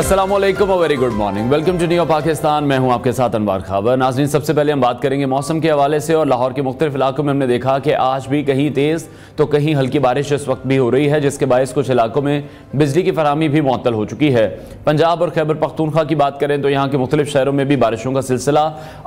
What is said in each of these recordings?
अस्सलामुअलैकुम और very good morning. Welcome to new Pakistan. मैं हूं आपके साथ अनवर खाबर। नाज़रीन, सबसे पहले हम बात करेंगे मौसम के हवाले से। और लाहौर के मुख्तलिफ इलाकों में हमने देखा कि आज भी कहीं तेज़ तो कहीं हल्की बारिश इस वक्त भी हो रही है, जिसके बायस कुछ इलाकों में बिजली की फराहमी भी मुअत्तल हो चुकी है। पंजाब और खैबर पख्तूनख्वा की बात करें तो यहाँ के मुख्तलिफ शहरों में भी बारिशों का सिलसिला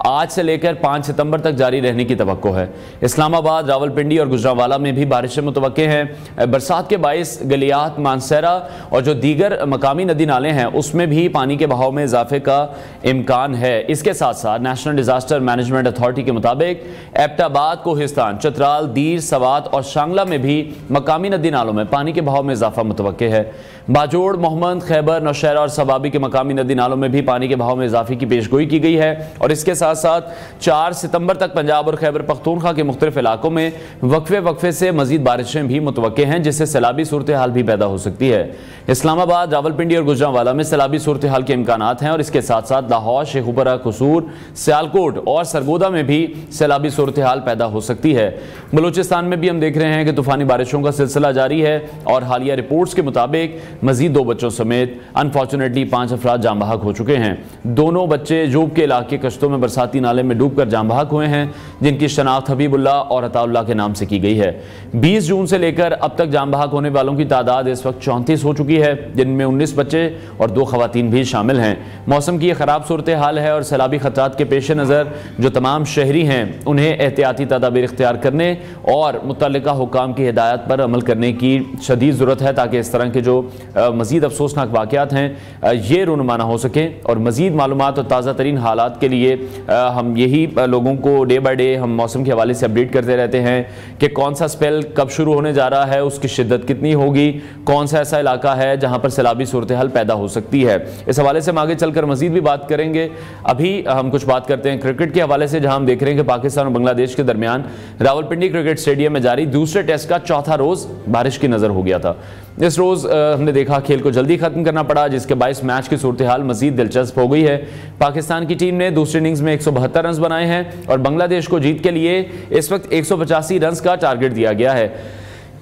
आज से लेकर 5 सितंबर तक जारी रहने की तवक्को है। इस्लामाबाद, रावलपिंडी और गुजरांवाला में भी बारिशें मुतवक्के हैं। बरसात के बायस गलियात, मानसरा और जो दीगर मकामी नदी नाले हैं उसमें भी पानी के बहाव में इजाफे का इम्कान है। इसके साथ साथ नेशनल डिजास्टर मैनेजमेंट अथॉरिटी के मुताबिक एबटाबाद, कोहिस्तान, चतराल, दीर, सवात और शांगला में भी मकामी नदी नालों में पानी के बहाव में इजाफा मुतवक्के है। बाजोड़, मोहम्मद, खैबर, नौशहरा और सबाबी के मकामी नदी नालों में भी पानी के बहाव में इजाफे की पेशगोई की गई है। और इसके साथ साथ 4 सितंबर तक पंजाब और खैबर पख्तूनख्वा के मुख्तलिफ इलाकों में वक्फे से मजीद बारिशें भी मुतवक्के हैं, जिससे सैलाबी सूरत हाल भी पैदा हो सकती है। इस्लामाबाद, रावलपिंडी और गुजरांवाला में सैलाबी सूरत हाल के इम्कानात हैं। और इसके साथ साथ लाहौर, शेखुपुरा, कसूर, सियालकोट और सरगोदा में भी सैलाबी सूरत हाल पैदा हो सकती है। बलूचिस्तान में भी हम देख रहे हैं कि तूफानी बारिशों का सिलसिला जारी है। और हालिया रिपोर्ट्स के मुताबिक मजीद 2 बच्चों समेत अनफॉर्चुनेटली 5 अफराद जाम बहक हो चुके हैं। दोनों बच्चे जोब के इलाके कश्तों में बरसाती नाले में डूबकर जाम बहक हुए हैं, जिनकी शनाख्त हबीबुल्लाह और अताउल्लाह के नाम से की गई है। 20 जून से लेकर अब तक जाम बहक होने वालों की तादाद इस वक्त 34 हो चुकी है, जिनमें 19 बच्चे और 2 खवातीन भी शामिल हैं। मौसम की खराब सूरत हाल है और सैलाबी खतरात के पेश नज़र जो तमाम शहरी हैं उन्हें एहतियाती तदाबीर इख्तियार करने और मुतल्लिका हुक्काम की हिदायत पर अमल करने की शदीद ज़रूरत है, ताकि इस तरह के जो मज़ीद अफसोसनाक वाक़यात हैं ये रूनुमा ना हो सकें। और मज़ीद मालूमात और ताज़ा तरीन हालात के लिए हम यही लोगों को डे बाई डे हम मौसम के हवाले से अपडेट करते रहते हैं कि कौन सा स्पेल कब शुरू होने जा रहा है, उसकी शिद्दत कितनी होगी, कौन सा ऐसा इलाका है जहाँ पर सैलाबी सूरत हाल पैदा हो सकती है। इस हवाले से हम आगे चलकर मज़ीद भी बात करेंगे। अभी हम कुछ बात करते हैं क्रिकेट के हवाले से, जहाँ हम देख रहे हैं कि पाकिस्तान और बांग्लादेश के दरमियान रावलपिंडी क्रिकेट स्टेडियम में जारी दूसरे टेस्ट का चौथा रोज़ बारिश की नज़र हो गया था। इस रोज़ हमने देखा खेल को जल्दी ख़त्म करना पड़ा, जिसके बायस मैच की सूरत हाल मज़ीद दिलचस्प हो गई है। पाकिस्तान की टीम ने दूसरी इनिंग्स में 172 रन बनाए हैं और बांग्लादेश को जीत के लिए इस वक्त 185 रन का टारगेट दिया गया है।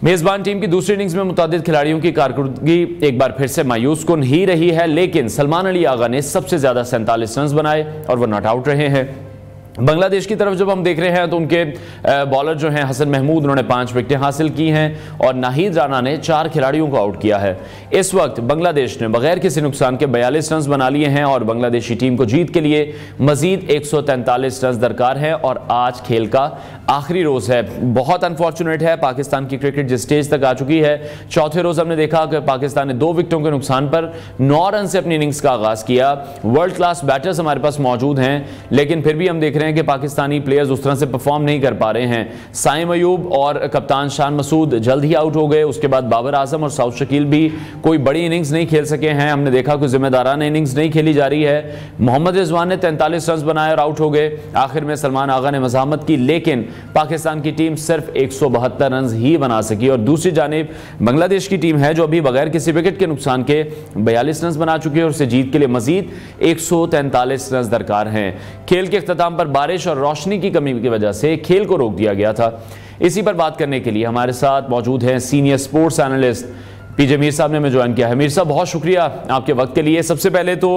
मेज़बान टीम की दूसरी इनिंग्स में मुतादिद खिलाड़ियों की कारकर्दगी एक बार फिर से मायूस कुन ही रही है, लेकिन सलमान अली आगा ने सबसे ज़्यादा 47 रन बनाए और वो नॉट आउट रहे हैं। बांग्लादेश की तरफ जब हम देख रहे हैं तो उनके बॉलर जो हैं हसन महमूद, उन्होंने 5 विकेटें हासिल की हैं और नाहिद राना ने 4 खिलाड़ियों को आउट किया है। इस वक्त बांग्लादेश ने बगैर किसी नुकसान के 42 रन बना लिए हैं और बांग्लादेशी टीम को जीत के लिए मजीद 143 रन दरकार हैं और आज खेल का आखिरी रोज़ है। बहुत अनफॉर्चुनेट है, पाकिस्तान की क्रिकेट जिस स्टेज तक आ चुकी है। चौथे रोज़ हमने देखा कि पाकिस्तान ने 2 विकेटों के नुकसान पर 9 रन से अपनी इनिंग्स का आगाज़ किया। वर्ल्ड क्लास बैटर्स हमारे पास मौजूद हैं, लेकिन फिर भी हम देख रहे हैं कि पाकिस्तानी प्लेयर्स उस तरह से परफॉर्म नहीं कर पा रहे हैं। साइम अयूब और कप्तान शान मसूद जल्द ही आउट हो गए। उसके बाद बाबर आजम और साउथ शकील भी कोई बड़ी इनिंग्स नहीं खेल सके हैं। हमने देखा कि जिम्मेदाराना इनिंग्स नहीं खेली जा रही है। मोहम्मद रिजवान ने 43 रन बनाए और आउट हो गए। आखिर में सलमान आगा ने मज़ाहमत की, लेकिन पाकिस्तान की टीम सिर्फ 172 रन ही बना सकी। और दूसरी जानिब बांग्लादेश की टीम है जो अभी बगैर किसी विकेट के नुकसान के 42 रन बना चुकी है और उसे जीत के लिए मजीद 143 रन दरकार हैं। खेल के इख्तिताम पर बारिश और रोशनी की कमी की वजह से खेल को रोक दिया गया था। इसी पर बात करने के लिए हमारे साथ मौजूद हैं सीनियर स्पोर्ट्स एनालिस्ट पीजे मीर साहब ने हमें ज्वाइन किया है। मीर साहब, बहुत शुक्रिया आपके वक्त के लिए। सबसे पहले तो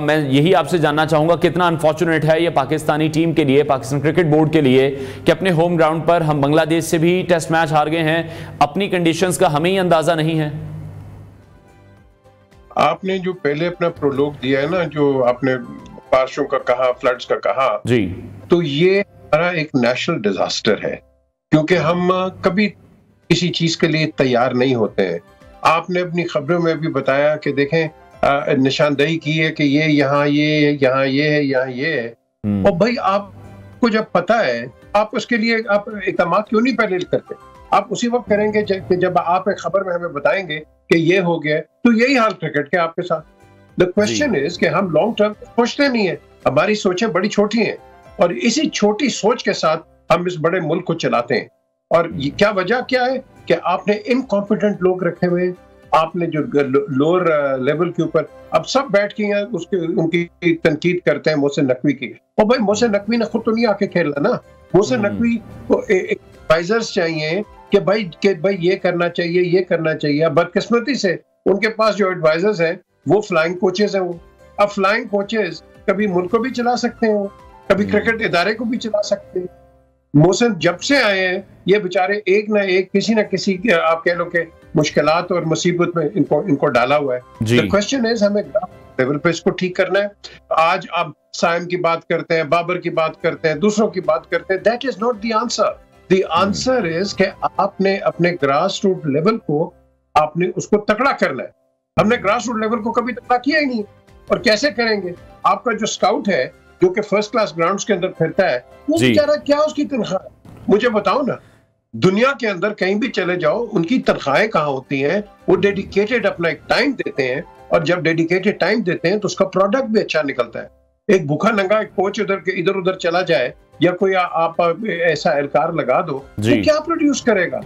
मैं यही आपसे जानना चाहूँगा, कितना अनफॉर्चुनेट है ये पाकिस्तानी टीम के लिए, पाकिस्तान क्रिकेट बोर्ड के लिए, कि अपने होम ग्राउंड पर हम बांग्लादेश से भी टेस्ट मैच हार गए हैं। अपनी कंडीशंस का हमें ही अंदाजा नहीं है। आपने जो पहले अपना प्रोलोग दिया है ना, जो आपने बारिशों का कहा, फ्लड्स का कहा जी, तो ये हमारा एक नेशनल डिजास्टर है, क्योंकि हम कभी किसी चीज के लिए तैयार नहीं होते हैं। आपने अपनी खबरों में भी बताया कि देखें, निशानदेही की है कि ये यहाँ ये है, यहाँ ये है, यहाँ ये है। और भाई आपको जब पता है, आप उसके लिए आप इक़दाम क्यों नहीं पहले करते? आप उसी वक्त करेंगे जब आप एक खबर में हमें बताएंगे कि ये हो गया। तो यही हाल क्रिकेट के आपके साथ। द क्वेश्चन इज कि हम लॉन्ग टर्म सोचते नहीं है, हमारी सोचें बड़ी छोटी हैं और इसी छोटी सोच के साथ हम इस बड़े मुल्क को चलाते हैं। और क्या वजह क्या है कि आपने इनकॉम्पिटेंट लोग रखे हुए, आपने जो लोअर लेवल के ऊपर अब सब बैठ के उनकी तनकीद करते हैं मोहसिन नकवी की। और भाई मोहसिन नकवी ने खुद तो नहीं आके खेला ना। मोहसिन नकवी को एडवाइजर्स चाहिए कि भाई ये करना चाहिए, ये करना चाहिए। बदकिस्मती से उनके पास जो एडवाइजर्स हैं वो फ्लाइंग कोचेज हैं वो। अब फ्लाइंग कोचेज कभी मुल्क को भी चला सकते हैं, कभी क्रिकेट इदारे को भी चला सकते हैं। मोहसिन जब से आए हैं ये बेचारे एक ना एक किसी ना किसी के आप कह लो कि मुश्किलात और मुसीबत में इनको डाला हुआ है। द क्वेश्चन इज हमें लेवल पे इसको ठीक करना है। आज आप साइम की बात करते हैं, बाबर की बात करते हैं, दूसरों की बात करते हैं, that is not the answer. The answer is कि आपने अपने ग्रास रूट लेवल को आपने उसको तगड़ा करना है। हमने ग्रास रूट लेवल को कभी तगड़ा किया ही नहीं, और कैसे करेंगे? आपका जो स्काउट है जो कि फर्स्ट क्लास ग्राउंड्स के अंदर फिरता है, वो बेचारा क्या उसकी तनख्वाह, मुझे बताओ ना। दुनिया के अंदर कहीं भी चले जाओ, उनकी तनख्वाहें कहाँ होती हैं? वो डेडिकेटेड अपना एक टाइम देते हैं, और जब डेडिकेटेड टाइम देते हैं तो उसका प्रोडक्ट भी अच्छा निकलता है। एक भूखा नंगा एक कोच इधर उधर चला जाए या कोई आप ऐसा एहलकार लगा दो, तो क्या प्रोड्यूस करेगा?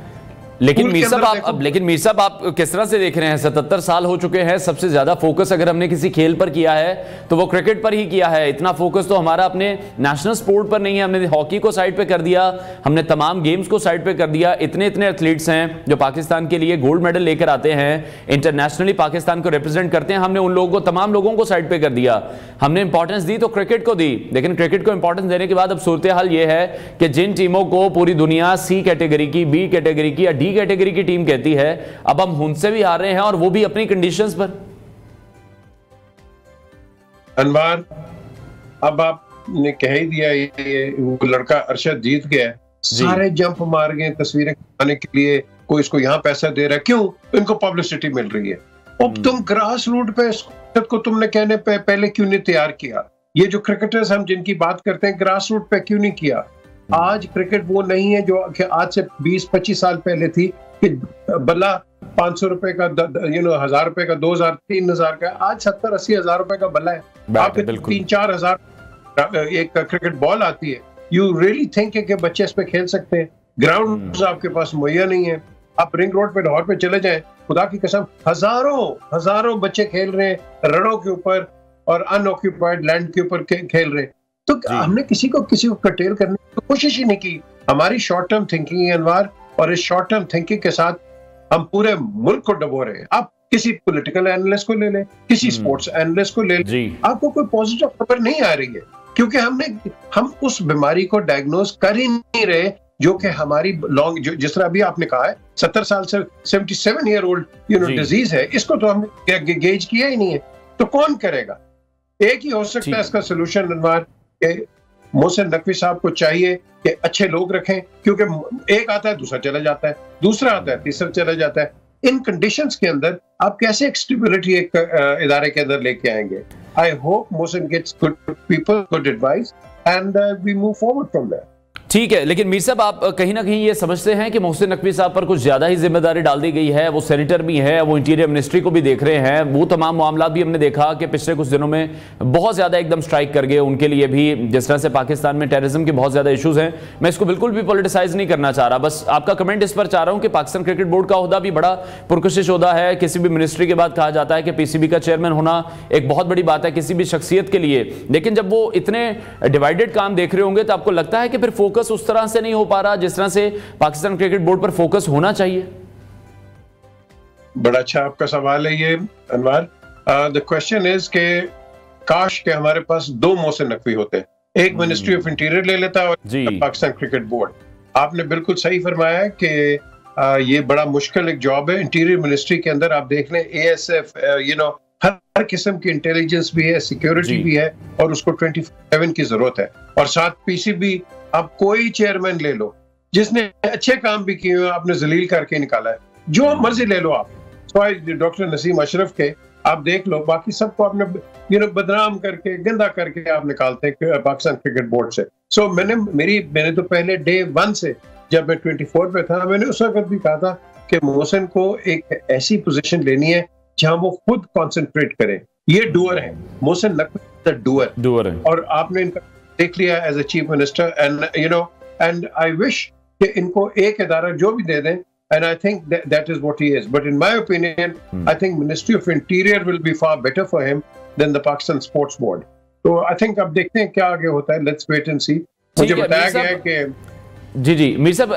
लेकिन मीर साहब आप किस तरह से देख रहे हैं? 77 साल हो चुके हैं, सबसे ज्यादा फोकस अगर हमने किसी खेल पर किया है तो वो क्रिकेट पर ही किया है। इतना फोकस तो हमारा अपने नेशनल स्पोर्ट पर नहीं है। हमने हॉकी को साइड पे कर दिया, हमने तमाम गेम्स को साइड पे कर दिया। इतने एथलीट्स हैं जो पाकिस्तान के लिए गोल्ड मेडल लेकर आते हैं, इंटरनेशनली पाकिस्तान को रिप्रेजेंट करते हैं, हमने उन लोगों को, तमाम लोगों को साइड पे कर दिया। हमने इंपॉर्टेंस दी तो क्रिकेट को दी, लेकिन क्रिकेट को इंपॉर्टेंस देने के बाद अब सूरत हाल ये है कि जिन टीमों को पूरी दुनिया सी कैटेगरी की, बी कैटेगरी की या डी कैटेगरी की टीम कहती है, अब हम उनसे भी हार रहे हैं, और वो भी अपनी कंडीशंस पर। अनवार, अब आपने कह ही दिया, ये वो लड़का अरशद जीत गया, सारे जंप मार गए तस्वीरें खिंचाने के लिए, कोई इसको यहां पैसा दे रहा है, क्यों? इनको पब्लिसिटी मिल रही है। अब तुम ग्रास रूट पे को तुमने कहने पे पहले क्यों नहीं तैयार किया? ये जो क्रिकेटर्स हम जिनकी बात करते हैं, ग्रास रूट पे क्यों नहीं किया? आज क्रिकेट वो नहीं है जो आज से 20-25 साल पहले थी कि बल्ला 500 रुपए का, 1000 रुपए का, 2000, 3000 का। आज 70-80 हजार रुपए का बल्ला है। आपके 3-4 हजार एक क्रिकेट बॉल आती है। यू रियली थिंक कि बच्चे इस पे खेल सकते हैं? ग्राउंड आपके पास मुहैया नहीं है। आप रिंग रोड पे, लाहौर पे चले जाएं, खुदा की कसम हजारों बच्चे खेल रहे हैं रणों के ऊपर और अनऑक्यूपाइड लैंड के ऊपर खेल रहे हैं। तो हमने किसी को कटेल करने की कोशिश ही नहीं की। हमारी शॉर्ट टर्म थिंकिंग है अनवार, और इस शॉर्ट टर्म थिंकिंग के साथ हम पूरे मुल्क को डबो रहे हैं। आप किसी पॉलिटिकल एनालिस्ट को ले लें, किसी स्पोर्ट्स एनालिस्ट को ले लें, आपको कोई पॉजिटिव खबर नहीं आ रही है, क्योंकि हम उस बीमारी को डायग्नोज कर ही नहीं रहे जो कि हमारी लॉन्ग, जिस तरह अभी आपने कहा है 70 साल से 77 ईयर ओल्ड डिजीज है, इसको तो हमने गेज किया ही नहीं है। तो कौन करेगा? एक ही हो सकता है इसका सोल्यूशन अनवार, मोहसिन नकवी साहब को चाहिए कि अच्छे लोग रखें, क्योंकि एक आता है दूसरा चला जाता है, दूसरा आता है तीसरा चला जाता है। इन कंडीशंस के अंदर आप कैसे एक स्टेबिलिटी एक इदारे के अंदर लेके आएंगे? I hope Mohsin gets good people, good advice, and we move forward from there. ठीक है, लेकिन मीर साहब आप कहीं ना कहीं ये समझते हैं कि मोहसिन नकवी साहब पर कुछ ज्यादा ही जिम्मेदारी डाल दी गई है? वो सेनेटर भी है, वो इंटीरियर मिनिस्ट्री को भी देख रहे हैं, वो तमाम मामला भी हमने देखा कि पिछले कुछ दिनों में बहुत ज्यादा एकदम स्ट्राइक कर गए उनके लिए भी। जिस तरह से पाकिस्तान में टेररिज्म के बहुत ज्यादा इशूज हैं, मैं इसको बिल्कुल भी पॉलिटिसाइज नहीं करना चाह रहा, बस आपका कमेंट इस पर चाह रहा हूं कि पाकिस्तान क्रिकेट बोर्ड का ओहदा भी बड़ा पुरकशिश ओहदा है। किसी भी मिनिस्ट्री के बाद कहा जाता है कि पीसीबी का चेयरमैन होना एक बहुत बड़ी बात है किसी भी शख्सियत के लिए, लेकिन जब वो इतने डिवाइडेड काम देख रहे होंगे तो आपको लगता है कि फिर फोकस उस तरह से नहीं हो पा रहा जिस तरह से पाकिस्तान क्रिकेट बोर्ड पर फोकस होना चाहिए? बड़ा अच्छा आपका सवाल है ये अनवार। द क्वेश्चन इज के काश के हमारे पास 2 मोहसिन नकवी होते, एक मिनिस्ट्री ऑफ इंटीरियर ले लेता और पाकिस्तान क्रिकेट बोर्ड। आपने बिल्कुल सही फरमाया कि ये बड़ा मुश्किल एक जॉब है। इंटीरियर मिनिस्ट्री के अंदर आप देख लें ASF, हर किस्म की इंटेलिजेंस भी है, सिक्योरिटी भी है, और उसको 24/7 की जरूरत है। और साथ PCB, आप कोई चेयरमैन ले लो जिसने अच्छे काम भी किए, आपने जलील करके निकाला है, जो मर्जी ले लो आप, डॉक्टर नसीम अशरफ के आप देख लो, बाकी सबको आपने बदनाम करके, गंदा करके आप निकालते हैं पाकिस्तान क्रिकेट बोर्ड से। सो मैंने तो पहले डे 1 से, जब मैं 24 पे था, मैंने उस वक्त भी कहा था कि मोहसिन को एक ऐसी पोजीशन लेनी है जहां वो खुद कंसंट्रेट करे। ये डूअर है, मोहसिन नकवी डूअर है, और आपने इनका देख लिया as a chief minister, and I wish कि इनको एक इदारा जो भी दे दें, and I think that is what he is. But in my opinion, I think Ministry of Interior will be far better for him than the Pakistan Sports Board. So I think अब देखते हैं क्या आगे होता है. Let's wait and see. मुझे बताया गया है कि जी जी मीर साहब,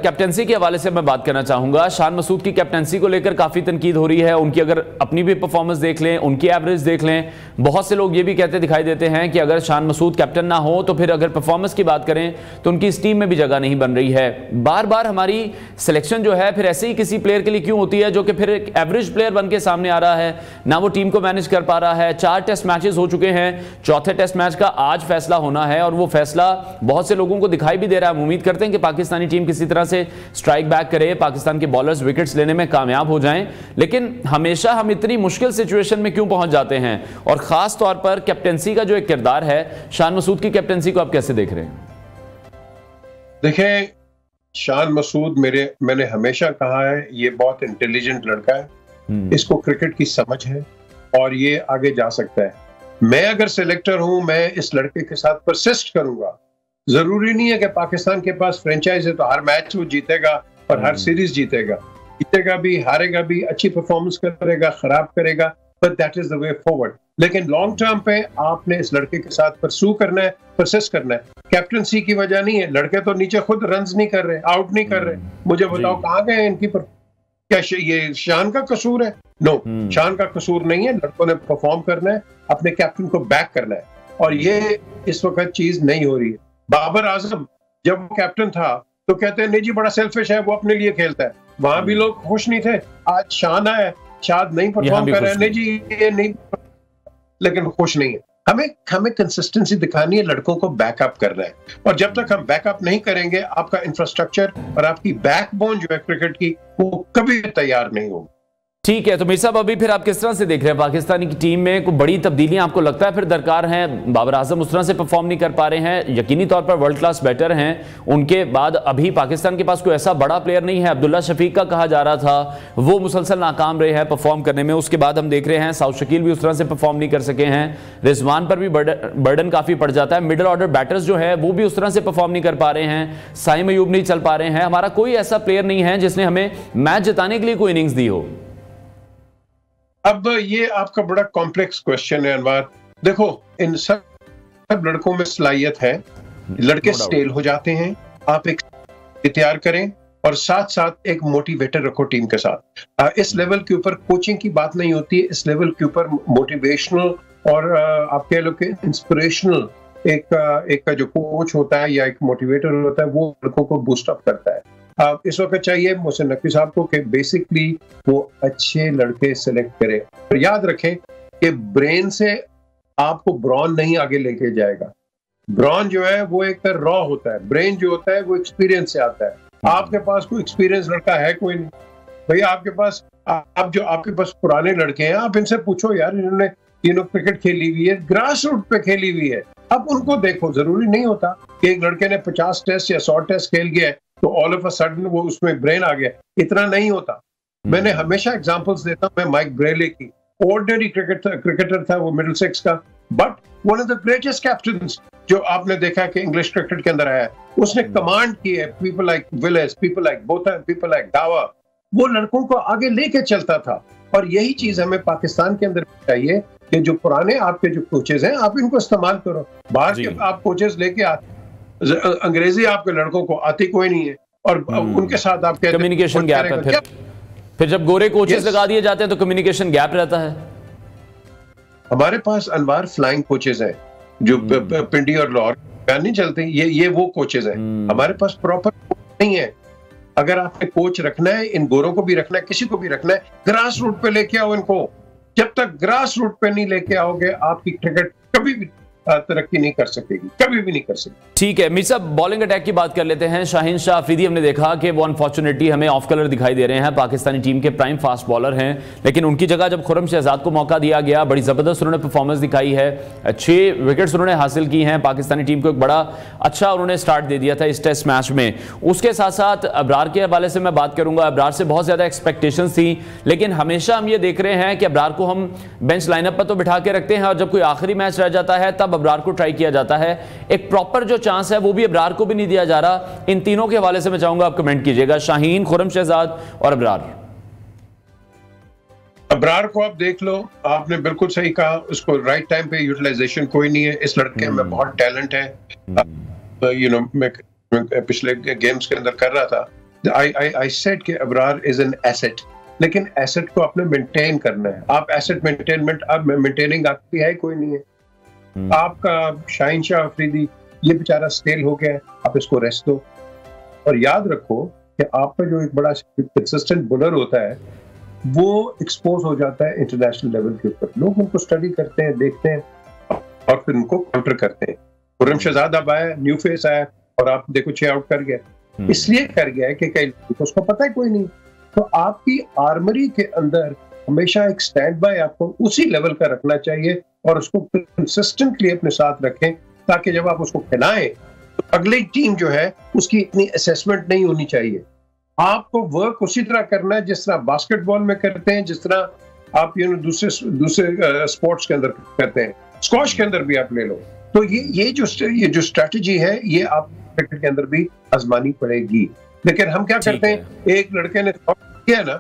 कैप्टेंसी के हवाले से मैं बात करना चाहूंगा। शान मसूद की कैप्टेंसी को लेकर काफी तनकीद हो रही है। उनकी अगर अपनी भी परफॉर्मेंस देख लें, उनकी एवरेज देख लें, बहुत से लोग ये भी कहते दिखाई देते हैं कि अगर शान मसूद कैप्टन ना हो तो फिर अगर परफॉर्मेंस की बात करें तो उनकी इस टीम में भी जगह नहीं बन रही है। बार बार हमारी सिलेक्शन जो है फिर ऐसे ही किसी प्लेयर के लिए क्यों होती है जो कि फिर एक एवरेज प्लेयर बन के सामने आ रहा है, ना वो टीम को मैनेज कर पा रहा है। 4 टेस्ट मैचेस हो चुके हैं, चौथे टेस्ट मैच का आज फैसला होना है और वो फैसला बहुत से लोगों को दिखाई भी दे रहा है। उम्मीद करते हैं कि पाकिस्तानी टीम किसी तरह से स्ट्राइक बैक करे, पाकिस्तान के बॉलर्स विकेट्स लेने में कामयाब हो जाएं, लेकिन हमेशा हम इतनी मुश्किल सिचुएशन में क्यों पहुंच जाते हैं? और खास तौर पर कैप्टेंसी का जो एक किरदार है, शान मसूद की कैप्टेंसी को आप कैसे देख रहे हैं? देखें, शान मसूद मैंने हमेशा कहा है ये बहुत इंटेलिजेंट लड़का है, इसको क्रिकेट की समझ है और ये आगे जा सकता है। मैं अगर सिलेक्टर हूं, मैं इस लड़के के साथ परसिस्ट करूंगा। जरूरी नहीं है कि पाकिस्तान के पास फ्रेंचाइज है तो हर मैच वो जीतेगा और हर सीरीज जीतेगा। जीतेगा भी, हारेगा भी, अच्छी परफॉर्मेंस करेगा, खराब करेगा, but that is the way forward. लेकिन लॉन्ग टर्म पे आपने इस लड़के के साथ परसू करना है, परसिस्ट करना है। कैप्टनसी की वजह नहीं है, लड़के तो नीचे खुद रन्स नहीं कर रहे, आउट नहीं कर रहे। मुझे बताओ कहाँ गए इनकी क्या ये शान का कसूर है? नो, शान का कसूर नहीं है। लड़कों ने परफॉर्म करना है, अपने कैप्टन को बैक करना है और ये इस वक्त चीज नहीं हो रही है। बाबर आजम जब वो कैप्टन था तो कहते हैं नहीं जी बड़ा सेल्फिश है, वो अपने लिए खेलता है। वहां भी लोग खुश नहीं थे। आज शान है, शायद नहीं परफॉर्म कर रहे हैं, नहीं जी ये नहीं, लेकिन खुश नहीं है। हमें कंसिस्टेंसी दिखानी है, लड़कों को बैकअप करना है और जब तक हम बैकअप नहीं करेंगे आपका इंफ्रास्ट्रक्चर और आपकी बैकबोन जो है क्रिकेट की वो कभी तैयार नहीं होगी। ठीक है, तो मीर साहब अभी फिर आप किस तरह से देख रहे हैं पाकिस्तानी की टीम में कोई बड़ी तब्दीलियां आपको लगता है फिर दरकार हैं? बाबर आजम उस तरह से परफॉर्म नहीं कर पा रहे हैं, यकीनी तौर पर वर्ल्ड क्लास बैटर हैं। उनके बाद अभी पाकिस्तान के पास कोई ऐसा बड़ा प्लेयर नहीं है। अब्दुल्ला शफीक का कहा जा रहा था, वो मुसलसल नाकाम रहे हैं परफॉर्म करने में। उसके बाद हम देख रहे हैं साउथ शकील भी उस तरह से परफॉर्म नहीं कर सके हैं। रिजवान पर भी बर्डन काफी पड़ जाता है। मिडिल ऑर्डर बैटर्स जो है वो भी उस तरह से परफॉर्म नहीं कर पा रहे हैं। साइम अयूब नहीं चल पा रहे हैं। हमारा कोई ऐसा प्लेयर नहीं है जिसने हमें मैच जिताने के लिए कोई इनिंग्स दी हो। अब ये आपका बड़ा कॉम्प्लेक्स क्वेश्चन है अनवर। देखो, इन सब लड़कों में सलाहियत है, लड़के स्टेल हो जाते हैं। आप एक तैयार करें और साथ साथ एक मोटिवेटर रखो टीम के साथ। इस लेवल के ऊपर कोचिंग की बात नहीं होती है, इस लेवल के ऊपर मोटिवेशनल और आप कह लो कि इंस्पिरेशनल एक जो कोच होता है या एक मोटिवेटर होता है वो लड़कों को बूस्ट अप करता है। इस वक्त चाहिए मोहसिन नकवी साहब को कि बेसिकली वो अच्छे लड़के सिलेक्ट करें और याद रखें कि ब्रेन से आपको ब्रॉन नहीं आगे लेके जाएगा। ब्रॉन जो है वो एक तरह रॉ होता है, ब्रेन जो होता है वो एक्सपीरियंस से आता है। आपके पास कोई एक्सपीरियंस लड़का है कोई नहीं भैया, आपके पास आपके पास पुराने लड़के हैं, आप इनसे पूछो यार इन्होंने क्रिकेट खेली हुई है, ग्रास रूट पे खेली हुई है, अब उनको देखो। जरूरी नहीं होता कि एक लड़के ने 50 टेस्ट या 100 टेस्ट खेल गया है तो ऑल ऑफ अ सडन वो उसमें ब्रेन आ गया, इतना नहीं होता। मैंने हमेशा एग्जांपल्स देता हूं, मैं माइक ब्रेले की, ऑर्डिनरी क्रिकेटर था वो मिडिल सिक्स का, but one of the greatest captains जो आपने देखा कि इंग्लिश क्रिकेट के अंदर आया है। उसने कमांड की है, people like Willis, people like बोथन, पीपल लाइक दावा, वो लड़कों को आगे लेके चलता था। और यही चीज हमें पाकिस्तान के अंदर चाहिए कि जो पुराने आपके जो कोचेज हैं आप इनको इस्तेमाल करो। बाहर के आप कोचेज लेके आते, अंग्रेजी आपके लड़कों को आती कोई नहीं है और उनके साथ आप कम्युनिकेशन गैप है। फिर जब गोरे कोचेस लगा दिए जाते हैं तो कम्युनिकेशन गैप रहता है। हमारे पास अनवार फ्लाइंग कोचेस हैं जो पिंडी और लाहौर नहीं चलते, ये वो कोचेस हैं। हमारे पास प्रॉपर नहीं है। अगर आपने कोच रखना है, इन गोरों को भी रखना है, किसी को भी रखना है, ग्रास रूट पे लेके आओ इनको। जब तक ग्रास रूट पे नहीं लेके आओगे आपकी क्रिकेट कभी भी तरक्की नहीं कर सकेगी, कभी भी नहीं कर सकेगी। ठीक है मीर साहब, बॉलिंग अटैक की बात कर लेते हैं। शाहीन शाह अफरीदी हमने देखा कि वो अनफॉर्चुनेटली हमें ऑफ कलर दिखाई दे रहे हैं। पाकिस्तानी टीम के प्राइम फास्ट बॉलर हैं, लेकिन उनकी जगह जब खुर्रम शहजाद को मौका दिया गया, बड़ी जबरदस्त उन्होंने परफॉर्मेंस दिखाई है, 6 विकेट्स उन्होंने हासिल की हैं। पाकिस्तानी टीम को एक बड़ा अच्छा उन्होंने स्टार्ट दे दिया था इस टेस्ट मैच में। उसके साथ साथ अबरार के हवाले से मैं बात करूंगा। अबरार से बहुत ज्यादा एक्सपेक्टेशन थी, लेकिन हमेशा हम ये देख रहे हैं कि अबरार को हम बेंच लाइनअप पर तो बिठा के रखते हैं और जब कोई आखिरी मैच रह जाता है तब अबरार को ट्राई किया जाता है। एक प्रॉपर जो चांस है वो भी अबरार को भी नहीं दिया जा रहा। इन तीनों के हवाले से मैं चाहूंगा आप कमेंट कीजिएगा, शाहीन, खुर्रम शहजाद और अबरार। अबरार को आप देख लो, आपने बिल्कुल सही कहा, उसको राइट टाइम पे यूटिलाइजेशन कोई नहीं है। इस लड़के में बहुत टैलेंट है। पिछले गेम्स के अंदर कर रहा था, आई सेड कि अबरार इज एन एसेट, लेकिन एसेट को आपने मेंटेन करना है। आप एसेट मेंटेनमेंट अब मेंटेनिंग आपकी है कोई नहीं है। आपका शाहीन शाह अफरीदी ये बेचारा स्टेल हो गया है, आप इसको रेस्ट दो। और याद रखो कि आपका जो एक बड़ा कंसिस्टेंट बॉलर होता है वो एक्सपोज हो जाता है इंटरनेशनल लेवल के ऊपर। लोग उनको स्टडी करते हैं, देखते हैं और फिर उनको काउंटर करते हैं। खुर्रम शहजाद अब आया, न्यू फेस आया और आप देखो 6 आउट कर गया। इसलिए कर गया है कि कई लोगों को उसको पता है कोई नहीं। तो आपकी आर्मरी के अंदर हमेशा एक स्टैंड बाय आपको उसी लेवल का रखना चाहिए और उसको कंसिस्टेंटली अपने साथ रखें, ताकि जब आप उसको खिलाएं तो अगली टीम जो है उसकी इतनी असेसमेंट नहीं होनी चाहिए। आपको वर्क उसी तरह करना है जिस तरह बास्केटबॉल में करते हैं, जिस तरह आप दूसरे स्पोर्ट्स के अंदर करते हैं, स्क्वॉश के अंदर भी आप ले लो। तो ये जो स्ट्रेटजी है ये आप क्रिकेट के अंदर भी आजमानी पड़ेगी। लेकिन हम क्या करते हैं, एक लड़के ने किया ना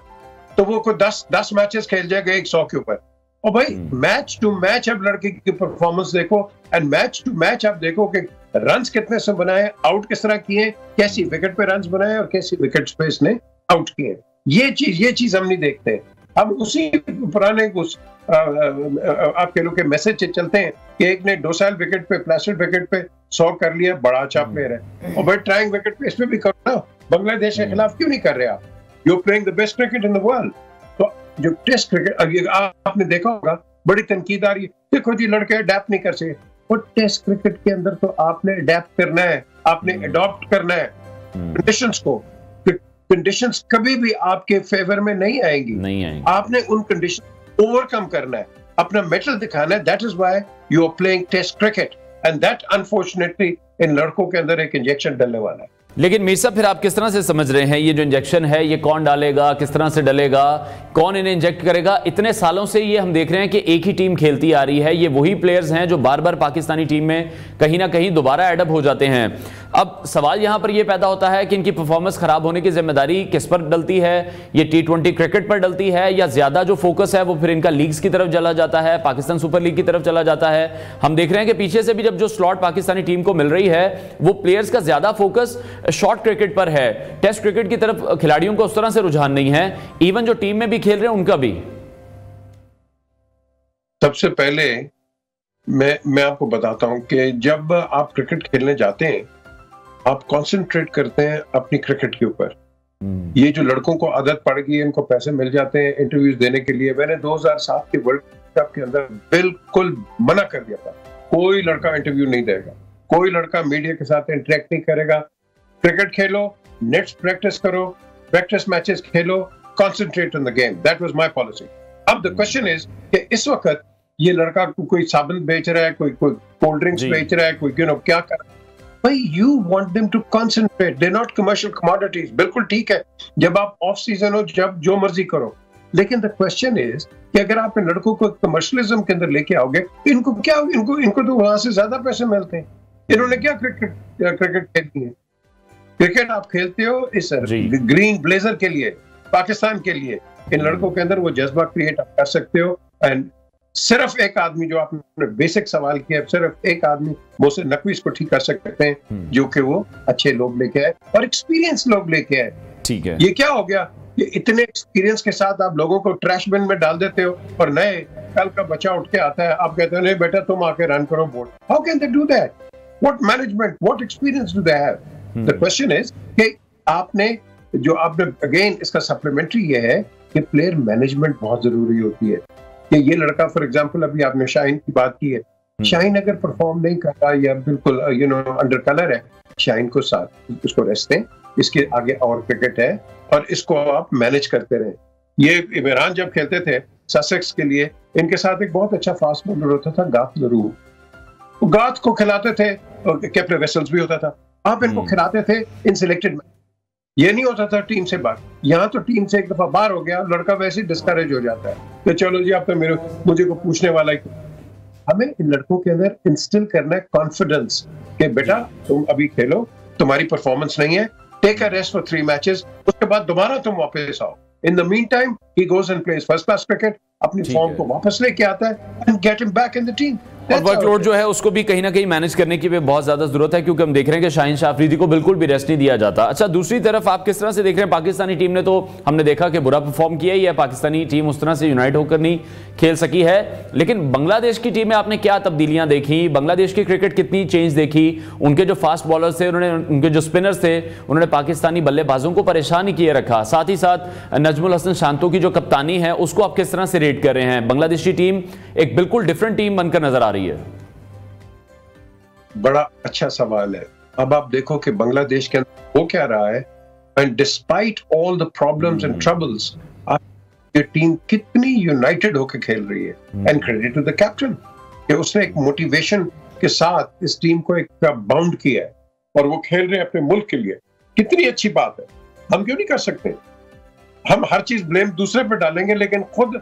तो वो कोई 10 मैचेस खेल जाएगा 100 के ऊपर। और भाई मैच टू मैच अब लड़के की परफॉर्मेंस देखो, एंड मैच टू मैच आप देखो कि रन्स कितने से बनाए, आउट किस तरह किए, कैसी विकेट पे रन्स बनाए और कैसी विकेट पे इसने आउट किए। ये चीज हम नहीं देखते। हम उसी पुराने आप कह लो के मैसेज से चलते हैं कि एक ने डोसाइल विकेट पे, प्लास्टिक विकेट पे 100 कर लिया, बड़ा अच्छा प्लेयर है। और भाई ट्राइंग विकेट पे इसमें भी करो ना, बांग्लादेश के खिलाफ क्यों नहीं कर रहे आप? You playing the best cricket in the world. तो जो टेस्ट क्रिकेट आपने देखा होगा, बड़ी तनकीद आ रही है, देखो जी लड़के अडेप्ट नहीं कर सके। और टेस्ट क्रिकेट के अंदर तो आपने अडेप्ट करना है, आपने अडॉप्ट करना है कंडीशंस को। कंडीशंस कभी भी आपके फेवर में नहीं आएंगी। आपने उन कंडीशन ओवरकम करना है, अपना मेटल दिखाना है। That is why you are playing test cricket, and that unfortunately इन लड़कों के अंदर एक इंजेक्शन डलने वाला है। लेकिन मीर साहब फिर आप किस तरह से समझ रहे हैं ये जो इंजेक्शन है ये कौन डालेगा, किस तरह से डलेगा, कौन इन्हें इंजेक्ट करेगा? इतने सालों से ये हम देख रहे हैं कि एक ही टीम खेलती आ रही है, ये वही प्लेयर्स हैं जो बार बार पाकिस्तानी टीम में कहीं ना कहीं दोबारा एडअप हो जाते हैं। अब सवाल यहां पर यह पैदा होता है कि इनकी परफॉर्मेंस खराब होने की जिम्मेदारी किस पर डलती है? ये T20 क्रिकेट पर डलती है या ज्यादा जो फोकस है वो फिर इनका लीग्स की तरफ चला जाता है, पाकिस्तान सुपर लीग की तरफ चला जाता है? हम देख रहे हैं कि पीछे से भी जब जो स्लॉट पाकिस्तानी टीम को मिल रही है वो प्लेयर्स का ज्यादा फोकस शॉर्ट क्रिकेट पर है, टेस्ट क्रिकेट की तरफ खिलाड़ियों को उस तरह से रुझान नहीं है। इवन जो टीम में भी खेल रहे हैं उनका भी। सबसे पहले मैं आपको बताता हूं कि जब आप क्रिकेट खेलने जाते हैं आप कंसंट्रेट करते हैं अपनी क्रिकेट के ऊपर। ये जो लड़कों को आदत पड़ गई है, इनको पैसे मिल जाते हैं इंटरव्यूज देने के लिए। मैंने 2007 के वर्ल्ड कप के अंदर बिल्कुल मना कर दिया था, कोई लड़का इंटरव्यू नहीं देगा, कोई लड़का मीडिया के साथ इंटरेक्ट नहीं करेगा। क्रिकेट खेलो, नेट्स प्रैक्टिस करो, practice matches Khelo, concentrate on the game. That was my policy. अब द क्वेश्चन इज कि इस वक्त ये लड़का कोई साबुन बेच रहा है, कोई कोल्ड ड्रिंक्स बेच रहा है, कोई क्या कर रहा है। भाई you want them to concentrate, they're not commercial commodities। बिल्कुल ठीक है, जब आप ऑफ सीजन हो जब जो मर्जी करो, लेकिन द क्वेश्चन इज कि अगर आप इन लड़कों को कमर्शियलिज्म के अंदर लेके आओगे, इनको तो वहां से ज्यादा पैसे मिलते हैं। इन्होंने क्या क्रिकेट खेलती है? क्रिकेट आप खेलते हो इस ग्रीन ब्लेजर के लिए, पाकिस्तान के लिए। इन लड़कों के अंदर वो जज्बा क्रिएट आप कर सकते हो। एंड सिर्फ एक आदमी, जो आपने बेसिक सवाल किया, सिर्फ एक आदमी मोहसिन नकवी इसको ठीक कर सकते हैं, जो कि वो अच्छे लोग लेके आए और एक्सपीरियंस लोग लेके आए। ठीक है, ये क्या हो गया? ये इतने एक्सपीरियंस के साथ आप लोगों को ट्रैश बिन में डाल देते हो और नए कल का बच्चा उठ के आता है, आप कहते हो नहीं बेटा तुम आके रन करो board. How can they do that? What management, what experience do they have? The question is कि आपने अगेन इसका सप्लीमेंट्री ये है कि प्लेयर मैनेजमेंट बहुत जरूरी होती है। कि ये लड़का फॉर एग्जांपल अभी आपने शाहीन की बात की है, शाहीन अगर परफॉर्म नहीं कर रहा या बिल्कुल अंडर कलर है, शाहीन को साथ उसको रेस्ट दें, इसके आगे और क्रिकेट है और इसको आप मैनेज करते रहे। ये इमरान जब खेलते थे ससेक्स के लिए, इनके साथ एक बहुत अच्छा फास्ट बॉलर होता था गाथ जरूर, गाथ को खिलाते थे, कैप्टन वेसल्स भी होता था, आप इनको खिलाते थे इन सिलेक्टेड मैच। ये नहीं होता था टीम से बाहर। यहाँ तो टीम से एक दफा बाहर हो गया, लड़का वैसे ही डिस्करेज हो जाता है तो चलो जी आप तो मुझे को पूछने वाला ही। हमें इन लड़कों के अंदर इंस्टिल करना है कॉन्फिडेंस कि बेटा तुम अभी खेलो, तुम्हारी परफॉर्मेंस नहीं है, take a rest for 3 matches, उसके बाद दोबारा तुम वापस आओ। In the meantime he goes and plays first class cricket, अपनी फॉर्म को वापस लेके आता है and get him back in the team. और वर्कलोड जो है उसको भी कहीं ना कहीं मैनेज करने की भी बहुत ज्यादा जरूरत है, क्योंकि हम देख रहे हैं कि शाहीन शाह अफरीदी को बिल्कुल भी रेस्ट नहीं दिया जाता। अच्छा, दूसरी तरफ आप किस तरह से देख रहे हैं, पाकिस्तानी टीम ने तो हमने देखा कि बुरा परफॉर्म किया ही है, पाकिस्तानी टीम उस तरह से यूनाइट होकर नहीं खेल सकी है, लेकिन बांग्लादेश की टीम में आपने क्या तब्दीलियां देखी, बांग्लादेश की क्रिकेट कितनी चेंज देखी, उनके जो फास्ट बॉलर्स थे, उनके जो स्पिनर्स थे, उन्होंने पाकिस्तानी बल्लेबाजों को परेशान ही किए रखा, साथ ही साथ नजमुल हसन शांतो की जो कप्तानी है उसको आप किस तरह से रेट कर रहे हैं? बांग्लादेश की टीम एक बिल्कुल डिफरेंट टीम बनकर नजर आ रही है। बड़ा अच्छा सवाल है। अब आप देखो कि बांग्लादेश के अंदर हो क्या रहा है, and despite all the problems and troubles ये टीम कितनी यूनाइटेड होकर खेल रही है। And credit to the captain कि उसने एक मोटिवेशन के साथ इस टीम को एक बाउंड किया है और वो खेल रहे हैं अपने मुल्क के लिए। कितनी अच्छी बात है। हम क्यों नहीं कर सकते? हम हर चीज ब्लेम दूसरे पे डालेंगे लेकिन खुद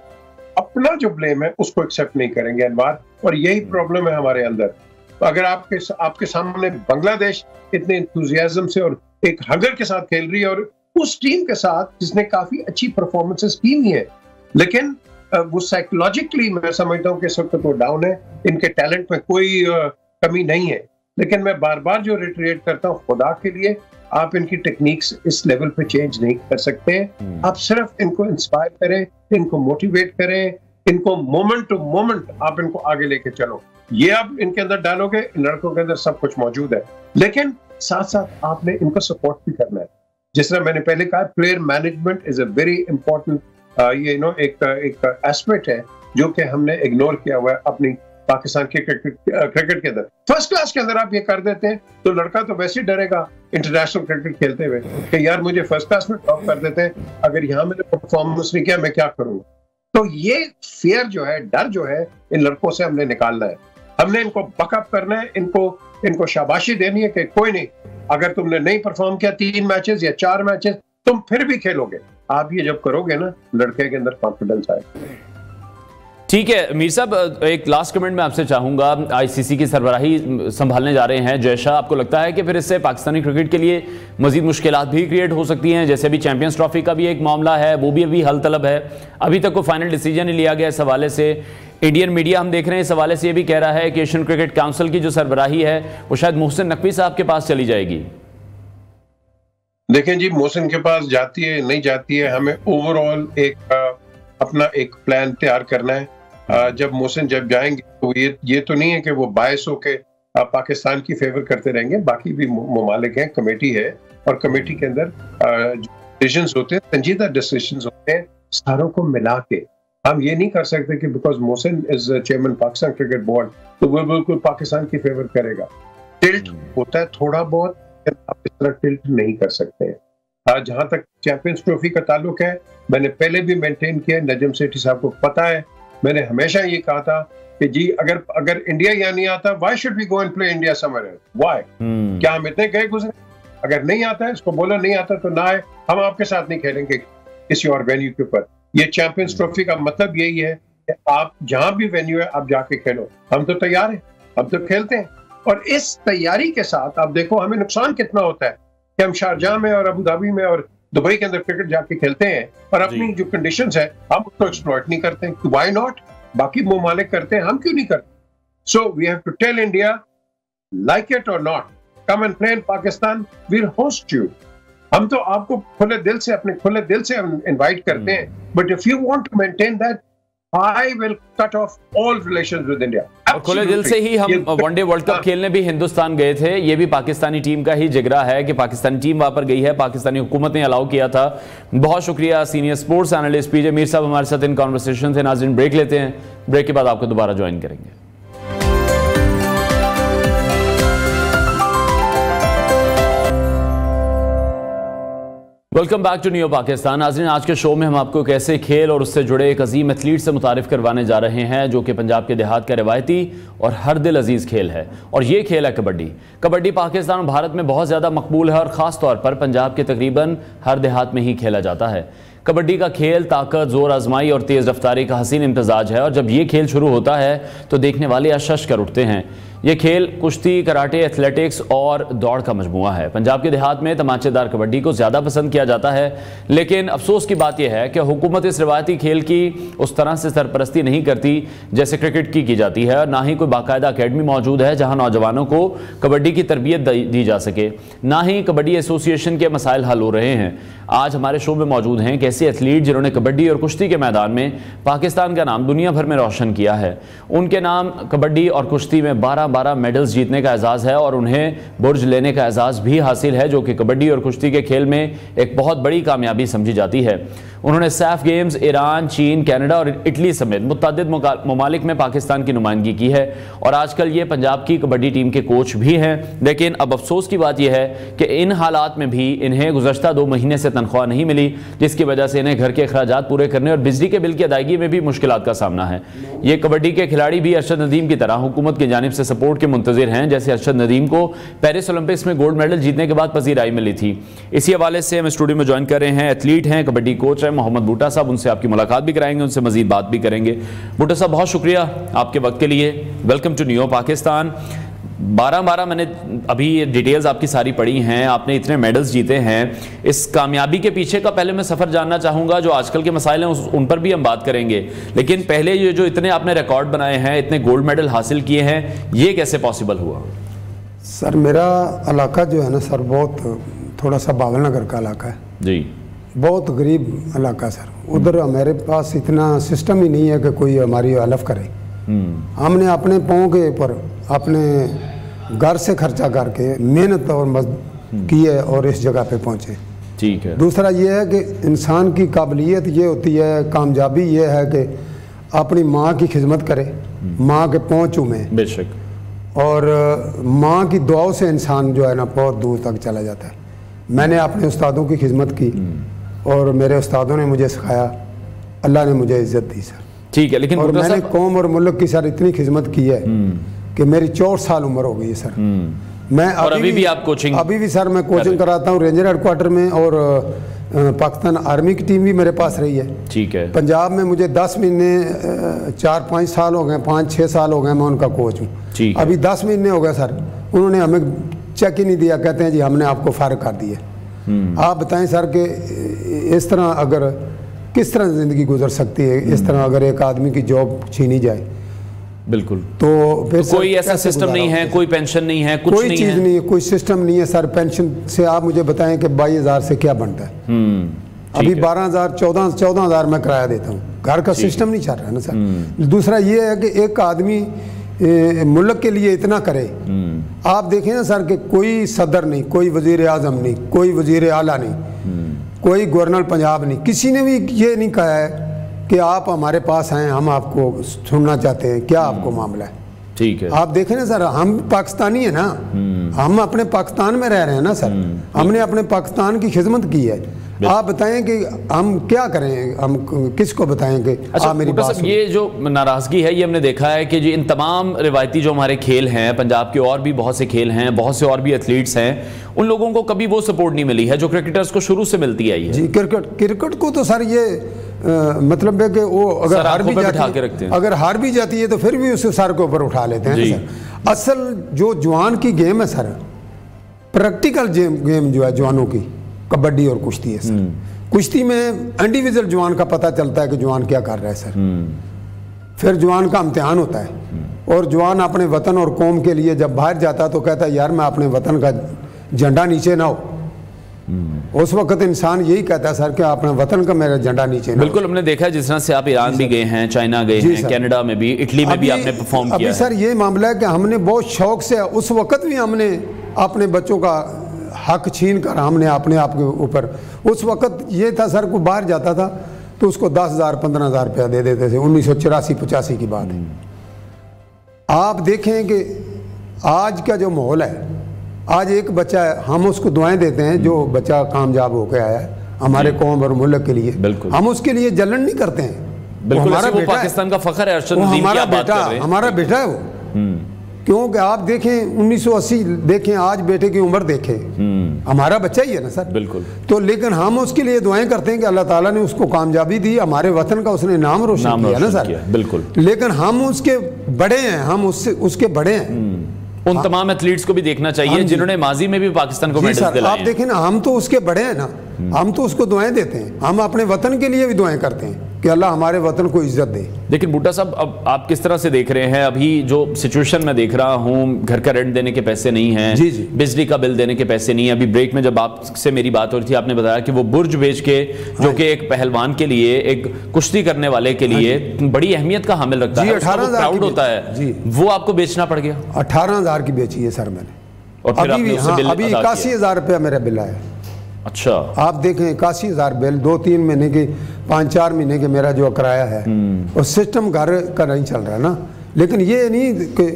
अपना जो ब्लेम है उसको एक्सेप्ट नहीं करेंगे अनवर, और यही प्रॉब्लम है हमारे अंदर। अगर आपके सामने बांग्लादेश इतने इंथुजियाज्म से और एक हगर के साथ खेल रही है और उस टीम के साथ जिसने काफी अच्छी परफॉर्मेंसेस की हुई है, लेकिन वो साइकोलॉजिकली मैं समझता हूँ कि इस वक्त वो डाउन है। इनके टैलेंट में कोई कमी नहीं है, लेकिन मैं बार बार जो रिटरेट करता हूँ, खुदा के लिए आप इनकी टेक्निक्स इस लेवल पे चेंज नहीं कर सकते। आप सिर्फ इनको इंस्पायर करें, इनको मोटिवेट करें, इनको मोमेंट टू मोमेंट आप इनको आगे लेके चलो। ये आप इनके अंदर डालोगे, इन लड़कों के अंदर सब कुछ मौजूद है, लेकिन साथ साथ आपने इनको सपोर्ट भी करना है। जिस तरह मैंने पहले कहा, player management is a very important एक एस्पेक्ट है जो कि हमने इग्नोर किया हुआ है अपनी पाकिस्तान के क्रिकेट के अंदर। फर्स्ट क्लास के अंदर आप ये कर देते हैं तो लड़का तो वैसे ही डरेगा इंटरनेशनल क्रिकेट खेलते हुए कि यार मुझे फर्स्ट क्लास में टॉप कर देते हैं, अगर यहाँ मैंने परफॉर्मेंस नहीं किया मैं क्या करूंगा। तो ये फियर जो है, डर जो है, इन लड़कों से हमने निकालना है। हमने इनको बकअप करना है, इनको शाबाशी देनी है कि कोई नहीं, अगर तुमने नहीं परफॉर्म किया 3 मैचेस या 4 मैचेस, तुम फिर भी खेलोगे। आप ये जब करोगे ना, लड़के के अंदर कॉन्फिडेंस आएगा। ठीक है मीर साहब, एक लास्ट कमेंट मैं आपसे चाहूंगा। आईसीसी की सरबराही संभालने जा रहे हैं जय शाह, आपको लगता है कि फिर इससे पाकिस्तानी क्रिकेट के लिए मजीद मुश्किलात भी क्रिएट हो सकती हैं? जैसे अभी चैंपियंस ट्रॉफी का भी एक मामला है, वो भी अभी हल तलब है, अभी तक कोई फाइनल डिसीजन नहीं लिया गया इस हवाले से। इंडियन मीडिया हम देख रहे हैं इस हवाले से ये भी कह रहा है कि एशियन क्रिकेट काउंसिल की जो सरबराही है वो शायद मोहसिन नकवी साहब के पास चली जाएगी। देखें जी, मोहसिन के पास जाती है नहीं जाती है, हमें ओवरऑल अपना एक प्लान तैयार करना है। जब मोहसिन जाएंगे तो ये तो नहीं है कि वो बायस होके पाकिस्तान की फेवर करते रहेंगे। बाकी भी ममालिक हैं, कमेटी है, और कमेटी के अंदर डिसीजंस होते हैं, संजीदा डिसीजंस होते हैं। सारों को मिला के हम ये नहीं कर सकते कि because Mohsin is chairman Pakistan cricket board तो वो बिल्कुल पाकिस्तान की फेवर करेगा। टिल्ट होता है थोड़ा बहुत, आप इस तरह टिल्ट नहीं कर सकते। जहां तक चैंपियंस ट्रॉफी का ताल्लुक है, मैंने पहले भी मेंटेन किया, नजम सेठी साहब को पता है, मैंने हमेशा ये कहा था कि जी अगर इंडिया यहाँ नहीं आता, why should we go and play India somewhere else? Why? क्या हम इतने गए गुजरे? अगर नहीं आता है, इसको बोला नहीं आता तो ना आए, हम आपके साथ नहीं खेलेंगे किसी और वेन्यू के ऊपर। ये चैंपियंस ट्रॉफी का मतलब यही है कि आप जहां भी वेन्यू है आप जाके खेलो। हम तो तैयार हैं, हम तो खेलते हैं। और इस तैयारी के साथ आप देखो हमें नुकसान कितना होता है कि हम शारजाह में और अबू धाबी में और दुबई के अंदर क्रिकेट जाके खेलते हैं और अपनी जो कंडीशंस है हम उसको एक्सप्लॉइट नहीं करते हैं। Why not? बाकी ममालिक करते हैं, हम क्यों नहीं करते? So we have to tell India, like it और not, come and play in Pakistan, we'll host you. हम तो आपको खुले दिल से, अपने खुले दिल से इनवाइट करते हैं, but if you want to maintain that, I will cut off all relations with India. और खुले दिल से ही हम वनडे वर्ल्ड कप खेलने भी हिंदुस्तान गए थे। ये भी पाकिस्तानी टीम का ही जिगरा है कि पाकिस्तानी टीम वहां पर गई है, पाकिस्तानी हुकूमत ने अलाउ किया था। बहुत शुक्रिया सीनियर स्पोर्ट्स एनालिस्ट पीजे मीर साहब हमारे साथ इन कॉन्वर्सेशन थे। नाज़रीन, ब्रेक लेते हैं, ब्रेक के बाद आपको दोबारा ज्वाइन करेंगे। Welcome back to new Pakistan. नाज़रीन, आज के शो में हम आपको एक ऐसे खेल और उससे जुड़े एक अजीम एथलीट से मुतारिफ करवाने जा रहे हैं जो कि पंजाब के देहात का रिवायती और हर दिल अजीज़ खेल है, और ये खेल है कबड्डी। कबड्डी पाकिस्तान और भारत में बहुत ज़्यादा मकबूल है और ख़ास तौर पर पंजाब के तकरीबन हर देहात में ही खेला जाता है। कबड्डी का खेल ताकत, जोर आजमाई और तेज़ रफ्तारी का हसीन इम्तजाज है, और जब ये खेल शुरू होता है तो देखने वाले अशश कर उठते हैं। ये खेल कुश्ती, कराटे, एथलेटिक्स और दौड़ का मजमुआ है। पंजाब के देहात में तमाचेदार कबड्डी को ज़्यादा पसंद किया जाता है, लेकिन अफसोस की बात यह है कि हुकूमत इस रिवायती खेल की उस तरह से सरपरस्ती नहीं करती जैसे क्रिकेट की जाती है, और ना ही कोई बाकायदा अकेडमी मौजूद है जहां नौजवानों को कबड्डी की तरबियत दी जा सके, ना ही कबड्डी एसोसिएशन के मसाइल हल हो रहे हैं। आज हमारे शो में मौजूद हैं एक ऐसे एथलीट जिन्होंने कबड्डी और कुश्ती के मैदान में पाकिस्तान का नाम दुनिया भर में रोशन किया है। उनके नाम कबड्डी और कुश्ती में 12 मेडल्स जीतने का एजाज़ है और उन्हें बुर्ज लेने का एजाज़ भी हासिल है, जो कि कबड्डी और कुश्ती के खेल में एक बहुत बड़ी कामयाबी समझी जाती है। उन्होंने सैफ गेम्स, ईरान, चीन, कनाडा और इटली समेत मुतअद्दिद ममालिक में पाकिस्तान की नुमाइंदगी की है और आजकल ये पंजाब की कबड्डी टीम के कोच भी हैं। लेकिन अब अफसोस की बात यह है कि इन हालात में भी इन्हें गुज़श्ता 2 महीने से तनख्वाह नहीं मिली, जिसकी वजह से इन्हें घर के अखराजात पूरे करने और बिजली के बिल की अदायगी में भी मुश्किलात का सामना है। ये कबड्डी के खिलाड़ी भी अरशद नदीम की तरह हुकूमत की जानिब से सपोर्ट के मुंतज़िर हैं, जैसे अरशद नदीम को पेरिस ओलंपिक्स में गोल्ड मेडल जीतने के बाद पजीराई मिली थी। इसी हवाले से हम स्टूडियो में ज्वाइन कर रहे हैं, एथलीट हैं, कबड्डी कोच हैं मोहम्मद बूटा साहब। उनसे आपकी मुलाकात भी कराएंगे, उनसे मजीद बात भी करेंगे। बूटा साहब, बहुत शुक्रिया आपके वक्त के लिए। Welcome to new Pakistan. 12 मैंने अभी ये डिटेल्स आपकी सारी पढ़ी हैं, आपने इतने मेडल्स जीते हैं। इस कामयाबी के पीछे का पहले मैं सफ़र जानना चाहूँगा, जो आजकल के मसाइल हैं उन पर भी हम बात करेंगे, लेकिन पहले ये जो इतने आपने रिकॉर्ड बनाए हैं, इतने गोल्ड मेडल हासिल किए हैं, ये कैसे पॉसिबल हुआ? सर, मेरा इलाका जो है ना सर, बहुत थोड़ा सा बावल नगर का इलाका है जी, बहुत गरीब इलाका सर। उधर हमारे पास इतना सिस्टम ही नहीं है कि कोई हमारी हलफ करे। हमने अपने पाँव के ऊपर अपने घर से खर्चा करके मेहनत और मजदूरी की है और इस जगह पे पहुँचे। ठीक है। दूसरा ये है कि इंसान की काबिलियत ये होती है, कामयाबी ये है कि अपनी माँ की खिदमत करे, माँ के पाँव चूमे, बेशक, और माँ की दुआओं से इंसान जो है ना बहुत दूर तक चला जाता है। मैंने अपने उस्तादों की खिदमत की और मेरे उस्तादों ने मुझे सिखाया, अल्लाह ने मुझे इज्जत दी सर। ठीक है, लेकिन और मैंने कौम और मुल्क की सर इतनी खिदमत की है कि मेरी 64 साल उम्र हो गई है सर। मैं अभी भी आप कोचिंग? अभी भी सर मैं कोचिंग कराता हूँ रेंजर हेडक्वार्टर में, और पाकिस्तान आर्मी की टीम भी मेरे पास रही है। ठीक है। पंजाब में मुझे 10 महीने 4-5 साल हो गए, 5-6 साल हो गए मैं उनका कोच हूँ। अभी 10 महीने हो गए सर, उन्होंने हमें चेक ही नहीं दिया, कहते हैं जी हमने आपको फारिग कर दिया। आप बताएं सर कि इस तरह अगर किस तरह ज़िंदगी गुजर सकती है, इस तरह अगर एक आदमी की जॉब छीनी जाए। बिल्कुल। तो फिर कोई ऐसा सिस्टम नहीं है, कोई पेंशन नहीं है, कुछ कोई चीज़ नहीं है, कोई सिस्टम नहीं है सर। पेंशन से आप मुझे बताएं कि 22,000 से क्या बनता है? अभी 12,000 14,000 मैं किराया देता हूँ, घर का सिस्टम नहीं चल रहा है ना सर। दूसरा ये है कि एक आदमी मुल्क के लिए इतना करे। आप देखें ना सर कि कोई सदर नहीं, कोई वजीर आजम नहीं, कोई वजीर आला नहीं, कोई गवर्नर पंजाब नहीं, किसी ने भी ये नहीं कहा है कि आप हमारे पास आए, हम आपको सुनना चाहते हैं, क्या आपको मामला है। ठीक है। आप देखें ना सर, हम पाकिस्तानी है ना, हम अपने पाकिस्तान में रह रहे हैं ना सर, हमने अपने पाकिस्तान की खिदमत की है। आप बताएं कि हम क्या करें, हम किसको बताएं कि अच्छा, मेरी बात सुन। ये जो नाराज़गी है ये हमने देखा है कि जी इन तमाम रिवायती जो हमारे खेल हैं, पंजाब के और भी बहुत से खेल हैं, बहुत से और भी एथलीट्स हैं, उन लोगों को कभी वो सपोर्ट नहीं मिली है जो क्रिकेटर्स को शुरू से मिलती आई है। जी, क्रिकेट को तो सर ये मतलब है कि वो अगर हार भी जाती है तो फिर भी उसे सर के ऊपर उठा लेते हैं सर। असल जो जवान की गेम है सर, प्रैक्टिकल गेम जो है जवानों की, कबड्डी और कुश्ती है सर। कुश्ती में इंडिविजुअल जवान का पता चलता है कि जवान क्या कर रहा है सर। फिर जवान का इम्तिहान होता है और जवान अपने वतन और कौम के लिए जब बाहर जाता तो कहता है यार मैं अपने वतन का झंडा नीचे ना हो। उस वक्त इंसान यही कहता है सर कि अपने वतन का मेरा झंडा नीचे ना। बिल्कुल, हमने देखा है जिस तरह से आप ईरान भी गए हैं, चाइना गए हैं, कनाडा में भी, इटली में भी आपने परफॉर्म किया है। अभी सर ये मामला है कि हमने बहुत शौक से, उस वक्त भी हमने अपने बच्चों का हक छीन कर हमने अपने आप के ऊपर, उस वक्त ये था सर को बाहर जाता था तो उसको 10,000 15,000 रुपया दे देते थे। 1984-85 की बात है। आप देखें कि आज का जो माहौल है, आज एक बच्चा है, हम उसको दुआएं देते हैं जो बच्चा कामयाब होकर आया है हमारे कौम और मुल्क के लिए, हम उसके लिए जलन नहीं करते हैं। हमारा बेटा, पाकिस्तान का फख्र है, हमारा बेटा है वो। क्योंकि आप देखें 1980 देखें, आज बेटे की उम्र देखें, हमारा बच्चा ही है ना सर। बिल्कुल। तो लेकिन हम उसके लिए दुआएं करते हैं कि अल्लाह ताला ने उसको कामयाबी दी, हमारे वतन का उसने नाम रोशन किया ना सर। बिल्कुल। लेकिन हम उसके बड़े हैं, हम उसके बड़े हैं। उन तमाम एथलीट्स को भी देखना चाहिए जिन्होंने माजी में भी पाकिस्तान को मेडल्स दिलाए। आप देखें ना, हम तो उसके बड़े हैं ना, हम तो उसको दुआएं देते हैं, हम अपने वतन के लिए भी दुआएं करते हैं कि अल्लाह हमारे वतन को इज्जत दे। लेकिन बूटा साहब, अब आप किस तरह से देख रहे हैं अभी जो सिचुएशन मैं देख रहा हूं, घर का रेंट देने के पैसे नहीं हैं, जी जी, बिजली का बिल देने के पैसे नहीं है। अभी ब्रेक में जब आपसे मेरी बात हो रही थी, आपने बताया कि वो बुर्ज बेच के, जो कि एक पहलवान के लिए, एक कुश्ती करने वाले के लिए बड़ी अहमियत का हामिल रखता है, 18,000 प्राउड होता है, वो आपको बेचना पड़ गया। 18,000 की बेची है सर मैंने, और फिर अभी 81,000 रुपया मेरा बिल आया। अच्छा, आप देखें 81,000 बिल, 2-3 महीने के, 5-4 महीने के मेरा जो किराया है, और सिस्टम घर का नहीं चल रहा ना। लेकिन ये नहीं कि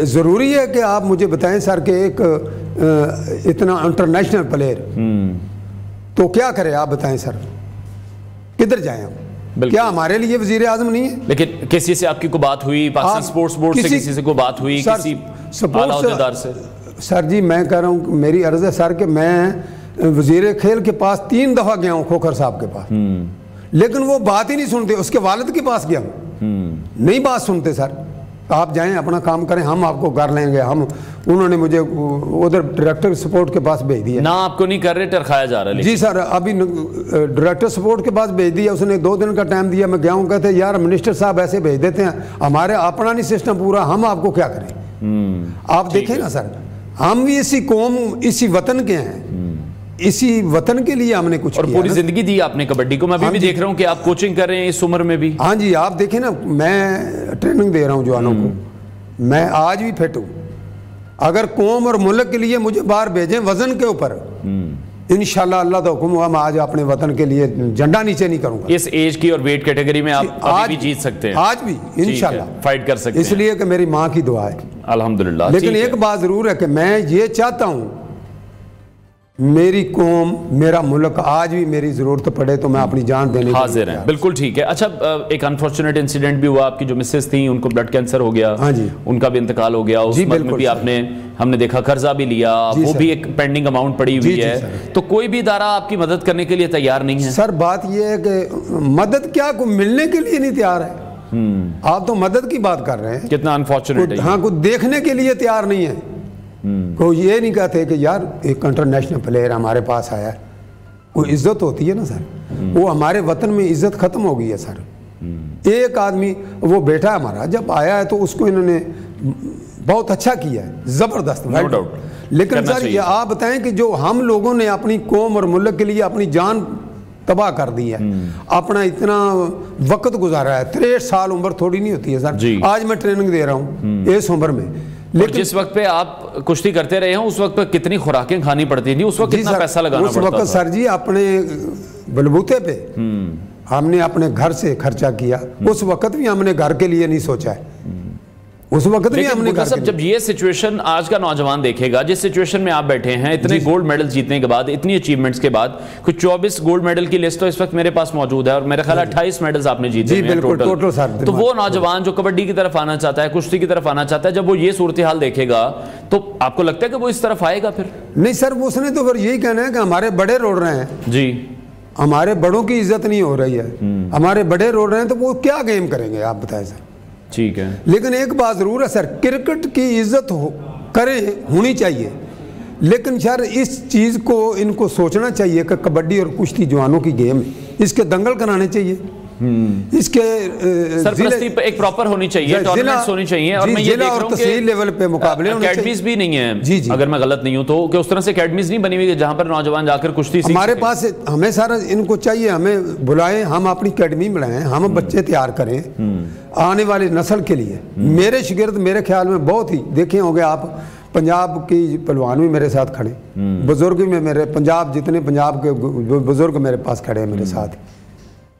ज़रूरी है कि आप मुझे बताएं सर कि एक इतना इंटरनेशनल प्लेयर तो क्या करें, आप बताएं सर, किधर जाएं हम? क्या हमारे लिए वजीर आजम नहीं है? लेकिन किसी से आपकी कोई बात हुई, पाकिस्तान स्पोर्ट्स बोर्ड से किसी से कोई बात हुई, किसी आला ओहदेदार से? सर जी मैं कह रहा हूँ, मेरी अर्ज है सर कि मैं वजीर खेल के पास 3 दफा गया हूँ, खोखर साहब के पास, लेकिन वो बात ही नहीं सुनते। उसके वालिद के पास गया हूँ, नहीं बात सुनते। सर आप जाएं, अपना काम करें, हम आपको कर लेंगे। उन्होंने मुझे उधर डायरेक्टर सपोर्ट के पास भेज दिया। ना आपको नहीं कर रहे, टरखाया जा रहा है। जी सर, अभी डायरेक्टर सपोर्ट के पास भेज दिया, उसने 2 दिन का टाइम दिया। मैं गया हूँ, कहते यार मिनिस्टर साहब ऐसे भेज देते हैं, हमारे अपना नहीं सिस्टम पूरा, हम आपको क्या करें? आप देखें ना सर, हम भी इसी कौम, इसी वतन के हैं, इसी वतन के लिए हमने कुछ और पूरी जिंदगी दी आपने कबड्डी को। मैं अभी भी देख रहा हूँ कि आप कोचिंग कर रहे हैं इस उम्र में भी। हाँ जी, आप देखें ना, मैं ट्रेनिंग दे रहा हूँ जवानों को, मैं आज भी फिट हूँ। अगर कौम और मुल्क के लिए मुझे बाहर भेजें वजन के ऊपर, इंशाल्लाह अल्लाह का हुक्म हुआ, मैं आज अपने वतन के लिए झंडा नीचे नहीं करूंगा। इस एज की और वेट कैटेगरी में आप अभी भी जीत सकते हैं, आज भी इंशाल्लाह फाइट कर सकते हैं, इसलिए कि मेरी माँ की दुआ है, अल्हम्दुलिल्लाह। लेकिन एक बात जरूर है कि मैं ये चाहता हूँ, मेरी कौम, मेरा मुल्क आज भी मेरी जरूरत पड़े तो मैं अपनी जान देने को हाजिर है। बिल्कुल ठीक है। अच्छा, एक अनफॉर्चुनेट इंसिडेंट भी हुआ, आपकी जो मिसेस थी उनको ब्लड कैंसर हो गया। हाँ जी, उनका भी इंतकाल हो गया। उस वक्त में भी हमने देखा कर्जा भी लिया, वो भी एक पेंडिंग अमाउंट पड़ी हुई है, तो कोई भी इदारा आपकी मदद करने के लिए तैयार नहीं है। सर बात यह है कि मदद क्या, को मिलने के लिए नहीं तैयार है। आप तो मदद की बात कर रहे हैं, कितना अनफॉर्चुनेट है। हाँ, कुछ देखने के लिए तैयार नहीं है। कोई ये नहीं कहते कि यार एक इंटरनेशनल प्लेयर हमारे पास आया, कोई इज्जत होती है ना सर, वो हमारे वतन में इज्जत खत्म हो गई है सर। एक आदमी, वो बेटा हमारा जब आया है तो उसको इन्होंने बहुत अच्छा किया है, जबरदस्त, नो डाउट। लेकिन सर ये आप बताएं कि जो हम लोगों ने अपनी कौम और मुल्क के लिए अपनी जान तबाह कर दी है, अपना इतना वक्त गुजारा है, 63 साल उम्र थोड़ी नहीं होती है सर। आज मैं ट्रेनिंग दे रहा हूँ इस उम्र में, लेकिन जिस वक्त पे आप कुश्ती करते रहे हैं उस वक्त पे कितनी खुराकें खानी पड़ती थी, उस वक्त कितना पैसा लगाना पड़ता था? उस वक्त सर जी अपने बलबूते पे हमने अपने घर से खर्चा किया। उस वक्त भी हमने घर के लिए नहीं सोचा है, उस वक्त भी हमने घर सब। जब ये सिचुएशन आज का नौजवान देखेगा, जिस सिचुएशन में आप बैठे हैं, इतने गोल्ड मेडल जीतने के बाद, इतनी अचीवमेंट्स के बाद, कुछ 24 गोल्ड मेडल की लिस्ट तो इस वक्त मेरे पास मौजूद है, और मेरे ख्याल 28 मेडल्स आपने जीते हैं टोटल सर। तो वो नौजवान जो कबड्डी की तरफ आना चाहता है, कुश्ती की तरफ आना चाहता है, जब वो ये सूरत हाल देखेगा तो आपको लगता है कि वो इस तरफ आएगा? फिर नहीं सर, उसने तो फिर यही कहना है कि हमारे बड़े रोड रहे हैं जी, हमारे बड़ों की इज्जत नहीं हो रही है, हमारे बड़े रोड रहे हैं, तो वो क्या गेम करेंगे? आप बताएं सर। ठीक है, लेकिन एक बात जरूर है सर, क्रिकेट की इज्जत होनी चाहिए, लेकिन सर इस चीज को इनको सोचना चाहिए कि कबड्डी और कुश्ती जवानों की गेम है, इसके दंगल कराने चाहिए, इसके सरपरस्ती पे एक प्रॉपर होनी चाहिए, टूर्नामेंट्स होनी चाहिए। और मैं ये देख रहा हूं कि लेवल पे मुकाबले अकेडमीज भी नहीं है, जी जी, अगर मैं गलत नहीं हूं तो, कि उस तरह से अकेडमीज नहीं बनी हुई है जहां पर नौजवान जाकर कुश्ती सीख हमारे पास। हमें सारा इनको चाहिए, हमें बुलाएं, हम अपनी अकेडमी बनाएं, हम बच्चे तैयार करें आने वाली नस्ल के लिए। मेरे शिगिर्द मेरे ख्याल में बहुत ही देखे होंगे आप, पंजाब की पहलवान भी मेरे साथ खड़े, बुजुर्ग भी मेरे पंजाब, जितने पंजाब के बुजुर्ग मेरे पास खड़े हैं मेरे साथ,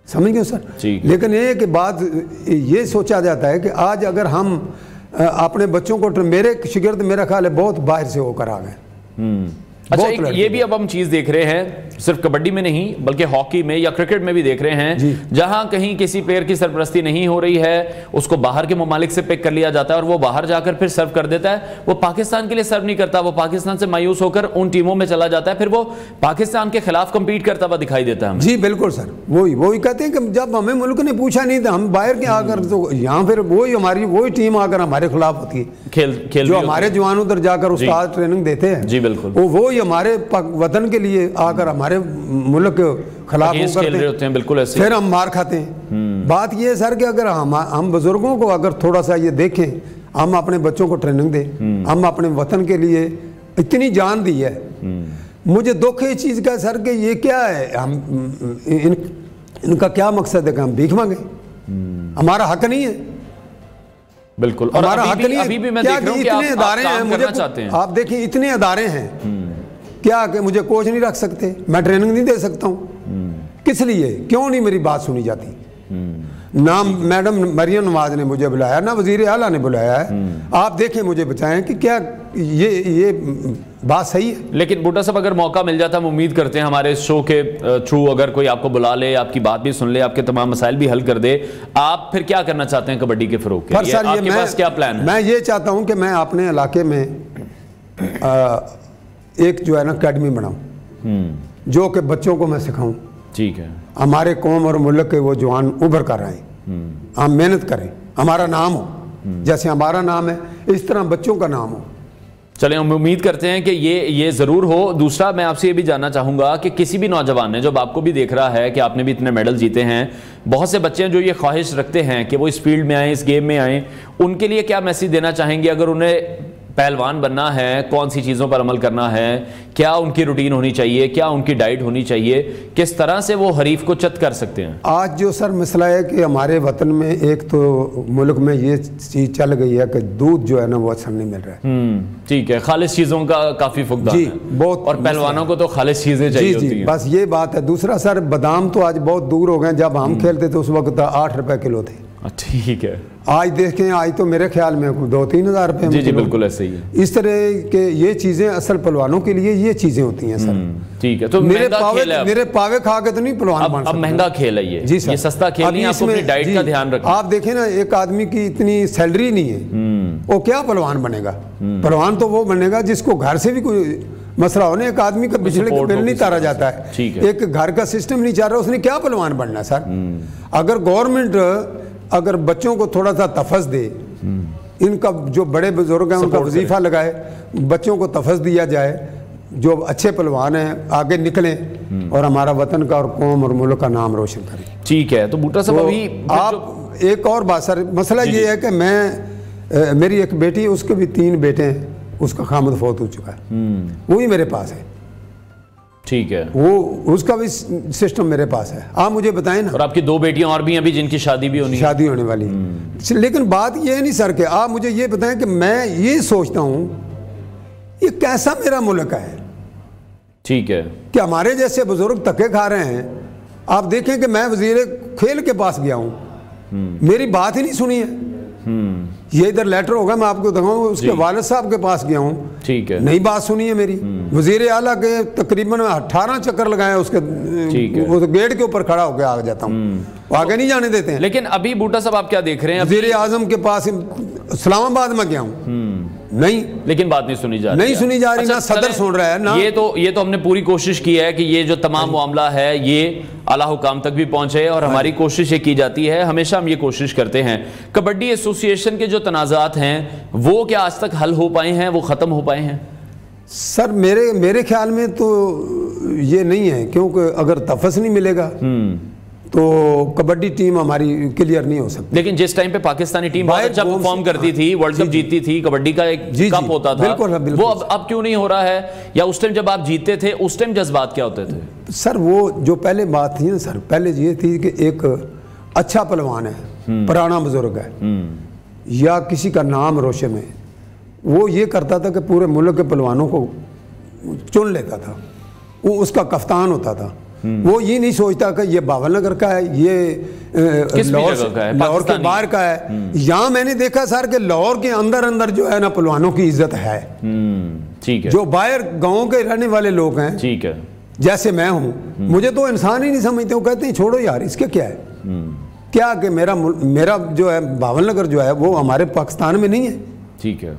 समझ गए सर। लेकिन एक बात ये सोचा जाता है कि आज अगर हम अपने बच्चों को, मेरे शिगिर्द मेरा ख्याल है बहुत बाहर से होकर आ गए, अच्छा, ये भी अब हम चीज देख रहे हैं, सिर्फ कबड्डी में नहीं बल्कि हॉकी में या क्रिकेट में भी देख रहे हैं, जहां कहीं किसी प्लेयर की सरपरस्ती नहीं हो रही है, उसको बाहर के ममालिक से पिक कर लिया जाता है और वो बाहर जाकर फिर सर्व कर देता है। वो पाकिस्तान के लिए सर्व नहीं करता, वो पाकिस्तान से मायूस होकर उन टीमों में चला जाता है, फिर वो पाकिस्तान के खिलाफ कंपीट करता हुआ दिखाई देता है। जी बिल्कुल सर, वही कहते हैं कि जब हमें मुल्क ने पूछा नहीं था, हम बाहर के आकर तो यहाँ फिर वही टीम आकर हमारे खिलाफ होती है, खेल जो हमारे जवान उधर जाकर उस्ताद ट्रेनिंग देते हैं। जी बिल्कुल, वो हमारे वतन के लिए आकर हमारे मुल्क के खिलाफ होते हैं, बिल्कुल ऐसे फिर हम मार खाते हैं। बात ये है सर कि अगर हम बुजुर्गों को अगर थोड़ा सा ये देखें, हम अपने बच्चों को ट्रेनिंग दें, हम अपने वतन के लिए इतनी जान दी है। मुझे दुख है इस चीज़ का सर कि ये क्या है, हम इनका क्या मकसद है कि हम भीख मांगे? हमारा हक नहीं है, बिल्कुल। और हमारा हक नहीं है। अभी भी मैं देख रहा हूं कि इतने अदारे हैं, मुझे चाहते हैं, आप देखिए इतने अदारे हैं, क्या कि मुझे कोच नहीं रख सकते, मैं ट्रेनिंग नहीं दे सकता हूँ? किस लिए, क्यों नहीं मेरी बात सुनी जाती? ना मैडम मरियम नवाज ने मुझे बुलाया, ना वजीर आला ने बुलाया है। आप देखें, मुझे बताएं कि क्या ये बात सही है? लेकिन बूटा साहब, अगर मौका मिल जाता, हम उम्मीद करते हैं हमारे शो के थ्रू अगर कोई आपको बुला ले, आपकी बात भी सुन ले, आपके तमाम मसाइल भी हल कर दे, आप फिर क्या करना चाहते हैं कबड्डी के फरोग के लिए? आपके पास क्या प्लान है? मैं ये चाहता हूँ कि मैं अपने इलाके में एक जो है ना अकेडमी बनाऊं, जो कि बच्चों को मैं सिखाऊं। ठीक है, हमारे कौम और मुल्क के वो जवान उभर कर आए, हम मेहनत करें, हमारा नाम हो, जैसे हमारा नाम है इस तरह बच्चों का नाम हो। चलें, हम उम्मीद करते हैं कि ये ज़रूर हो। दूसरा, मैं आपसे ये भी जानना चाहूँगा कि किसी भी नौजवान ने, जब आपको भी देख रहा है कि आपने भी इतने मेडल जीते हैं, बहुत से बच्चे हैं जो ये ख्वाहिश रखते हैं कि वो इस फील्ड में आएँ, इस गेम में आएँ, उनके लिए क्या मैसेज देना चाहेंगे? अगर उन्हें पहलवान बनना है, कौन सी चीज़ों पर अमल करना है, क्या उनकी रूटीन होनी चाहिए, क्या उनकी डाइट होनी चाहिए, किस तरह से वो हरीफ को चत कर सकते हैं? आज जो सर मसला है कि हमारे वतन में एक तो मुल्क में ये चीज़ चल गई है कि दूध जो है ना वो अच्छा नहीं मिल रहा है। ठीक है, खालिश चीज़ों का काफ़ी फुकदान है बहुत, और पहलवानों को तो खालिश चीज़ें चाहिए होती हैं। बस ये बात है। दूसरा सर, बादाम तो आज बहुत दूर हो गए, जब हम खेलते थे उस वक्त 8 रुपए किलो थे। ठीक है, आज देखें, आज तो मेरे ख्याल में 2-3 हज़ार रुपये। जी बिल्कुल ऐसे ही है। इस तरह के ये चीज़ें असल पहलवानों के लिए ये चीज़ें होती हैं सर। ठीक है, तो मेरे पावे खा के तो नहीं पहलवान बन सकते। अब महंगा खेल है ये। जी सर, ये सस्ता खेल नहीं है, आपको अपनी डाइट का ध्यान रखना। आप देखें ना, एक आदमी की इतनी सैलरी नहीं है, वो क्या पहलवान बनेगा? पहलवान तो वो बनेगा जिसको घर से भी कोई मसला होने, एक आदमी का बिजली का बिल नहीं तारा जाता है, एक घर का सिस्टम नहीं चल रहा, उसने क्या पहलवान बनना सर? अगर गवर्नमेंट अगर बच्चों को थोड़ा सा तफस दे, इनका जो बड़े बुजुर्ग हैं उनका वजीफा लगाए, बच्चों को तफस दिया जाए, जो अच्छे पहलवान हैं आगे निकलें और हमारा वतन का और कौम और मुल्क का नाम रोशन करें। ठीक है, तो बूटा साहब, अभी आप एक और बात सर, मसला ये है कि मेरी एक बेटी है, उसके भी 3 बेटे हैं, उसका खामद फौत हो चुका है, वो ही मेरे पास है। ठीक है, वो उसका भी सिस्टम मेरे पास है। आप मुझे बताएं ना। और आपकी 2 बेटियां और भी हैं अभी जिनकी शादी होने वाली। लेकिन बात ये नहीं सर कि आप मुझे ये बताएं कि मैं ये सोचता हूं ये कैसा मेरा मुल्क है। ठीक है, कि हमारे जैसे बुजुर्ग धक्के खा रहे हैं। आप देखें कि मैं वजीर खेल के पास गया हूं, मेरी बात ही नहीं सुनी है। ये इधर लेटर होगा, मैं आपको दिखाऊंगा, उसके वालिद साहब के पास गया हूँ, ठीक है, नई बात सुनी है मेरी। वजीर आला के तकरीबन 18 चक्कर लगाए उसके, वो तो गेट के ऊपर खड़ा होकर आ जाता हूँ, आगे नहीं जाने देते हैं। लेकिन अभी बूटा साहब आप क्या देख रहे हैं? वजीर आजम के पास इस्लामाबाद में गया हूँ, नहीं, लेकिन बात नहीं सुनी जा रही, नहीं सुनी जा रही। ना सदर सुन रहा है ना। ये तो हमने पूरी कोशिश की है कि ये जो तमाम मामला है ये आला हुकाम तक भी पहुंचे, और हमारी कोशिश ये की जाती है, हमेशा हम ये कोशिश करते हैं। कबड्डी एसोसिएशन के जो तनाज़ात हैं वो क्या आज तक हल हो पाए हैं, वो ख़त्म हो पाए हैं? सर मेरे ख्याल में तो ये नहीं है, क्योंकि अगर तफस नहीं मिलेगा तो कबड्डी टीम हमारी क्लियर नहीं हो सकती। लेकिन जिस टाइम पे पाकिस्तानी टीम बहुत अच्छा परफॉर्म करती थी, वर्ल्ड कप जीतती थी, कबड्डी का एक कप होता था, बिल्कुल, वो अब क्यों नहीं हो रहा है? या उस टाइम जब आप जीतते थे उस टाइम जज्बात क्या होते थे? सर वो जो पहले बात थी ना सर, पहले ये थी कि एक अच्छा पहलवान है, पुराना बुजुर्ग है, या किसी का नाम रोशन है, वो ये करता था कि पूरे मुल्क के पहलवानों को चुन लेता था, वो उसका कप्तान होता था। वो ये नहीं सोचता कि ये बावलनगर का है, ये लाहौर के बाहर का है। यहाँ मैंने देखा सर कि लाहौर के अंदर जो है ना पहलवानों की इज्जत है। ठीक है, जो बाहर गाँव के रहने वाले लोग हैं, ठीक है, जैसे मैं हूँ, मुझे तो इंसान ही नहीं समझते। वो कहते हैं छोड़ो यार, इसके क्या है, क्या कि मेरा जो है बावल नगर जो है वो हमारे पाकिस्तान में नहीं है। ठीक है,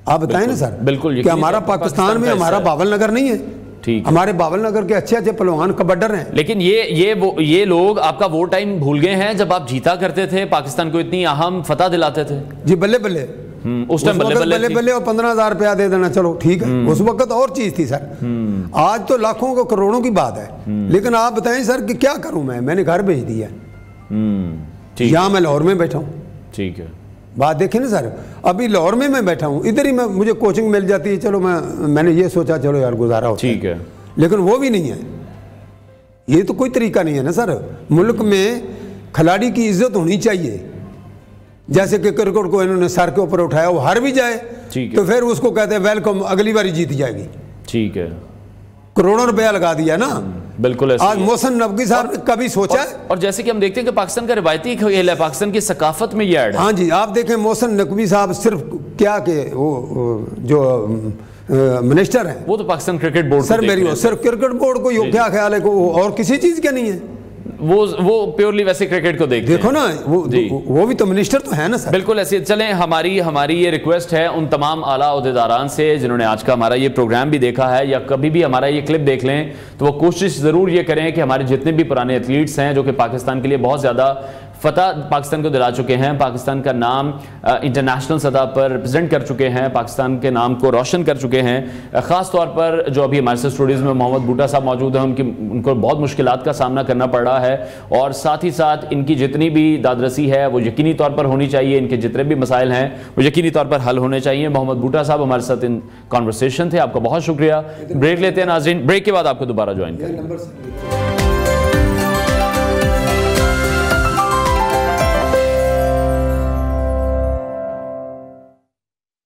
आप बताएं ना सर, बिल्कुल कि हमारा पाकिस्तान में हमारा बावल नगर नहीं है। ठीक, हमारे बावल नगर के अच्छे अच्छे पहलवान कबड्डर हैं। लेकिन ये लोग आपका वो टाइम भूल गए हैं जब आप जीता करते थे, पाकिस्तान को इतनी अहम फतह दिलाते थे। जी बल्ले बल्ले, उस टाइम बल्ले बल्ले और 15,000 रुपया दे देना, चलो ठीक है, उस वक्त और चीज थी सर। आज तो लाखों को करोड़ों की बात है। लेकिन आप बताएं सर कि क्या करूं मैंने घर भेज दिया, यहाँ मैं लाहौर में बैठा हूँ। ठीक है, बात देखें ना सर, अभी लाहौर में मैं बैठा हूँ, इधर ही मुझे कोचिंग मिल जाती है, चलो मैंने ये सोचा चलो यार गुजारा होता है। ठीक है, लेकिन वो भी नहीं है। ये तो कोई तरीका नहीं है ना सर। मुल्क में खिलाड़ी की इज्जत होनी चाहिए। जैसे कि क्रिकेट को इन्होंने सर के ऊपर उठाया, वो हार भी जाए तो फिर उसको कहते हैं वेलकम, अगली बार जीत जाएगी। ठीक है, करोड़ों रुपया लगा दिया ना। बिल्कुल ऐसे आज मोहसिन नकवी साहब ने कभी सोचा है? और जैसे कि हम देखते हैं कि पाकिस्तान का रिवायती खेल है, पाकिस्तान की सकाफत में ये ऐड है। हाँ जी, आप देखें मोहसिन नकवी साहब सिर्फ क्या के वो जो मिनिस्टर हैं, वो तो पाकिस्तान क्रिकेट बोर्ड सर मेरी सिर्फ क्रिकेट बोर्ड को क्या ख्याल है को और किसी चीज का नहीं है। वो प्योरली वैसे क्रिकेट को देखो ना, वो भी तो मिनिस्टर तो है ना सर। बिल्कुल ऐसे। चलें, हमारी ये रिक्वेस्ट है उन तमाम आला ओहदेदारान से जिन्होंने आज का हमारा ये प्रोग्राम भी देखा है या कभी भी हमारा ये क्लिप देख लें, तो वो कोशिश ज़रूर ये करें कि हमारे जितने भी पुराने एथलीट्स हैं जो कि पाकिस्तान के लिए बहुत ज़्यादा फतह पाकिस्तान को दिला चुके हैं, पाकिस्तान का नाम इंटरनेशनल सतह पर रिप्रेजेंट कर चुके हैं, पाकिस्तान के नाम को रोशन कर चुके हैं, ख़ास तौर पर जो अभी हमारे साथ स्टूडियोज़ में मोहम्मद बूटा साहब मौजूद हैं, उनको बहुत मुश्किलात का सामना करना पड़ रहा है। और साथ ही साथ इनकी जितनी भी दादरसी है वो यकीनी तौर पर होनी चाहिए, इनके जितने भी मसाइल हैं वो यकीनी तौर पर हल होने चाहिए। मोहम्मद बूटा साहब हमारे साथ इन कॉन्वर्सेशन थे, आपका बहुत शुक्रिया। ब्रेक लेते हैं नाज़रीन, ब्रेक के बाद आपको दोबारा ज्वाइन करेंगे।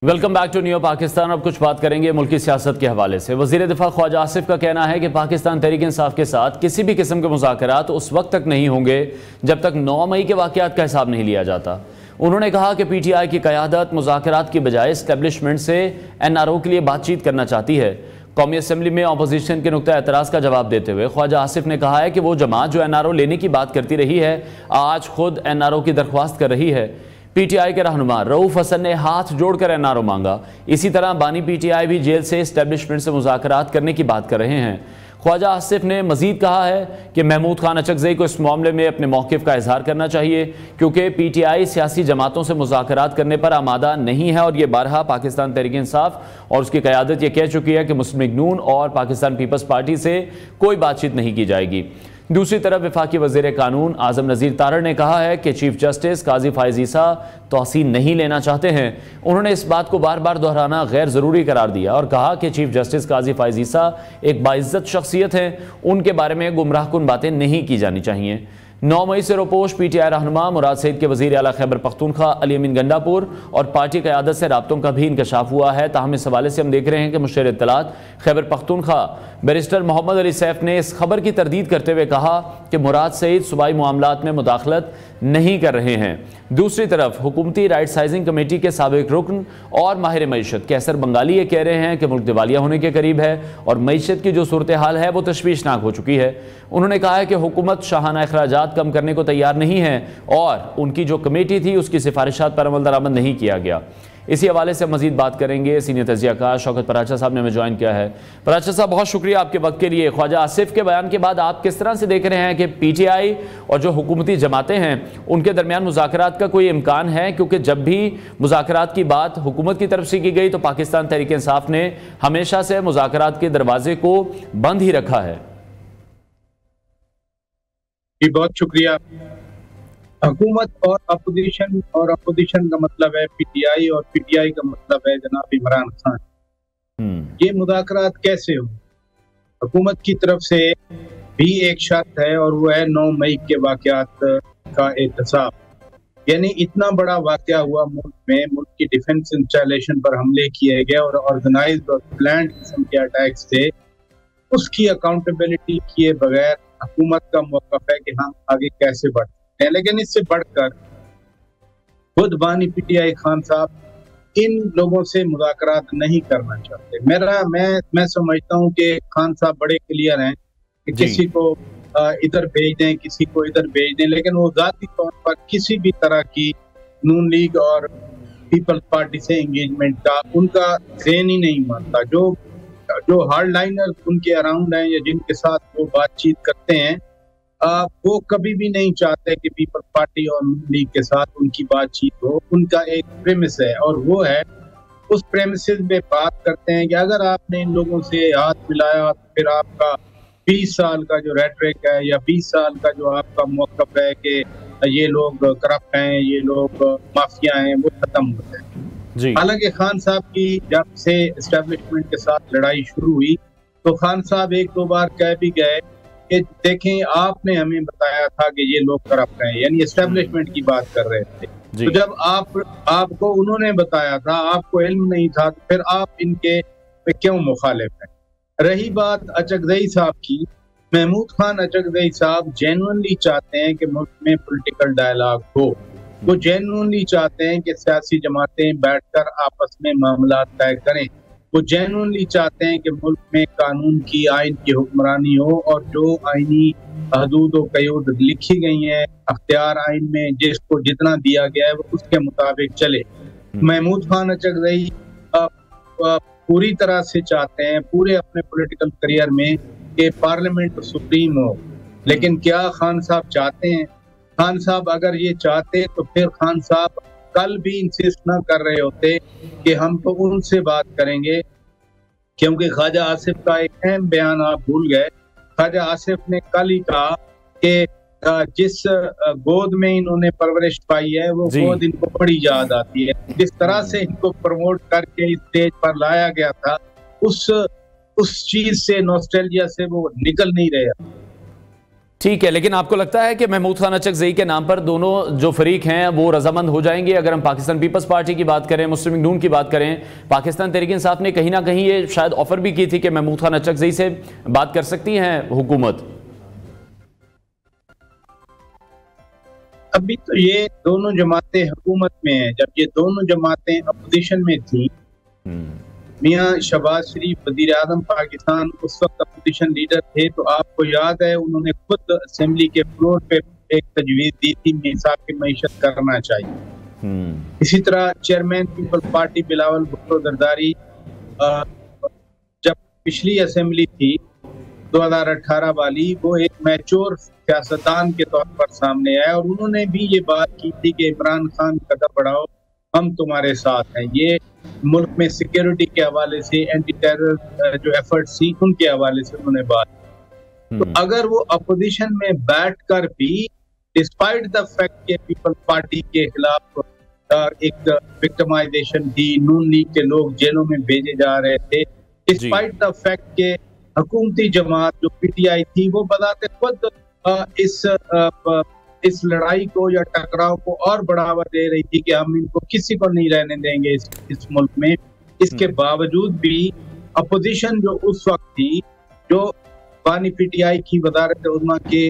Welcome back to new Pakistan. अब कुछ बात करेंगे मुल्क की सियासत के हवाले से। वज़ीर दिफा ख्वाजा आसिफ का कहना है कि पाकिस्तान तहरीक इंसाफ के साथ किसी भी किस्म के मुज़ाकरात उस वक्त तक नहीं होंगे जब तक 9 मई के वाक़यात का हिसाब नहीं लिया जाता। उन्होंने कहा कि PTI की क़यादत मुज़ाकरात की बजाय इस्टेब्लिशमेंट से NRO के लिए बातचीत करना चाहती है। कौमी असम्बली में अपोजिशन के नुक्ता एतराज़ का जवाब देते हुए ख्वाजा आसिफ ने कहा है कि वो जमात जो NRO लेने की बात करती रही है आज खुद NRO की दरख्वास्त कर रही है। PTI के रहनुमा रऊफ हसन ने हाथ जोड़कर NRO मांगा। इसी तरह बानी PTI भी जेल से इस्टेब्लिशमेंट से मुज़ाकरात करने की बात कर रहे हैं। ख्वाजा आसिफ ने मजीद कहा है कि महमूद खान अचकज़ई को इस मामले में अपने मौक़िफ़ का इजहार करना चाहिए क्योंकि PTI सियासी जमातों से मुज़ाकरात करने पर आमादा नहीं है और ये बारहा पाकिस्तान तहरीक इंसाफ और उसकी क़यादत ये कह चुकी है कि मुस्लिम लीग नून और पाकिस्तान पीपल्स पार्टी से कोई बातचीत नहीं की जाएगी। दूसरी तरफ वफाकी वज़ीर कानून आज़म नज़ीर तारड़ ने कहा है कि चीफ जस्टिस काजी फायज़ ईसा तौसीन नहीं लेना चाहते हैं। उन्होंने इस बात को बार बार दोहराना गैर ज़रूरी करार दिया और कहा कि चीफ जस्टिस काजी फायज़ ईसा एक बाइज़्ज़त शख्सियत हैं, उनके बारे में गुमराहकुन बातें नहीं की जानी चाहिए। 9 मई से रोपोश PTI रहनुमा मुराद सईद के वज़ीर आला खैबर पख्तूनख्वा अली अमीन गंडापुर और पार्टी क़यादत से राब्तों का भी इंकशाफ हुआ है। ताहम इस हवाले से हम देख रहे हैं कि मुशीर इत्तलात खैबर पख्तूनख्वा बैरिस्टर मोहम्मद अली सैफ ने इस खबर की तरदीद करते हुए कहा कि मुराद सईद सूबाई मामलात में मुदाखलत नहीं कर रहे हैं। दूसरी तरफ हुकूमती राइट साइजिंग कमेटी के साबिक रुकन और माहिर मईशत कैसर बंगाली ये कह रहे हैं कि मुल्क दिवालिया होने के करीब है और मईशत की जो सूरत हाल है वो तशवीशनाक हो चुकी है। उन्होंने कहा है कि हुकूमत शाहाना अखराजात कम करने को तैयार नहीं है और उनकी जो कमेटी थी उसकी सिफारिशात पर अमल दरामद नहीं किया गया। इसी हवाले से मजीद बात करेंगे। सीनियर तजियाकार शौकत पराचा साहब ने हमें ज्वाइन किया है। पराचा साहब बहुत शुक्रिया आपके वक्त के लिए। ख्वाजा आसिफ के बयान के बाद आप किस तरह से देख रहे हैं कि PTI और जो हुकूमती जमातें हैं उनके दरमियान मुज़ाकरात का कोई इम्कान है? क्योंकि जब भी मुज़ाकरात की बात हुकूमत की तरफ से की गई तो पाकिस्तान तहरीक इंसाफ ने हमेशा से मुज़ाकरात के दरवाजे को बंद ही रखा है। बहुत शुक्रिया। हुकूमत और अपोजिशन का मतलब है PTI और PTI का मतलब है जनाब इमरान खान। ये मुज़ाकरात कैसे हो? हुकूमत की तरफ से भी एक शर्त है और वो है 9 मई के वाक़यात का एहतसाब। यानी इतना बड़ा वाक़या हुआ मुल्क में, मुल्क की डिफेंस इंस्टॉलेशन पर हमले किए गए और ऑर्गेनाइज्ड और प्लान्ड किस्म के अटैक्स थे, उसकी अकाउंटेबिलिटी किए बगैर हुकूमत का मौक़िफ़ है कि हम आगे कैसे बढ़ते हैं। लेकिन इससे बढ़कर खुद बानी PTI खान साहब इन लोगों से मुज़ाकरात नहीं करना चाहते। मैं समझता हूँ कि खान साहब बड़े क्लियर हैं कि किसी को इधर भेज दें, किसी को इधर भेज दें, लेकिन वो जाती तौर पर किसी भी तरह की नून लीग और पीपल्स पार्टी से एंगेजमेंट का उनका ज़हन ही नहीं मानता। जो हार्ड लाइनर उनके अराउंड हैं या जिनके साथ वो बातचीत करते हैं, वो कभी भी नहीं चाहते कि पीपल्स पार्टी और नून लीग के साथ उनकी बातचीत हो। उनका एक प्रेमिस है और वो है, उस प्रेमिसेस पे बात करते हैं कि अगर आपने इन लोगों से हाथ मिलाया तो फिर आपका 20 साल का जो रेटरिक है या 20 साल का जो आपका मौक़िफ़ है कि ये लोग करप्ट हैं, ये लोग माफिया हैं, वो खत्म हो जाए। हालांकि खान साहब की जब से एस्टेब्लिशमेंट के साथ लड़ाई शुरू हुई तो खान साहब एक दो बार कह भी गए कि देखें, आपने हमें बताया था कि ये लोग करप्ट हैं, यानी एस्टेब्लिशमेंट की बात कर रहे थे। तो जब आपको उन्होंने बताया था, आपको इल्म नहीं था, तो फिर आप इनके क्यों मुखालिफ हैं? रही बात अचकज़ई साहब की, महमूद खान अचकज़ई साहब जेन्युइनली चाहते हैं कि मुल्क में पॉलिटिकल डायलॉग हो। वो जेन्युइनली चाहते हैं कि सियासी जमातें बैठकर आपस में मामला तय करें। वो जेन्युइनली चाहते हैं कि मुल्क में कानून की, आइन की हुक्मरानी हो और जो आइनी हदूद व क़यूद लिखी गई हैं अख्तियार आइन में, जिसको जितना दिया गया है वो उसके मुताबिक चले। महमूद खान अचकज़ई पूरी तरह से चाहते हैं पूरे अपने पॉलिटिकल करियर में कि पार्लियामेंट सुप्रीम हो, लेकिन क्या खान साहब चाहते हैं? खान साहब अगर ये चाहते तो फिर खान साहब कल भी इंसिस्ट ना कर रहे होते कि हम तो उनसे बात करेंगे, क्योंकि ख्वाजा आसिफ का एक अहम बयान आप भूल गए। ख्वाजा आसिफ ने कल ही कहा कि जिस गोद में इन्होंने परवरिश पाई है वो गोद इनको बड़ी याद आती है। जिस तरह से इनको प्रमोट करके स्टेज पर लाया गया था, उस चीज से, नॉस्टैल्जिया से वो निकल नहीं रहे। ठीक है, लेकिन आपको लगता है कि महमूद खान अचकज़ई के नाम पर दोनों जो फरीक हैं वो रजामंद हो जाएंगे? अगर हम पाकिस्तान पीपल्स पार्टी की बात करें, मुस्लिम लीग नून की बात करें, पाकिस्तान तहरीक इंसाफ ने कहीं ना कहीं ये शायद ऑफर भी की थी कि महमूद खान अचकज़ई से बात कर सकती हैं हुकूमत। अभी तो ये दोनों जमातें हुकूमत में हैं। जब ये दोनों जमातें अपोजिशन में थी, मियां शहबाज शरीफ वजीर आज़म पाकिस्तान उस वक्त अपोजिशन लीडर थे, तो आपको याद है उन्होंने खुद असेंबली के फ्लोर पे एक तजवीज़ दी थी इंसाफ की मईशत करना चाहिए। इसी तरह chairman Peoples Party Bilawal Bhutto Zardari जब पिछली असेंबली थी 2018 वाली, वो एक मैच्योर सियासतदान के तौर पर सामने आया और उन्होंने भी ये बात की थी कि इमरान खान कदम बढ़ाओ, हम तुम्हारे साथ हैं। ये मुल्क में सिक्योरिटी के हवाले से, एंटी टेरर जो एफर्ट्स थी उनके हवाले से उन्होंने बात। तो अगर वो अपोजिशन में बैठकर भी डिस्पाइट द फैक्ट के पीपल्स पार्टी के खिलाफ एक विक्टिमाइजेशन थी, नून लीग के लोग जेलों में भेजे जा रहे थे, डिस्पाइट द फैक्ट के हुकूमती जमात जो पीटीआई थी वो बताते खुद इस लड़ाई को या टकराव को और बढ़ावा दे रही थी कि हम इनको किसी को नहीं रहने देंगे इस मुल्क में। इसके बावजूद भी अपोजिशन जो उस वक्त थी, जो बानी पीटीआई की वज़ारत उज़्मा के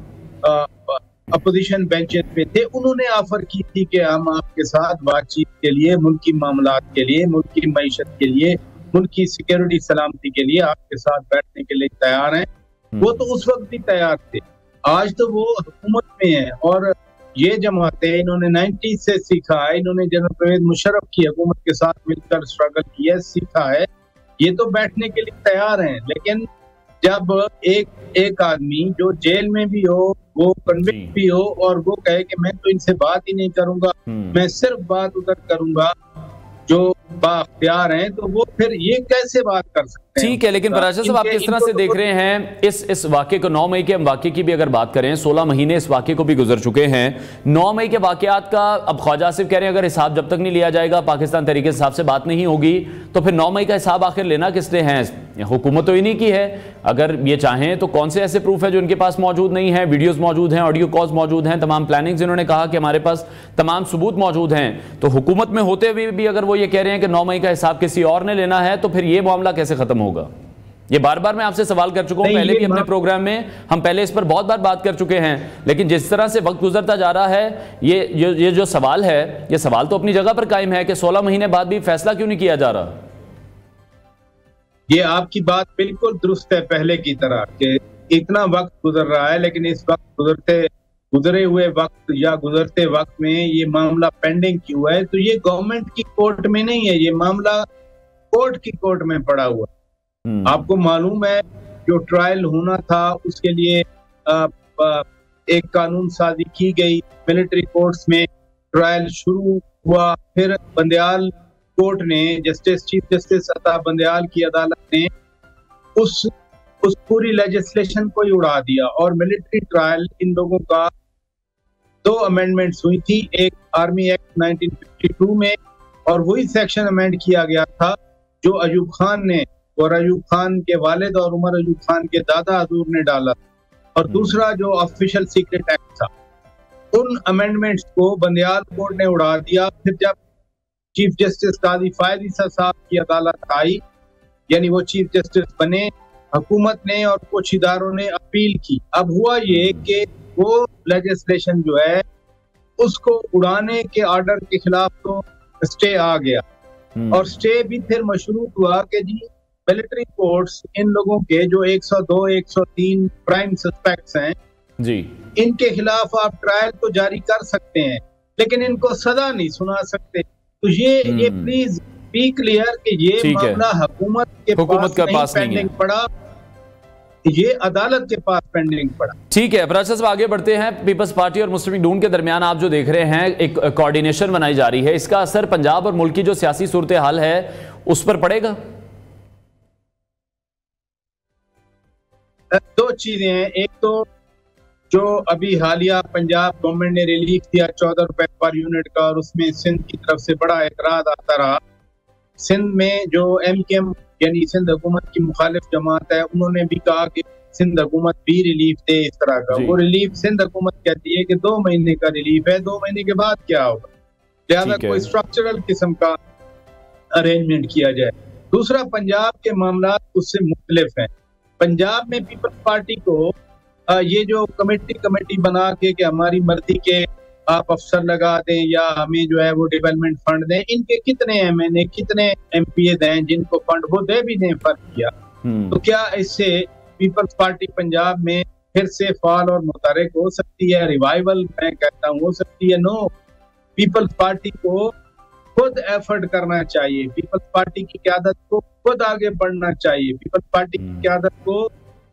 अपोजिशन बेंचेस पे थे, उन्होंने ऑफर की थी कि हम आपके साथ बातचीत के लिए, मुल्की मामलात के लिए, मुल्क की मईशत के लिए, मुल्क की सिक्योरिटी सलामती के लिए आपके साथ बैठने के लिए तैयार हैं। वो तो उस वक्त भी तैयार थे। आज तो वो हुकूमत में है और ये जमातें, इन्होंने 90 से सीखा है, इन्होंने जनरल परवेज मुशर्रफ की हुकूमत के साथ मिलकर स्ट्रगल किया, सीखा है, ये तो बैठने के लिए तैयार हैं। लेकिन जब एक आदमी जो जेल में भी हो, वो कन्विक्ट भी हो और वो कहे कि मैं तो इनसे बात ही नहीं करूंगा, मैं सिर्फ बात उधर करूंगा जो बाख्तियार हैं, तो वो फिर ये कैसे बात कर सकते हैं? ठीक है, लेकिन पराशर साहब आप किस तरह से देख रहे हैं इस वाक़े को? 9 मई के हम वाक़े की भी अगर बात करें, 16 महीने इस वाक़े को भी गुजर चुके हैं। 9 मई के वाक़यात का अब ख्वाजा आसिफ कह रहे हैं अगर हिसाब जब तक नहीं लिया जाएगा, पाकिस्तान तरीके हिसाब से बात नहीं होगी, तो फिर 9 मई का हिसाब आखिर लेना किसने है? हुकूमत तो इन्हीं की है। अगर ये चाहें तो कौन से ऐसे प्रूफ है जो इनके पास मौजूद नहीं है? वीडियोज़ मौजूद हैं, ऑडियो कॉल्स मौजूद हैं, तमाम प्लानिंग्स इन्होंने कहा कि हमारे पास तमाम सबूत मौजूद हैं। तो हुकूमत में होते हुए भी अगर वो ये कह रहे हैं कि 9 मई का हिसाब किसी और ने लेना है, तो फिर ये मामला कैसे ख़त्म होगा? ये बार बार मैं आपसे सवाल कर चुका हूं, पहले भी अपने प्रोग्राम में हम पहले इस पर बहुत बार बात कर चुके हैं, लेकिन जिस तरह से वक्त गुजरता जा रहा है, ये जो सवाल है, ये सवाल तो अपनी जगह पर कायम है कि 16 महीने बाद भी फैसला क्यों नहीं किया जा रहा। ये आपकी बात बिल्कुल दुरुस्त है, पहले की तरह कि इतना वक्त गुजर रहा है, लेकिन इस वक्त गुजरे हुए वक्त या गुजरते वक्त में ये मामला पेंडिंग क्यों है? तो ये गवर्नमेंट की कोर्ट में नहीं है, ये मामला कोर्ट की कोर्ट में पड़ा हुआ। आपको मालूम है जो ट्रायल होना था उसके लिए एक कानून साजी की गई, मिलिट्री कोर्ट्स में ट्रायल शुरू हुआ, फिर बंदयाल कोर्ट ने, चीफ जस्टिस अता बंदयाल की अदालत ने उस पूरी लेजिस्लेशन को ही उड़ा दिया और मिलिट्री ट्रायल इन लोगों का 2 अमेंडमेंट्स हुई थी, एक आर्मी एक्ट 1952 में और वही सेक्शन अमेंड किया गया था जो अयूब खान ने और अयूब खान के वालिद और उमर अयूब खान के दादा हजूर ने डाला, और दूसरा जो ऑफिशियल सीक्रेट एक्ट था। उन अमेंडमेंट्स को बंदयाल कोर्ट ने उड़ा दिया। फिर जब चीफ जस्टिस काजी फायद ईसा साहब की अदालत आई, यानी वो चीफ जस्टिस बने, हुकूमत ने और कुछ इदारों ने अपील की। अब हुआ ये कि वो लेजिस्लेशन जो है उसको उड़ाने के ऑर्डर के खिलाफ तो स्टे आ गया, और स्टे भी फिर मशरूत हुआ कि जी मिलिट्री कोर्ट्स इन लोगों के जो 102, 103 प्राइम सस्पेक्ट्स हैं जी, इनके खिलाफ आप ट्रायल तो जारी कर सकते हैं, लेकिन इनको सजा नहीं सुना सकते। तो ये प्लीज बी क्लियर कि ये मामला हुकूमत के पास पेंडिंग पड़ा, ये अदालत के पास पेंडिंग पड़ा। ठीक है अपराज साहब, आगे बढ़ते हैं। पीपल्स पार्टी और मुस्लिम लीग नून के दरमियान आप जो देख रहे हैं एक कोऑर्डिनेशन बनाई जा रही है, इसका असर पंजाब और मुल्क की जो सियासी सूरत हाल है उस पर पड़ेगा? 2 चीजें हैं। एक तो जो अभी हालिया पंजाब गवर्नमेंट ने रिलीफ दिया 14 रुपए पर यूनिट का, और उसमें सिंध की तरफ से बड़ा एतराज आता रहा। सिंध में जो MKM यानी सिंध हुकूमत की मुखालिफ जमात है, उन्होंने भी कहा कि सिंध हुकूमत भी रिलीफ दे इस तरह का। वो रिलीफ सिंध हुकूमत कहती है कि 2 महीने का रिलीफ है, 2 महीने के बाद क्या होगा, लिहाजा कोई स्ट्रक्चरल किस्म का अरेंजमेंट किया जाए। दूसरा, पंजाब के मामला उससे मुख्तलिफ हैं। पंजाब में पीपल्स पार्टी को ये जो कमेटी बना के कि हमारी मर्जी के आप अफसर लगा दें या हमें जो है वो डेवलपमेंट फंड दें, इनके कितने MNA कितने MPA हैं जिनको फंड वो दे भी दें फर्क किया। तो क्या इससे पीपल्स पार्टी पंजाब में फिर से फाल और मुतहरिक हो सकती है, रिवाइवल मैं कहता हूँ हो सकती है? नो, पीपल्स पार्टी को खुद एफर्ट करना चाहिए, पीपल्स पार्टी की क़यादत को खुद आगे बढ़ना चाहिए, पीपल्स पार्टी की क़यादत को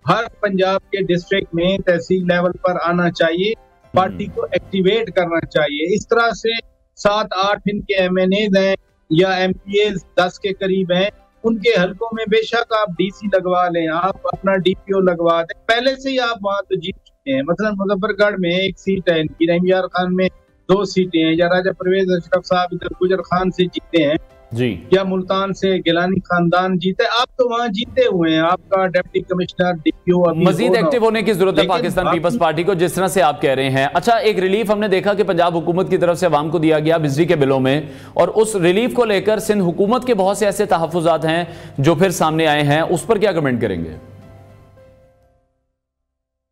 हर पंजाब के डिस्ट्रिक्ट में तहसील लेवल पर आना चाहिए, पार्टी को एक्टिवेट करना चाहिए। इस तरह से 7-8 इनके MNAs हैं या MPAs 10 के करीब हैं, उनके हलकों में बेशक आप DC लगवा लें, आप अपना DPO लगवा दें, पहले से ही आप वहां तो जीत चुके हैं। मतलब मुजफ्फरगढ़ में 1 सीट है इनकी, रहीमयार खान में 2 सीटें हैं, या राजा परवेज अशरफ साहब इधर गुजर खान से जीते हैं जी, या मुल्तान से गिलानी खानदान जीते, आप तो वहां जीते हुए हैं। आपका डिप्टी कमिश्नर DPO मजीद एक्टिव होने की जरूरत है पाकिस्तान पीपल्स पार्टी को, जिस तरह से आप कह रहे हैं। अच्छा, एक रिलीफ हमने देखा कि पंजाब हुकूमत की तरफ से अवाम को दिया गया बिजली के बिलों में, और उस रिलीफ को लेकर सिंध हुकूमत के बहुत से ऐसे तहफ्फुजात हैं जो फिर सामने आए हैं, उस पर क्या कमेंट करेंगे?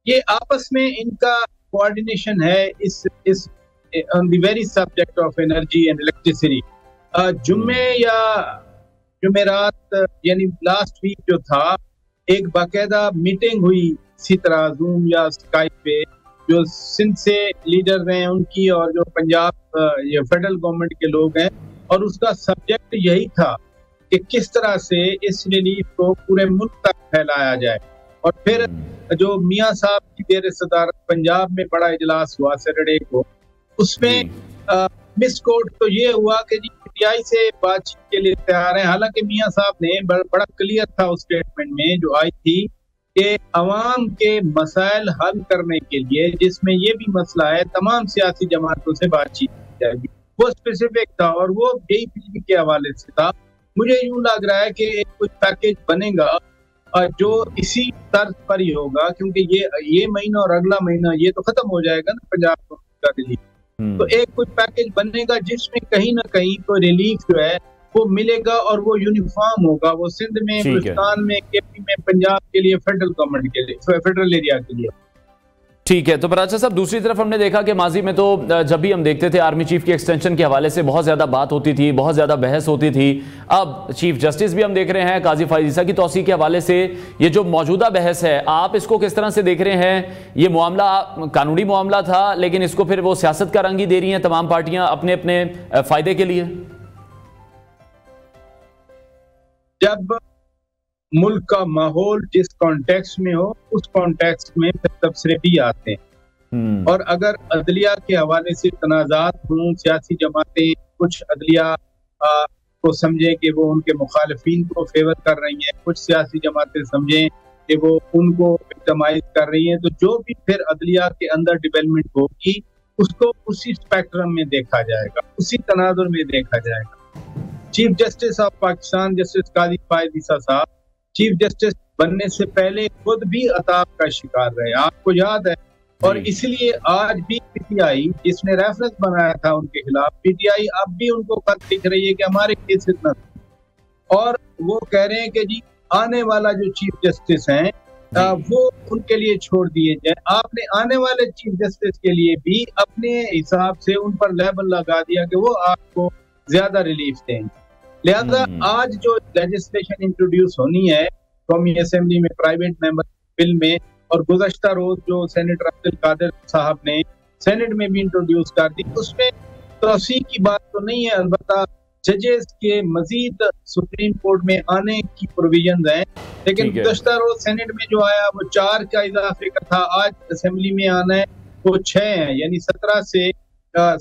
ये आपस में इनका कोऑर्डिनेशन है इस on the very subject of energy and electricity। जुम्मे या जुमेरात यानी लास्ट वीक जो था, एक बाकायदा मीटिंग हुई इसी तरह जूम या स्काइप पे, जो सिंध से लीडर हैं उनकी और जो पंजाब या फेडरल गवर्नमेंट के लोग हैं, और उसका सब्जेक्ट यही था कि किस तरह से इस रिलीफ को पूरे मुल्क तक फैलाया जाए। और फिर जो मियाँ साहब की देर सदारत पंजाब में बड़ा इजलास हुआ सैटरडे को, उसमें मिस कोट तो ये हुआ कि जी PTI से बातचीत के लिए तैयार हैं। हालांकि मियाँ साहब ने बड़ा क्लियर था उस स्टेटमेंट में जो आई थी कि अवाम के मसाइल हल करने के लिए, जिसमें ये भी मसला है, तमाम सियासी जमातों से बातचीत की जाएगी, वो स्पेसिफिक था और वो यही बिजली के हवाले से था। मुझे यूं लग रहा है कि एक कुछ पैकेज बनेगा जो इसी तर्ज पर ही होगा, क्योंकि ये महीना और अगला महीना ये तो खत्म हो जाएगा ना पंजाब का रिलीफ, तो एक कुछ पैकेज बनेगा जिसमें कहीं ना कहीं कोई रिलीफ जो है वो मिलेगा और वो यूनिफॉर्म होगा, वो सिंध में, बलूचिस्तान में, केपी में, पंजाब के लिए, फेडरल गवर्नमेंट के लिए, फेडरल एरिया के लिए। ठीक है। तो बराचा साहब, दूसरी तरफ हमने देखा कि माजी में तो जब भी हम देखते थे आर्मी चीफ की एक्सटेंशन के हवाले से बहुत ज़्यादा बात होती थी, बहुत ज़्यादा बहस होती थी। अब चीफ जस्टिस भी हम देख रहे हैं काजी फाइज ईसा की तौसीक के हवाले से। ये जो मौजूदा बहस है, आप इसको किस तरह से देख रहे हैं? ये मामला कानूनी मामला था, लेकिन इसको फिर वो सियासत का रंग ही दे रही हैं तमाम पार्टियां अपने अपने फ़ायदे के लिए। जब मुल्क का माहौल जिस कॉन्टेक्स्ट में हो, उस कॉन्टेक्स्ट में फिर तबसरे भी आते हैं। और अगर अदलिया के हवाले से तनाज़ात हों, सियासी जमातें कुछ अदलिया को समझें कि वो उनके मुखालिफिन को फेवर कर रही हैं, कुछ सियासी जमातें समझें कि वो उनको विक्टिमाइज कर रही हैं, तो जो भी फिर अदलिया के अंदर डेवलपमेंट होगी उसको उसी स्पेक्ट्रम में देखा जाएगा, उसी तनाजुर में देखा जाएगा। Chief justice of Pakistan justice Qazi Faez Isa साहब चीफ जस्टिस बनने से पहले खुद भी अताब का शिकार रहे, आपको याद है। और इसलिए आज भी पीटीआई जिसने रेफरेंस बनाया था उनके खिलाफ, पीटीआई अब भी उनको खत लिख रही है कि हमारे केस इतना, और वो कह रहे हैं कि जी आने वाला जो चीफ जस्टिस हैं वो उनके लिए छोड़ दिए जाए। आपने आने वाले चीफ जस्टिस के लिए भी अपने हिसाब से उन पर लेबल लगा दिया कि वो आपको ज्यादा रिलीफ देंगे। लिहाजा आज जो लेजिस्लेशन इंट्रोड्यूस होनी है कौमी असेंबली में प्राइवेट मेंबर बिल में, और गुज़श्ता रोज जो सेनेटर अब्दुल कादिर साहब ने सेनेट में भी इंट्रोड्यूस कर दी, उसमें तौसीक की बात तो नहीं है, अलबत्ता जजेस के मजीद सुप्रीम कोर्ट में आने की प्रोविजन है। लेकिन गुज़श्ता रोज सेनेट में जो आया वो 4 का इजाफे का था, आज असेंबली में आना है वो 6 है, यानी 17 से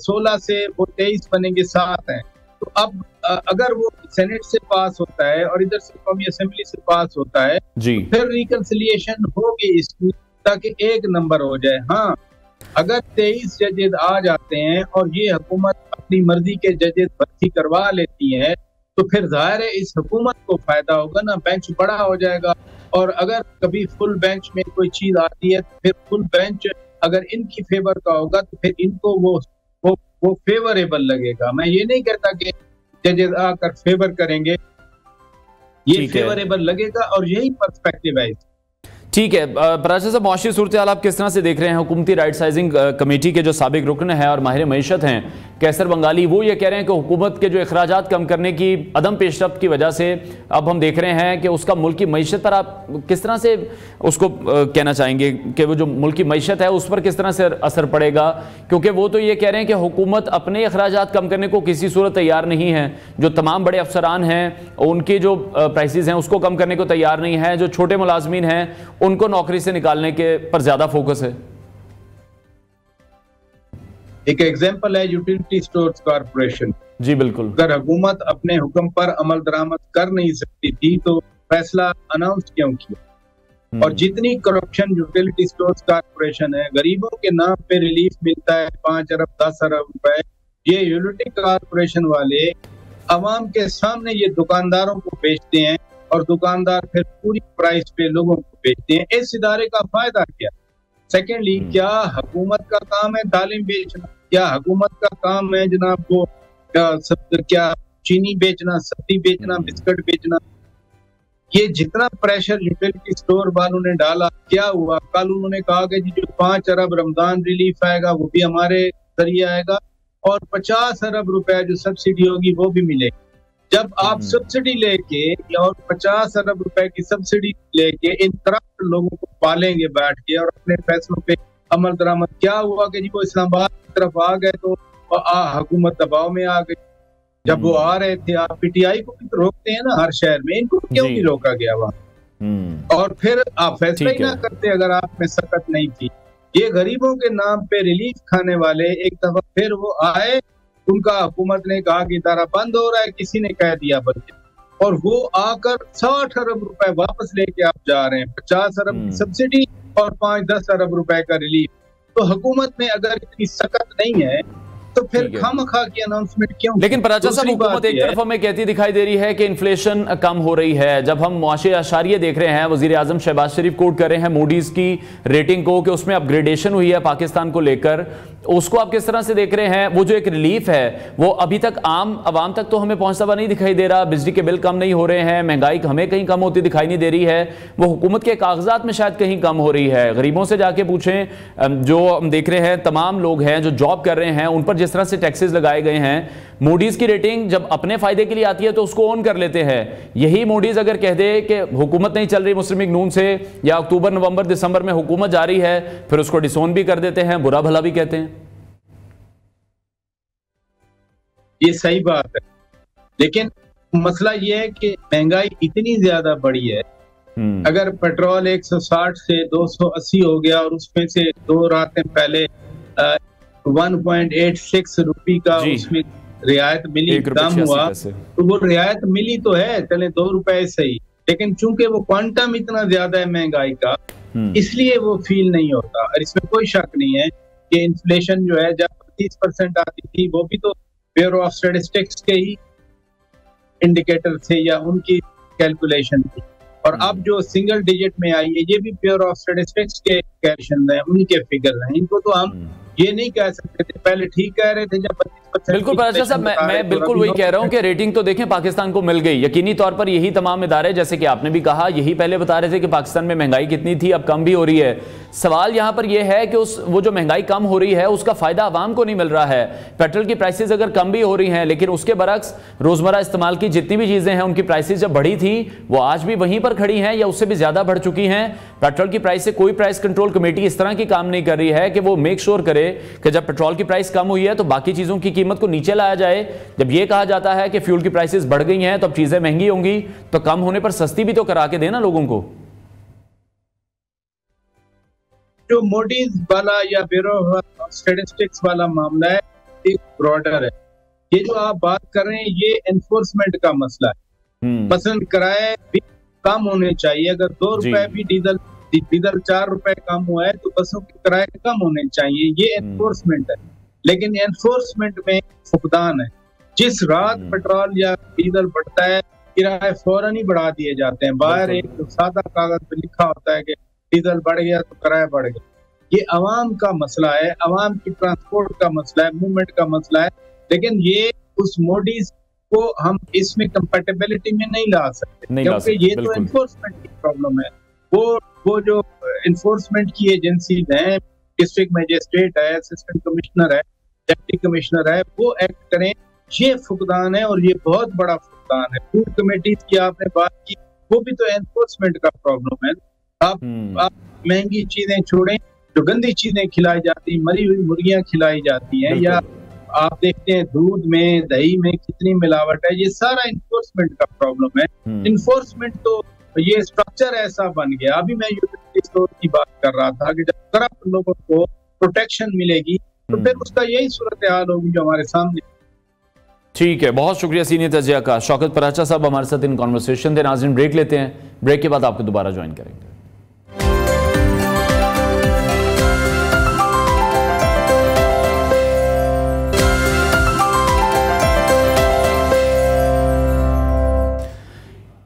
16 से वो 23 बनेंगे, 7 हैं। तो अब अगर वो सेनेट से पास होता है और इधर से कौमी असेंबली से पास होता है जी, तो फिर रिकंसिलिएशन होगी इसकी, ताकि एक नंबर हो जाए। हाँ, अगर 23 जजेस आ जाते हैं और ये हुकूमत अपनी मर्जी के जजेस भर्ती करवा लेती है, तो फिर जाहिर है इस हुकूमत को फायदा होगा ना, बेंच बड़ा हो जाएगा। और अगर कभी फुल बेंच में कोई चीज आती है तो फिर फुल बेंच अगर इनकी फेवर का होगा तो फिर इनको वो फेवरेबल लगेगा। मैं ये नहीं कहता कि जजेस आकर फेवर करेंगे, ये फेवरेबल लगेगा और यही पर्सपेक्टिव है। ठीक है। बराचा साहब, मुआशी सूरत हाल आप किस तरह से देख रहे हैं? हुकूमती राइट साइजिंग कमेटी के जो साबिक रुकन हैं और माहिर मईशत हैं कैसर बंगाली, वो ये कह रहे हैं कि हुकूमत के जो अखराजात कम करने की अदम पेशरफ्त की वजह से अब हम देख रहे हैं कि उसका मुल्क की मईशत पर आप किस तरह से उसको कहना चाहेंगे कि वो जो मुल्क की मईशत है उस पर किस तरह से असर पड़ेगा? क्योंकि वो तो ये कह रहे हैं कि हुकूमत अपने अखराजात कम करने को किसी सूरत तैयार नहीं है, जो तमाम बड़े अफसरान हैं उनके जो प्राइसेस हैं उसको कम करने को तैयार नहीं है, जो छोटे मुलाजमीन हैं उनको नौकरी से निकालने के पर ज्यादा फोकस है। एक एग्जांपल है यूटिलिटी स्टोर्स कॉर्पोरेशन। जी बिल्कुल। अगर हुकूमत अपने हुक्म पर अमल दरामद कर नहीं सकती थी तो फैसला अनाउंस क्यों किया? और जितनी करप्शन यूटिलिटी स्टोर्स कॉर्पोरेशन है, गरीबों के नाम पे रिलीफ मिलता है 5 अरब 10 अरब रुपए, ये यूटिलिटी कॉर्पोरेशन वाले अवाम के सामने ये दुकानदारों को बेचते हैं और दुकानदार फिर पूरी प्राइस पे लोगों को बेचते हैं। इस इदारे का फायदा क्या? सेकेंडली, क्या हुकूमत का काम है तालीम बेचना? क्या हुकूमत का काम है जनाब वो क्या चीनी बेचना, सब्जी बेचना, बिस्किट बेचना? ये जितना प्रेशर यूटिलिटी स्टोर वालों ने डाला, क्या हुआ? कल उन्होंने कहा कि जो 5 अरब रमजान रिलीफ आएगा वो भी हमारे जरिए आएगा और 50 अरब रुपए जो सब्सिडी होगी वो भी मिलेगी। जब आप सब्सिडी लेके और 50 अरब रुपए की सब्सिडी लेके इन करप्ट लोगों को पालेंगे बैठ के और अपने फैसलों पे अमल दरामद, क्या हुआ कि जी वो इस्लामाबाद की तरफ आ गए तो हुकूमत दबाव में आ गई। जब वो आ रहे थे, आप पीटीआई को भी तो रोकते हैं ना हर शहर में, इनको क्यों नहीं रोका गया वहाँ? और फिर आप फैसला ही ना करते अगर आप में सकत नहीं थी। ये गरीबों के नाम पे रिलीफ खाने वाले एक दफा फिर वो आए, उनका हुकूमत ने कहा कि इदारा बंद हो रहा है, किसी ने कह दिया बल्कि, और वो आकर 60 अरब रुपए वापस लेके आप जा रहे हैं, 50 अरब की सब्सिडी और 5-10 अरब रुपए का रिलीफ। तो हुकूमत में अगर इतनी सकत नहीं है तो फिर खामखा की अनाउंसमेंट क्यों? लेकिन पराचा साहब, हुकूमत एक तरफ हमें कहती दिखाई दे रही है कि इन्फ्लेशन कम हो रही है। जब हम मुआशी अशारिये देख रहे हैं, वजीर आजम शहबाज शरीफ कोट कर रहे हैं मूडीज की रेटिंग को कि उसमें अपग्रेडेशन हुई है पाकिस्तान को लेकर, उसको आप किस तरह से देख रहे हैं? वो जो एक रिलीफ है वो अभी तक आम आवाम तक तो हमें पहुंचता हुआ नहीं दिखाई दे रहा। बिजली के बिल कम नहीं हो रहे हैं, महंगाई हमें कहीं कम होती दिखाई नहीं दे रही है, वो हुकूमत के कागजात में शायद कहीं कम हो रही है। गरीबों से जाके पूछें, जो हम देख रहे हैं तमाम लोग हैं जो जॉब कर रहे हैं, उन पर जिस तरह से टैक्सेस लगाए गए हैं, मूडीज की रेटिंग जब अपने फायदे के लिए आती है तो उसको ऑन कर लेते हैं। यही मूडीज अगर कह दे कि हुकूमत नहीं चल रही मुस्लिम लीग नून से, या अक्टूबर नवंबर दिसंबर में हुकूमत जारी है, फिर उसको डिसोन भी कर देते हैं, बुरा भला भी कहते हैं। ये सही बात है, लेकिन मसला ये है कि महंगाई इतनी ज्यादा बढ़ी है। अगर पेट्रोल 160 से 280 हो गया और उसमें से 2 रातें पहले 1.86 रुपये का उसमें रियायत मिली, दाम हुआ, तो वो रियायत मिली तो है, चले 2 रुपए सही, लेकिन चूंकि वो क्वांटम इतना ज्यादा है महंगाई का, इसलिए वो फील नहीं होता। और इसमें कोई शक नहीं है कि इन्फ्लेशन जो है जब 30% आती थी, वो भी तो ब्यूरो ऑफ स्टैटिस्टिक्स के ही इंडिकेटर थे या उनकी कैलकुलेशन थी, और अब जो सिंगल डिजिट में आई है ये भी ब्यूरो ऑफ स्टैटिस्टिक्स के कैलकुलेशन है, उनके फिगर हैं। इनको तो हम ये नहीं कह सकते थे, पहले ठीक कह रहे थे जब 25%। बिल्कुल पराचा साहब, मैं बिल्कुल वही कह रहा हूं कि रेटिंग तो देखें पाकिस्तान को मिल गई। यकीनी तौर पर यही तमाम इदारे, जैसे कि आपने भी कहा, यही पहले बता रहे थे कि पाकिस्तान में महंगाई कितनी थी, अब कम भी हो रही है। सवाल यहां पर यह है कि वो जो महंगाई कम हो रही है उसका फायदा आवाम को नहीं मिल रहा है। पेट्रोल की प्राइसेस अगर कम भी हो रही हैं, लेकिन उसके बरक्स रोजमर्रा इस्तेमाल की जितनी भी चीजें हैं उनकी प्राइसेस जब बढ़ी थी वो आज भी वहीं पर खड़ी हैं या उससे भी ज्यादा बढ़ चुकी हैं। पेट्रोल की प्राइस से कोई प्राइस कंट्रोल कमेटी इस तरह की काम नहीं कर रही है कि वो मेक श्योर करे कि जब पेट्रोल की प्राइस कम हुई है तो बाकी चीजों की कीमत को नीचे लाया जाए। जब यह कहा जाता है कि फ्यूल की प्राइसेस बढ़ गई हैं तो अब चीजें महंगी होंगी, तो कम होने पर सस्ती भी तो करा के देना लोगों को। जो मूडीज वाला या ब्यूरो ऑफ स्टैटिस्टिक्स वाला मामला है, एक ब्रॉडर है। ये जो आप बात कर रहे हैं ये एनफोर्समेंट का मसला है। मसलन किराए भी कम होने चाहिए। अगर 2 रुपए भी डीजल 4 रुपए कम हुआ है तो बसों के किराए कम होने चाहिए, ये एनफोर्समेंट है। लेकिन एनफोर्समेंट में फुकदान है। जिस रात पेट्रोल या डीजल बढ़ता है किराए फौरन ही बढ़ा दिए जाते हैं। बाहर एक सादा कागज पे लिखा होता है कि डीजल बढ़ गया तो किराया बढ़ गया। ये अवाम का मसला है, अवाम की ट्रांसपोर्ट का मसला है, मूवमेंट का मसला है। लेकिन ये उस मोडीज को हम इसमें कंपैटिबिलिटी में नहीं ला सकते, क्योंकि ये तो एनफोर्समेंट की प्रॉब्लम है। वो जो एनफोर्समेंट की एजेंसी हैं, डिस्ट्रिक्ट मजिस्ट्रेट है, असिस्टेंट कमिश्नर है, डिप्टी कमिश्नर है, वो एक्ट करें। ये फुकदान है और ये बहुत बड़ा फुकदान है। फूड कमेटी की आपने बात की, वो भी तो एनफोर्समेंट का प्रॉब्लम है। आप महंगी चीजें छोड़ें, जो गंदी चीजें खिलाई जाती, मरी हुई मुर्गियां खिलाई जाती हैं, या आप देखते हैं दूध में दही में कितनी मिलावट है, ये सारा इन्फोर्समेंट का प्रॉब्लम है। इन्फोर्समेंट तो ये स्ट्रक्चर ऐसा बन गया। अभी मैं यूटिलिटी स्टोर की बात कर रहा था कि जब करप्ट लोगों को प्रोटेक्शन मिलेगी तो फिर उसका यही सूरत हाल होगी जो हमारे सामने। ठीक है, बहुत शुक्रिया सीनियर तजिया का। शौकत पराचा साहब हमारे साथ इन कॉन्वर्सेशन थे। नाज़रीन ब्रेक लेते हैं, ब्रेक के बाद आपको दोबारा ज्वाइन करेंगे।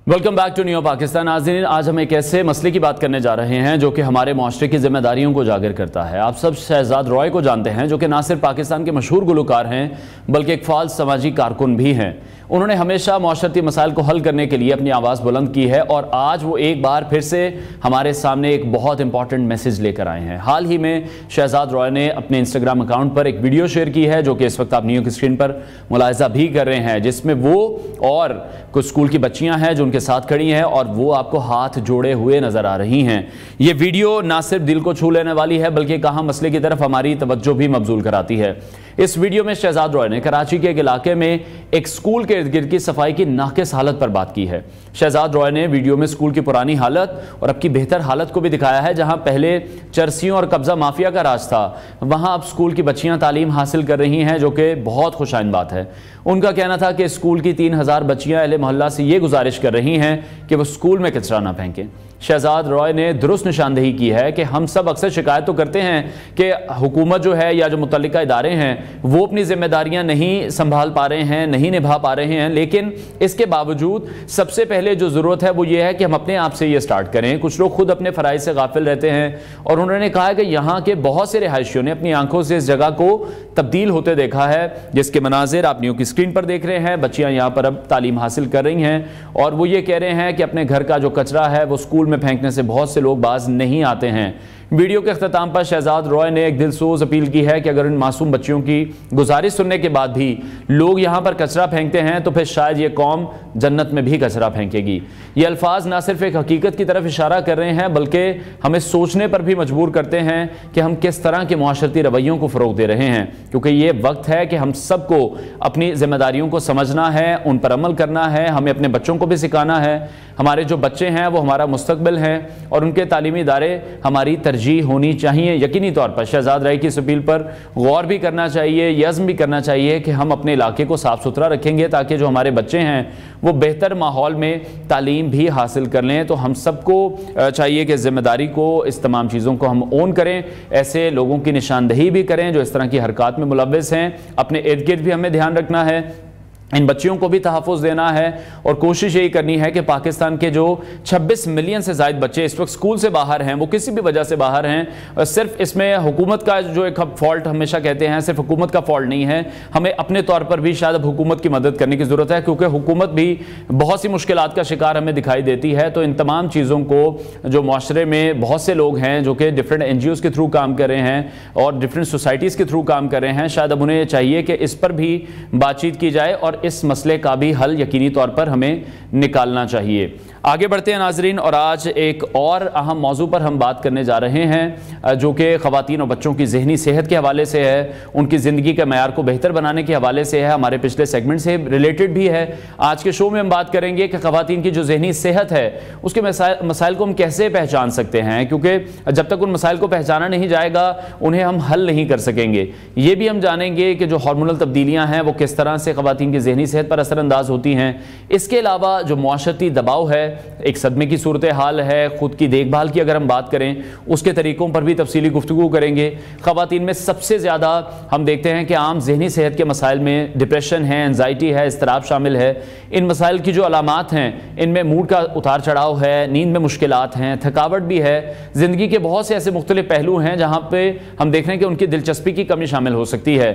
Welcome back to new Pakistan. नाज़रीन, आज हम एक ऐसे मसले की बात करने जा रहे हैं जो कि हमारे माशरे की जिम्मेदारियों को उजागर करता है। आप सब शहजाद रॉय को जानते हैं, जो कि ना सिर्फ पाकिस्तान के मशहूर गुलकार हैं बल्कि एक फाल समाजी कारकुन भी हैं। उन्होंने हमेशा माशरती मसाइल को हल करने के लिए अपनी आवाज़ बुलंद की है और आज वो एक बार फिर से हमारे सामने एक बहुत इंपॉर्टेंट मैसेज लेकर आए हैं। हाल ही में शहजाद रॉय ने अपने इंस्टाग्राम अकाउंट पर एक वीडियो शेयर की है जो कि इस वक्त आप न्यू की स्क्रीन पर मुलाहिजा भी कर रहे हैं, जिसमें वो और कुछ स्कूल की बच्चियां हैं जो उनके साथ खड़ी हैं और वो आपको हाथ जोड़े हुए नजर आ रही हैं। ये वीडियो ना सिर्फ दिल को छू लेने वाली है बल्कि कहां मसले की तरफ हमारी तवज्जो भी मबजूल कराती है। इस वीडियो में शहजाद रॉय ने कराची के एक इलाके में एक स्कूल के इर्द गिर्द की सफाई की नाकिस हालत पर बात की है। शहजाद रॉय ने वीडियो में स्कूल की पुरानी हालत और अब की बेहतर हालत को भी दिखाया है। जहां पहले चरसियों और कब्जा माफिया का राज था, वहां अब स्कूल की बच्चियां तालीम हासिल कर रही हैं, जो कि बहुत खुशाइन बात है। उनका कहना था कि स्कूल की 3000 बच्चियां अहले मोहल्ला से ये गुजारिश कर रही हैं कि वो स्कूल में कचरा ना फेंकें। शहजाद रॉय ने दुरुस्त निशानदेही की है कि हम सब अक्सर शिकायत तो करते हैं कि हुकूमत जो है या जो मुतल्लिका इदारे हैं वो अपनी जिम्मेदारियां नहीं संभाल पा रहे हैं, नहीं निभा पा रहे हैं, लेकिन इसके बावजूद सबसे पहले जो ज़रूरत है वो ये है कि हम अपने आप से ये स्टार्ट करें। कुछ लोग खुद अपने फ़राइज़ से गाफिल रहते हैं और उन्होंने कहा है कि यहाँ के बहुत से रिहायशियों ने अपनी आंखों से इस जगह को तब्दील होते देखा है, जिसके मनाजिर आप न्यू की स्क्रीन पर देख रहे हैं। बच्चियाँ यहाँ पर अब तालीम हासिल कर रही हैं और वो ये कह रहे हैं कि अपने घर का जो कचरा है वो स्कूल में फेंकने से बहुत से लोग बाज नहीं आते हैं। वीडियो के अख्ताम पर शहजाद रॉय ने एक दिलसोज अपील की है कि अगर इन मासूम बच्चियों की गुजारिश सुनने के बाद भी लोग यहाँ पर कचरा फेंकते हैं तो फिर शायद ये कौम जन्नत में भी कचरा फेंकेगी। ये अल्फाज ना सिर्फ एक हकीकत की तरफ इशारा कर रहे हैं बल्कि हमें सोचने पर भी मजबूर करते हैं कि हम किस तरह के मुआशरती रवैयों को फ़रोग दे रहे हैं, क्योंकि ये वक्त है कि हम सबको अपनी जिम्मेदारियों को समझना है, उन पर अमल करना है। हमें अपने बच्चों को भी सिखाना है। हमारे जो बच्चे हैं वो हमारा मुस्तकबिल हैं और उनके तालीमी इदारे हमारी तरजीह होनी चाहिए। यकीनी तौर पर शहजाद रॉय की इस अपील पर गौर भी करना चाहिए, यज़्म भी करना चाहिए कि हम अपने इलाके को साफ़ सुथरा रखेंगे ताकि जो हमारे बच्चे हैं वो बेहतर माहौल में तालीम भी हासिल कर लें। तो हम सबको चाहिए कि ज़िम्मेदारी को, इस तमाम चीज़ों को हम ओन करें, ऐसे लोगों की निशानदेही भी करें जो इस तरह की हरकत में मुलव्वस हैं। अपने इर्द गिर्द भी हमें ध्यान रखना है, इन बच्चियों को भी तहफ़्फ़ुज़ देना है और कोशिश यही करनी है कि पाकिस्तान के जो 26 मिलियन से ज़ायद बच्चे इस वक्त स्कूल से बाहर हैं, वो किसी भी वजह से बाहर हैं, सिर्फ इसमें हुकूमत का जो एक फ़ॉल्ट हमेशा कहते हैं, सिर्फ हुकूमत का फ़ॉल्ट नहीं है। हमें अपने तौर पर भी शायद अब हुकूमत की मदद करने की ज़रूरत है, क्योंकि हुकूमत भी बहुत सी मुश्किलात का शिकार हमें दिखाई देती है। तो इन तमाम चीज़ों को जो माशरे में बहुत से लोग हैं जो कि डिफरेंट NGOs के थ्रू काम कर रहे हैं और डिफरेंट सोसाइटीज़ के थ्रू काम कर रहे हैं, शायद अब उन्हें चाहिए कि इस पर भी बातचीत की जाए और इस मसले का भी हल यकीनी तौर पर हमें निकालना चाहिए। आगे बढ़ते हैं नाजरीन, और आज एक और अहम मौजू पर हम बात करने जा रहे हैं जो कि ख़वातीन और बच्चों की ज़हनी सेहत के हवाले से है, उनकी ज़िंदगी के मयार को बेहतर बनाने के हवाले से है, हमारे पिछले सेगमेंट से रिलेटेड भी है। आज के शो में हम बात करेंगे कि ख़वातीन की जो ज़हनी सेहत है उसके मसाइल को हम कैसे पहचान सकते हैं, क्योंकि जब तक उन मसाइल को पहचाना नहीं जाएगा उन्हें हम हल नहीं कर सकेंगे। ये भी हम जानेंगे कि जो हार्मोनल तब्दीलियाँ हैं वो किस तरह से ख़वातीन की ज़हनी सेहत पर असरअंदाज होती हैं। इसके अलावा जो मुआशरती दबाव है, एक सदमे की सूरत हाल है, ख़ुद की देखभाल की अगर हम बात करें उसके तरीक़ों पर भी तफसीली गुफ्तगू करेंगे। ख़वातीन में सबसे ज़्यादा हम देखते हैं कि आम ज़हनी सेहत के मसाइल में डिप्रेशन है, एंजाइटी है, इज़्तिराब शामिल है। इन मसाइल की जो अलामात हैं इनमें मूड का उतार चढ़ाव है, नींद में मुश्किलात हैं, थकावट भी है। ज़िंदगी के बहुत से ऐसे मुख्तलिफ पहलू हैं जहाँ पर हम देख रहे हैं कि उनकी दिलचस्पी की कमी शामिल हो सकती है।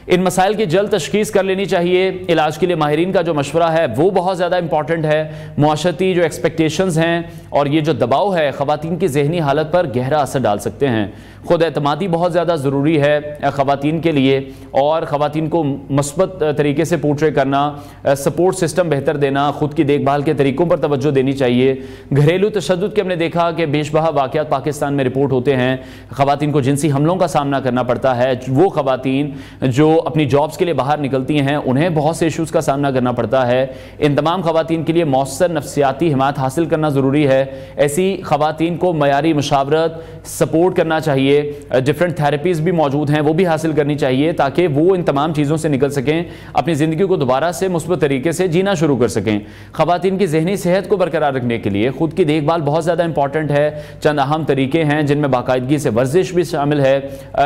इन मसाइल की जल्द तशख़ीस कर लेनी चाहिए। इलाज के लिए माहिरीन का जो मशवरा है वो बहुत ज़्यादा इंपॉर्टेंट है। मुआशरती जो एक्सपेक्टेशंस हैं और ये जो दबाव है ख़वातीन की ज़हनी हालत पर गहरा असर डाल सकते हैं। ख़ुद एतमादी बहुत ज़्यादा ज़रूरी है ख़वातीन के लिए, और ख़वातीन को मस्बत तरीके से पोर्ट्रे करना, सपोर्ट सिस्टम बेहतर देना, ख़ुद की देखभाल के तरीक़ों पर तवज्जो देनी चाहिए। घरेलू तशद्दुद के हमने देखा कि बेशबहा वाक़यात पाकिस्तान में रिपोर्ट होते हैं। ख़वातीन को जिनसी हमलों का सामना करना पड़ता है। वो ख़वातीन जो अपनी जॉब्स के लिए बाहर निकलती हैं उन्हें बहुत से इशूज़ का सामना करना पड़ता है। इन तमाम ख़वातीन के लिए मौसर नफ्सियाती हिमायत हासिल करना ज़रूरी है। ऐसी ख़वातीन को मयारी मशावरत, सपोर्ट करना चाहिए। डिफरेंट थेरेपीज़ भी मौजूद हैं, वो भी हासिल करनी चाहिए ताकि वो इन तमाम चीज़ों से निकल सकें, अपनी ज़िंदगी को दोबारा से मुस्बत तरीके से जीना शुरू कर सकें। ख़वातीन की ज़हनी सेहत को बरकरार रखने के लिए ख़ुद की देखभाल बहुत ज़्यादा इंपॉर्टेंट है। चंद अहम तरीके हैं जिनमें बाकायदगी से वर्जिश भी शामिल है,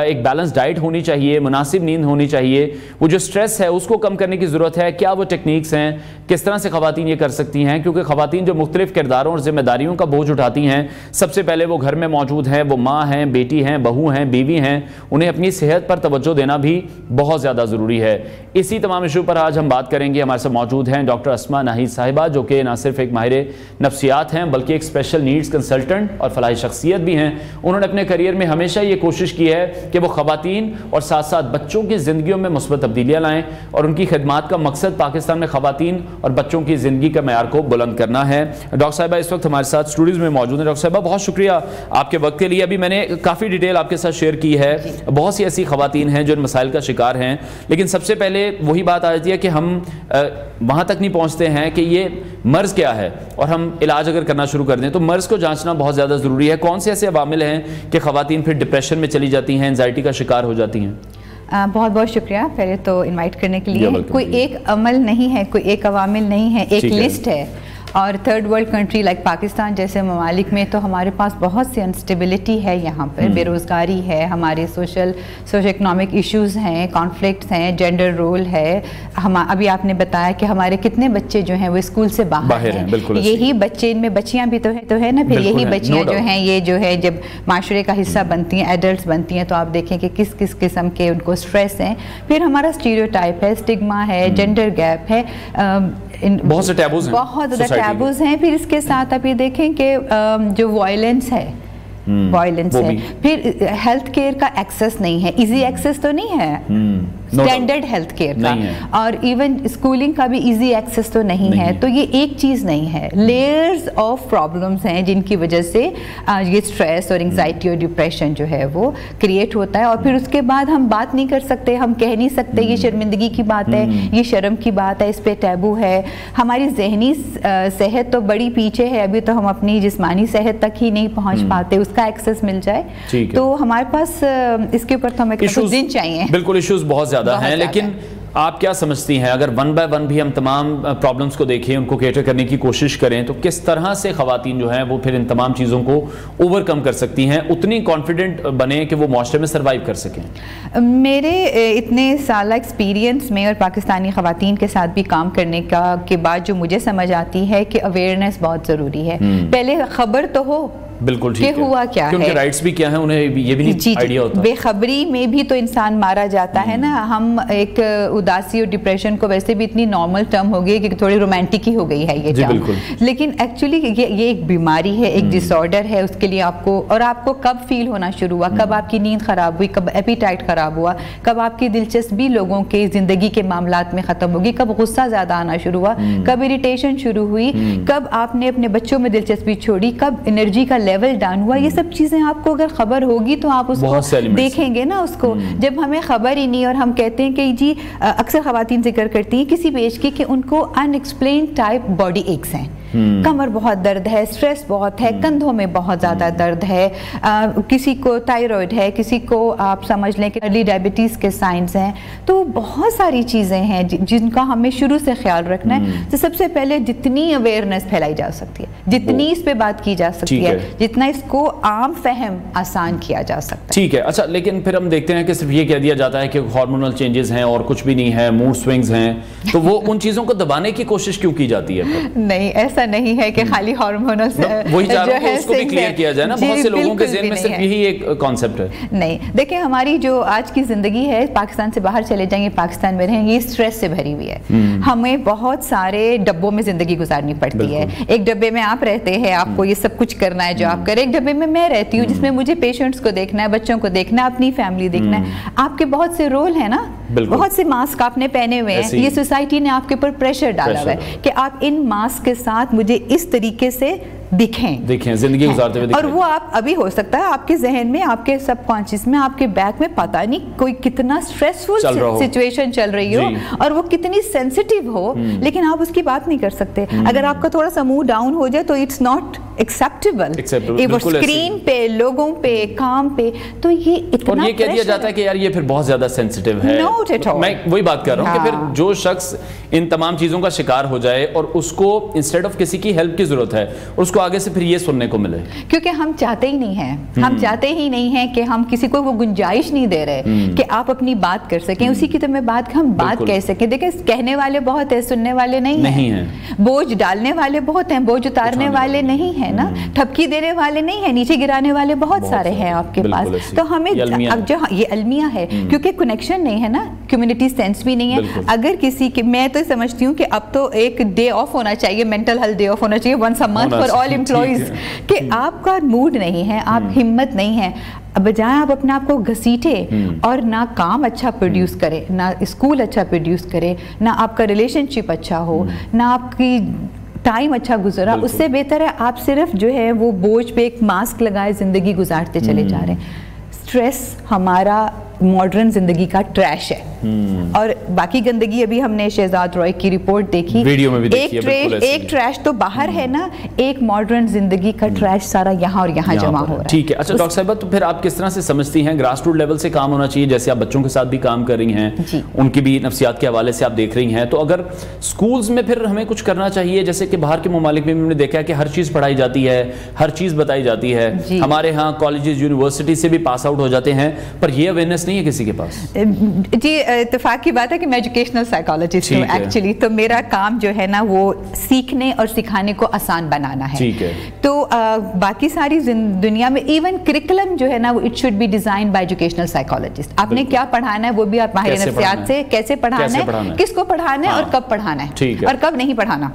एक बैलेंस डाइट होनी चाहिए, मुनासिब नींद होनी चाहिए। वो जो स्ट्रेस है उसको कम करने की ज़रूरत है। क्या वो टेक्निक्स हैं, किस तरह से ख़वातीन ये कर सकती हैं, क्योंकि ख़वातीन जो मुख्तलिफ़ किरदारों और ज़िम्मेदारियों का बोझ उठाती हैं, सबसे पहले वो घर में मौजूद हैं, वो माँ हैं, बेटी हैं, बहू हैं, बीवी हैं। उन्हें अपनी सेहत पर तवज्जो देना भी बहुत ज़्यादा ज़रूरी है। इसी तमाम इशू पर आज हम बात करेंगे। हमारे साथ मौजूद हैं डॉक्टर अस्मा नाहिद साहिबा, जो कि न सिर्फ एक माहिर नफ्सियात हैं बल्कि एक स्पेशल नीड्स कंसल्टेंट और फलाही शख्सियत भी हैं। उन्होंने अपने करियर में हमेशा ये कोशिश की है कि वो ख़वातीन और साथ साथ बच्चों की ज़िंदगियों में मुस्बत तब्दीलियाँ लाएँ, और उनकी खिदमात का मकसद पाकिस्तान में ख़वातीन और बच्चों की ज़िंदगी का मयार को बुलंद करना है। डॉक्टर साहिबा इस वक्त हमारे साथ स्टूडियोज़ में मौजूद हैं। डॉक्टर साहिबा बहुत शुक्रिया आपके वक्त के लिए। अभी मैंने काफ़ी डिटेल आपके साथ शेयर की है। बहुत सी ऐसी ख़वातीन हैं जो इन मसाइल का शिकार हैं, लेकिन सबसे पहले वही बात आ जाती है कि हम वहाँ तक नहीं पहुँचते हैं कि ये मर्ज़ क्या है, और हम इलाज अगर करना शुरू कर दें तो मर्ज़ को जाँचना बहुत ज़्यादा ज़रूरी है। कौन से ऐसे अवामिल हैं कि ख़वातीन फिर डिप्रेशन में चली जाती हैं, एंजाइटी का शिकार हो जाती हैं? बहुत बहुत शुक्रिया पहले तो इनवाइट करने के लिए। कोई एक अमल नहीं है, कोई एक अवामिल नहीं है, एक लिस्ट है, और third world country like Pakistan जैसे ममालिक में तो हमारे पास बहुत सी अनस्टेबिलिटी है, यहाँ पर बेरोज़गारी है, हमारे सोशल इकोनॉमिक इश्यूज़ हैं, कॉन्फ्लिक्ट्स हैं, जेंडर रोल है। हम अभी आपने बताया कि हमारे कितने बच्चे जो हैं वो स्कूल से बाहर हैं, यही बच्चे, इनमें बच्चियाँ भी तो है ना, फिर यही बच्चियाँ जो हैं ये जो है जब माशरे का हिस्सा बनती हैं, एडल्ट बनती हैं, तो आप देखें कि किस किस किस्म के उनको स्ट्रेस हैं। फिर हमारा स्टीरियोटाइप है, स्टिग्मा है, जेंडर गैप है, बहुत से टैबूज हैं, बहुत ज़्यादा टैबूज हैं। फिर इसके साथ आप ये देखें कि जो वायलेंस है, फिर हेल्थ केयर का एक्सेस नहीं है, इजी एक्सेस तो नहीं है, स्टैंडर्ड हेल्थ केयर का, और इवन स्कूलिंग का भी इजी एक्सेस तो नहीं है। तो ये एक चीज़ नहीं है, लेयर्स ऑफ प्रॉब्लम्स हैं जिनकी वजह से ये स्ट्रेस और एंजाइटी और डिप्रेशन जो है वो क्रिएट होता है। और फिर उसके बाद हम बात नहीं कर सकते, हम कह नहीं सकते, ये शर्मिंदगी की बात है, ये शर्म की बात है, इस पे टैबू है। हमारी जहनी सेहत तो बड़ी पीछे है, अभी तो हम अपनी जिस्मानी सेहत तक ही नहीं पहुँच पाते, उसका एक्सेस मिल जाए तो हमारे पास इसके ऊपर तो हमें कुछ दिन चाहिए। बिल्कुल, इश्यूज बहुत ज्यादा हैं, लेकिन आप क्या समझती हैं अगर वन बाय वन भी हम तमाम प्रॉब्लम्स को देखें, उनको कैटर करने की कोशिश करें, तो किस तरह से ख़वातीन जो हैं वो फिर इन तमाम चीज़ों को ओवरकम कर सकती हैं, उतनी कॉन्फिडेंट बने कि वो माशरे में सर्वाइव कर सकें? मेरे इतने साल एक्सपीरियंस में और पाकिस्तानी ख़वातीन के साथ भी काम करने के बाद जो मुझे समझ आती है कि अवेयरनेस बहुत ज़रूरी है। पहले खबर तो हो बिल्कुल ठीक है, हुआ क्या है, उनके राइट्स भी क्या है, उन्हें ये भी नहीं आइडिया होता। बेखबरी में भी तो इंसान मारा जाता है ना। हम एक उदासी और डिप्रेशन को वैसे भी इतनी नॉर्मल टर्म हो गई कि थोड़ी रोमांटिक ही हो गई है ये टर्म, लेकिन एक्चुअली ये एक बीमारी है, एक डिसऑर्डर है। उसके लिए आपको कब फील होना शुरू हुआ, कब आपकी नींद खराब हुई, कब एपिटाइट खराब हुआ, कब आपकी दिलचस्पी लोगों के जिंदगी के मामलात में खत्म होगी, कब गुस्सा ज्यादा आना शुरू हुआ, कब इरिटेशन शुरू हुई, कब आपने अपने बच्चों में दिलचस्पी छोड़ी, कब एनर्जी का लेवल डाउन हुआ। ये सब चीजें आपको अगर खबर होगी तो आप उसको देखेंगे ना उसको। जब हमें खबर ही नहीं और हम कहते हैं कि जी, अक्सर खवातीन जिक्र करती हैं किसी भी एज की कि उनको अनएक्सप्लेन टाइप बॉडी एक्स हैं, कमर बहुत दर्द है, स्ट्रेस बहुत है, कंधों में बहुत ज़्यादा दर्द है, किसी को थायराइड है, किसी को आप समझ लें कि अर्ली डायबिटीज़ के साइंस हैं। तो बहुत सारी चीज़ें हैं जिनका हमें शुरू से ख्याल रखना है। तो सबसे पहले जितनी अवेयरनेस फैलाई जा सकती है, जितनी इस पे बात की जा सकती है, जितना इसको आम फहम आसान किया जा सकता है। ठीक है, अच्छा, लेकिन फिर हम देखते हैं कि सिर्फ ये कह दिया जाता है कि हार्मोनल चेंजेस हैं और कुछ भी नहीं है, मूड स्विंग्स हैं, तो वो उन चीज़ों को दबाने की कोशिश क्यों की जाती है? नहीं, ऐसा नहीं है कि खाली हार्मोनल वही जा रहा है, उसको भी क्लियर किया जाए ना, बहुत से लोगों के ज़हन में सिर्फ यही एक कॉन्सेप्ट है। नहीं, देखिए हमारी जो आज की जिंदगी है, पाकिस्तान से बाहर चले जाएंगे, पाकिस्तान में रहेंगे, स्ट्रेस से भरी हुई है। हमें बहुत सारे डब्बों में जिंदगी गुजारनी पड़ती है। एक डब्बे में आप रहते हैं, आपको ये सब कुछ करना है जो आप करें। एक डब्बे में मैं रहती हूँ जिसमें मुझे पेशेंट्स को देखना है, बच्चों को देखना है, अपनी फैमिली देखना है। आपके बहुत से रोल है ना, बहुत से मास्क आपने पहने हुए हैं, ये सोसाइटी ने आपके ऊपर प्रेशर डाला हुआ है कि आप इन मास्क के साथ मुझे इस तरीके से दिखें जिंदगी गुजारते हुए। और वो आप अभी हो सकता है आपके जहन में, आपके सबकॉन्शियस में, आपके बैक में पता नहीं कोई कितना स्ट्रेसफुल सिचुएशन चल रही हो और वो कितनी सेंसिटिव हो, लेकिन आप उसकी बात नहीं कर सकते। अगर आपका थोड़ा सा मूड डाउन हो जाए तो इट्स नॉट एक्सेप्टेबल। वो स्क्रीन पे, लोगों पे, काम पे, तो ये इतना, और ये कह दिया जाता है कि यार ये फिर बहुत ज्यादा सेंसिटिव है। मैं वही बात कर रहा हूँ कि फिर जो शख्स इन तमाम चीजों का शिकार हो जाए और उसको इंस्टेड ऑफ किसी की हेल्प की जरूरत है, उसको आगे से फिर ये सुनने को मिले, क्योंकि हम चाहते ही नहीं हैं, हम चाहते ही नहीं हैं कि हम किसी को वो गुंजाइश नहीं दे रहे कि आप अपनी बात कर सकें, उसी की तो मैं बात, हम बात कह सकें। देखिए, कहने वाले बहुत है, सुनने वाले नहीं हैं। बोझ डालने वाले बहुत हैं, बोझ उतारने वाले नहीं है ना, ठपकी देने वाले नहीं है, नीचे गिराने वाले बहुत सारे हैं आपके पास। तो हमें अब जो ये अलमिया है, क्योंकि कनेक्शन नहीं है ना, कम्युनिटी सेंस भी नहीं है। अगर किसी के, मैं तो समझती हूँ कि अब तो एक डे ऑफ होना चाहिए, मेंटल हेल्थ डे ऑफ होना चाहिए once a month for all employees, कि आपका मूड नहीं है, आप हिम्मत नहीं है, बजाय आप अपने आप को घसीटे और ना काम अच्छा प्रोड्यूस करे, ना स्कूल अच्छा प्रोड्यूस करे, ना आपका रिलेशनशिप अच्छा हो, ना आपकी टाइम अच्छा गुजरा, उससे बेहतर है आप सिर्फ जो है वो बोझ पे एक मास्क लगाए जिंदगी गुजारते चले जा रहे हैं। स्ट्रेस हमारा मॉडर्न जिंदगी का ट्रैश है। और बाकी गंदगी अभी हमने शहजाद रॉय की रिपोर्ट देखी, वीडियो में भी देखी है, एक ट्रैश तो बाहर है ना, एक मॉडर्न जिंदगी का ट्रैश सारा यहाँ और यहाँ जमा हो रहा है। ठीक है, अच्छा डॉक्टर साहिबा, तो फिर आप किस तरह से समझती हैं ग्रास रूट लेवल से काम होना चाहिए? जैसे आप बच्चों के साथ भी काम कर रही हैं, उनकी भी नफ्सियात के हवाले से आप देख रही हैं, तो अगर स्कूल्स में फिर हमें कुछ करना चाहिए? जैसे कि बाहर के ममालिक में हमने देखा है कि हर चीज़ पढ़ाई जाती है, हर चीज़ बताई जाती है, हमारे यहाँ कॉलेजेस यूनिवर्सिटी से भी पास आउट हो जाते हैं, पर ये अवेयरनेस नहीं है किसी के पास। जी, इत्तेफाक की बात है कि मैं एजुकेशनल साइकोलॉजिस्ट हूँ एक्चुअली, तो मेरा काम जो है ना वो सीखने और सिखाने को आसान बनाना है। ठीक है। तो बाकी सारी दुनिया में इवन करिकुलम जो है ना वो it should be design by educational psychologist. आपने क्या पढ़ाना है वो भी आप माहिर नफ्सियात से कैसे पढ़ाना है, किसको पढ़ाना है और कब पढ़ाना है और कब नहीं पढ़ाना।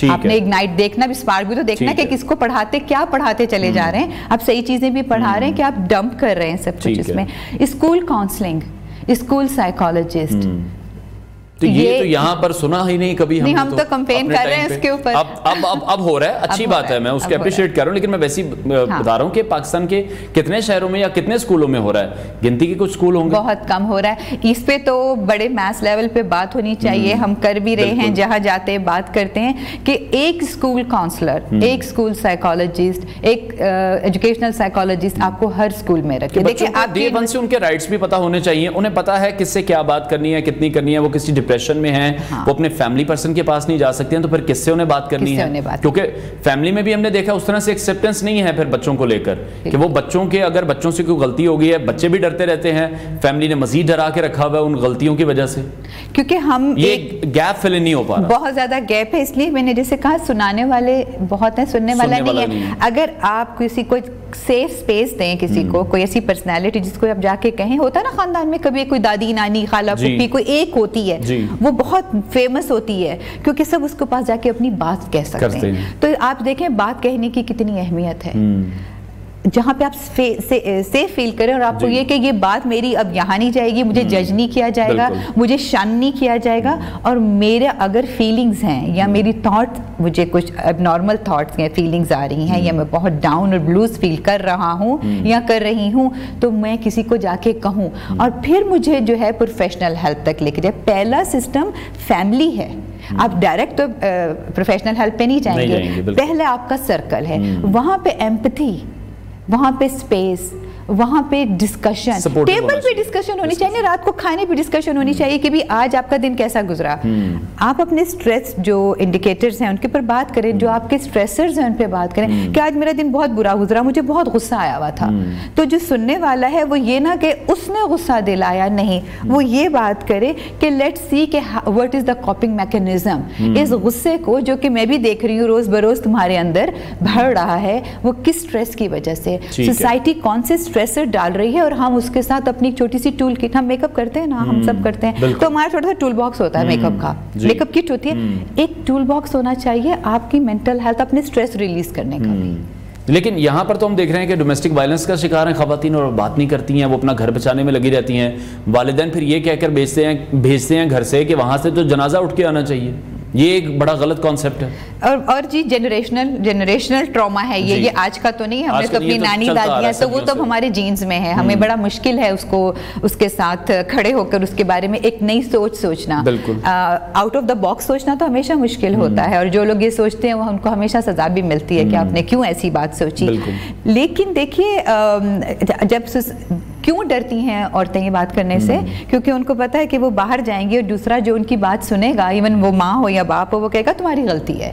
आपने इग्नाइट देखना भी, स्पार्क भी तो देखना कि किसको पढ़ाते, क्या पढ़ाते चले जा रहे हैं, आप सही चीजें भी पढ़ा रहे हैं कि आप डंप कर रहे हैं सब कुछ इसमें। स्कूल काउंसलिंग, स्कूल साइकोलॉजिस्ट, तो ये तो यहाँ पर सुना ही नहीं कभी। हम तो कंपेन कर रहे हैं इसके ऊपर। अब हो रहा है, अच्छी बात है, मैं उसके अप्रिशिएट कर रहा हूँ, लेकिन मैं वैसे ही बता रहा हूँ कि पाकिस्तान के कितने शहरों में या कितने स्कूलों में हो रहा है? गिनती के कुछ स्कूल होंगे, बहुत कम हो रहा है। इस पे तो बड़े मैथ लेवल पे बात होनी चाहिए, हम कर भी रहे हैं, जहाँ जाते हैं बात करते हैं कि एक स्कूल काउंसलर, एक स्कूल साइकोलॉजिस्ट, एक एजुकेशनल साइकोलॉजिस्ट आपको हर स्कूल में रखे। देखिए, आप से उनके राइट्स भी पता होने चाहिए, उन्हें पता है किससे क्या बात करनी है, कितनी करनी है, वो किसी डिप्रेशन में है, वो अपने फैमिली पर्सन के पास नहीं जा सकते हैं, तो फिर किससे उन्हें बात करनी है? क्योंकि फैमिली में भी हमने देखा उस तरह से एक्सेप्टेंस नहीं है फिर बच्चों को लेकर कि वो बच्चों के, अगर बच्चों से कोई गलती हो गई है, बच्चे भी डरते रहते हैं, फैमिली ने मजीद डरा के रखा हुआ है उन गलतियों की वजह से, क्योंकि हम ये गैप फिल नहीं हो पा रहा, बहुत ज्यादा गैप है। इसलिए मैंने जैसे कहा सुनाने वाले बहुत हैं, सुनने वाला नहीं है। अगर आप किसी को सेफ स्पेस दें, किसी को कोई ऐसी पर्सनैलिटी जिसको आप जाके कहें, होता है ना खानदान में कभी कोई दादी नानी खाला फूफी कोई एक होती है, वो बहुत फेमस होती है क्योंकि सब उसके पास जाके अपनी बात कह सकते हैं। तो आप देखें बात कहने की कितनी अहमियत है, जहाँ पे आप सेफ फील करें और आपको ये कि ये बात मेरी अब यहाँ नहीं जाएगी, मुझे जज नहीं किया जाएगा, मुझे शन नहीं किया जाएगा, और मेरे अगर फीलिंग्स हैं या मेरी थॉट, मुझे कुछ एबनॉर्मल थॉट्स या फीलिंग्स आ रही हैं या मैं बहुत डाउन और ब्लूज फील कर रहा हूँ या कर रही हूँ, तो मैं किसी को जाके कहूँ और फिर मुझे जो है प्रोफेशनल हेल्प तक लेके जाए। पहला सिस्टम फैमिली है, आप डायरेक्ट तो प्रोफेशनल हेल्प पे नहीं जाएंगे, पहले आपका सर्कल है, वहाँ पे एम्पैथी, वहाँ पे स्पेस, वहाँ पे डिस्कशन, टेबल पे डिस्कशन होनी चाहिए, रात को खाने पे डिस्कशन होनी चाहिए कि भी आज आपका दिन कैसा गुजरा। आप अपने स्ट्रेस जो इंडिकेटर्स हैं उनके पर बात करें, जो आपके स्ट्रेसर्स हैं उन पे बात करें कि आज मेरा दिन बहुत बुरा गुजरा, मुझे बहुत गुस्सा आया हुआ था। तो जो सुनने वाला है वो ये ना कि उसने गुस्सा दिलाया, नहीं, वो ये बात करे कि लेट्स सी कि व्हाट इज द कॉपिंग मैकेनिज्म, इस गुस्से को जो कि मैं भी देख रही हूँ रोज बरोज तुम्हारे अंदर भर रहा है, वो किस स्ट्रेस की वजह से, सोसाइटी कौन से स्ट्रेसर डाल रही है, और हम उसके साथ अपनी छोटी सी टूल किट, हम मेकअप करते हैं ना, हम सब करते हैं, तो हमारा छोटा सा टूल बॉक्स होता है मेकअप का, मेकअप किट होती है, एक टूल बॉक्स होना चाहिए आपकी मेंटल हेल्थ, अपने स्ट्रेस रिलीज करने का भी। लेकिन यहाँ पर तो हम देख रहे हैं कि डोमेस्टिक वायलेंस का शिकार हैं खवातीन और बात नहीं करती हैं, वो अपना घर बचाने में लगी रहती हैं, वालिदैन फिर ये कहकर भेजते हैं घर से कि वहाँ से तो जनाजा उठ के आना चाहिए। ये एक बड़ा गलत कॉन्सेप्ट है और जी जनरेशनल ट्रॉमा है ये आज का तो नहीं है, हमने तो अपनी नानी दादियाँ, तो वो तो हमारे जीन्स में है, हमें बड़ा मुश्किल है उसको उसके साथ खड़े होकर उसके बारे में एक नई सोच सोचना, आउट ऑफ द बॉक्स सोचना तो हमेशा मुश्किल होता है, और जो लोग ये सोचते हैं वो उनको हमेशा सजा भी मिलती है कि आपने क्यों ऐसी बात सोची। लेकिन देखिए जब क्यों डरती हैं औरतें ये बात करने से, क्योंकि उनको पता है कि वो बाहर जाएंगी और दूसरा जो उनकी बात सुनेगा, इवन वो माँ हो या बाप हो, वो कहेगा तुम्हारी गलती है।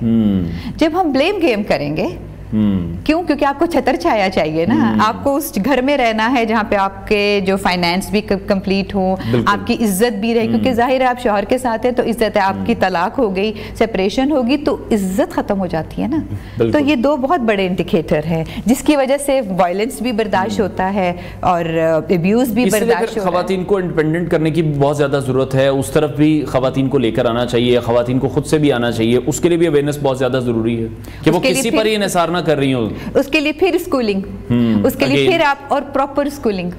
जब हम ब्लेम गेम करेंगे, क्यों? क्योंकि आपको छतर छाया चाहिए ना, आपको उस घर में रहना है जहाँ पे आपके जो फाइनेंस भी कंप्लीट हो, आपकी इज्जत भी रहे, क्योंकि जाहिर है आप शौहर के साथ हैं तो इज्जत है, आपकी तलाक हो गई, सेपरेशन होगी तो इज्जत खत्म हो जाती है ना। तो ये दो बहुत बड़े इंडिकेटर है जिसकी वजह से वायलेंस भी बर्दाश्त होता है और अब्यूज भी बर्दाश्त होता है। खवातीन को इंडिपेंडेंट करने की बहुत ज्यादा जरूरत है, उस तरफ भी खवातीन को लेकर आना चाहिए, खवातीन को खुद से भी आना चाहिए, उसके लिए भी अवेयरनेस बहुत ज्यादा जरूरी है कि वो किसी पर ही इन्हिसार कर रही हूँ। उसके लिए फिर स्कूलिंग, उसके लिए फिर आप और प्रॉपर स्कूलिंग,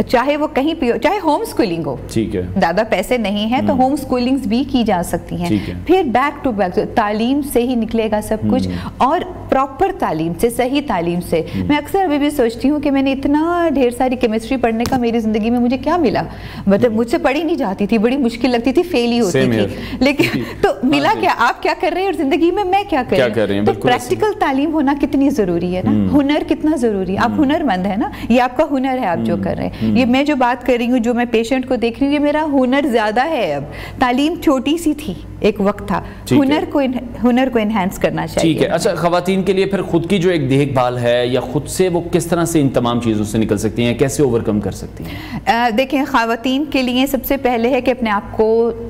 चाहे वो कहीं भी हो, चाहे होम स्कूलिंग हो, ठीक है, ज्यादा पैसे नहीं है तो होम स्कूलिंग्स भी की जा सकती हैं। फिर बैक टू बैक तालीम से ही निकलेगा सब कुछ, और प्रॉपर तालीम से, सही तालीम से। मैं अक्सर अभी भी सोचती हूँ कि मैंने इतना ढेर सारी केमिस्ट्री पढ़ने का मेरी ज़िंदगी में मुझे क्या मिला, मतलब मुझसे पढ़ी नहीं जाती थी, बड़ी मुश्किल लगती थी, फेल ही होती थी, लेकिन तो मिला क्या, आप क्या कर रहे हैं और ज़िंदगी में मैं क्या कर रही हूँ। तो प्रैक्टिकल तालीम होना कितनी ज़रूरी है ना, हुनर कितना ज़रूरी है। आप हुनरमंद है ना, ये आपका हुनर है, आप जो कर रहे हैं। ये मैं जो बात कर रही हूँ, जो मैं पेशेंट को देख रही हूँ, ये मेरा हुनर ज़्यादा है। अब तालीम छोटी सी थी, एक वक्त था, हुनर को एनहांस करना चाहिए। ठीक है। अच्छा, खवातीन के लिए फिर खुद की जो एक देखभाल है या खुद से वो किस तरह से इन तमाम चीज़ों से निकल सकती हैं, कैसे ओवरकम कर सकती हैं? देखें, खवातीन के लिए सबसे पहले है कि अपने आप को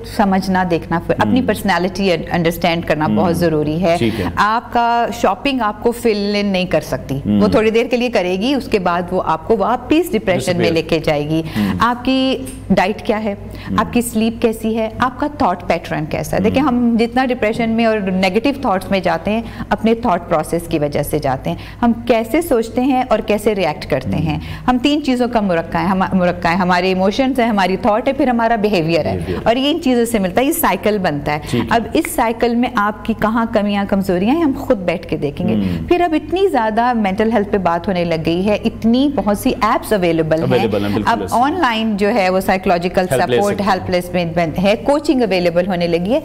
समझना, देखना, अपनी पर्सनैलिटी अंडरस्टैंड करना बहुत ज़रूरी है। आपका शॉपिंग आपको फिल इन नहीं कर सकती, वो थोड़ी देर के लिए करेगी, उसके बाद वो आपको वापस डिप्रेशन में लेके जाएगी। आपकी डाइट क्या है, आपकी स्लीप कैसी है, आपका थॉट पैटर्न कैसा है। देखिए, हम जितना डिप्रेशन में और नेगेटिव थॉट्स में जाते हैं, अपने थॉट प्रोसेस की वजह से जाते हैं। हम कैसे सोचते हैं और कैसे रिएक्ट करते हैं, हम तीन चीज़ों का मुरक्का है। हमारे इमोशंस है, हमारी थॉट है, फिर हमारा बिहेवियर है, और ये इन चीज़ों से मिलता है, ये साइकिल बनता है। अब इस साइकिल में आपकी कहाँ कमियाँ कमजोरियाँ हैं, हम खुद बैठ के देखेंगे। फिर अब इतनी ज़्यादा मेंटल हेल्थ पे बात होने लग गई है, इतनी बहुत सी एप्स अवेलेबल हैं। अब ऑनलाइन जो है वो साइकोलॉजिकल सपोर्ट, हेल्पलेसमेंट है, कोचिंग अवेलेबल होने लगी है।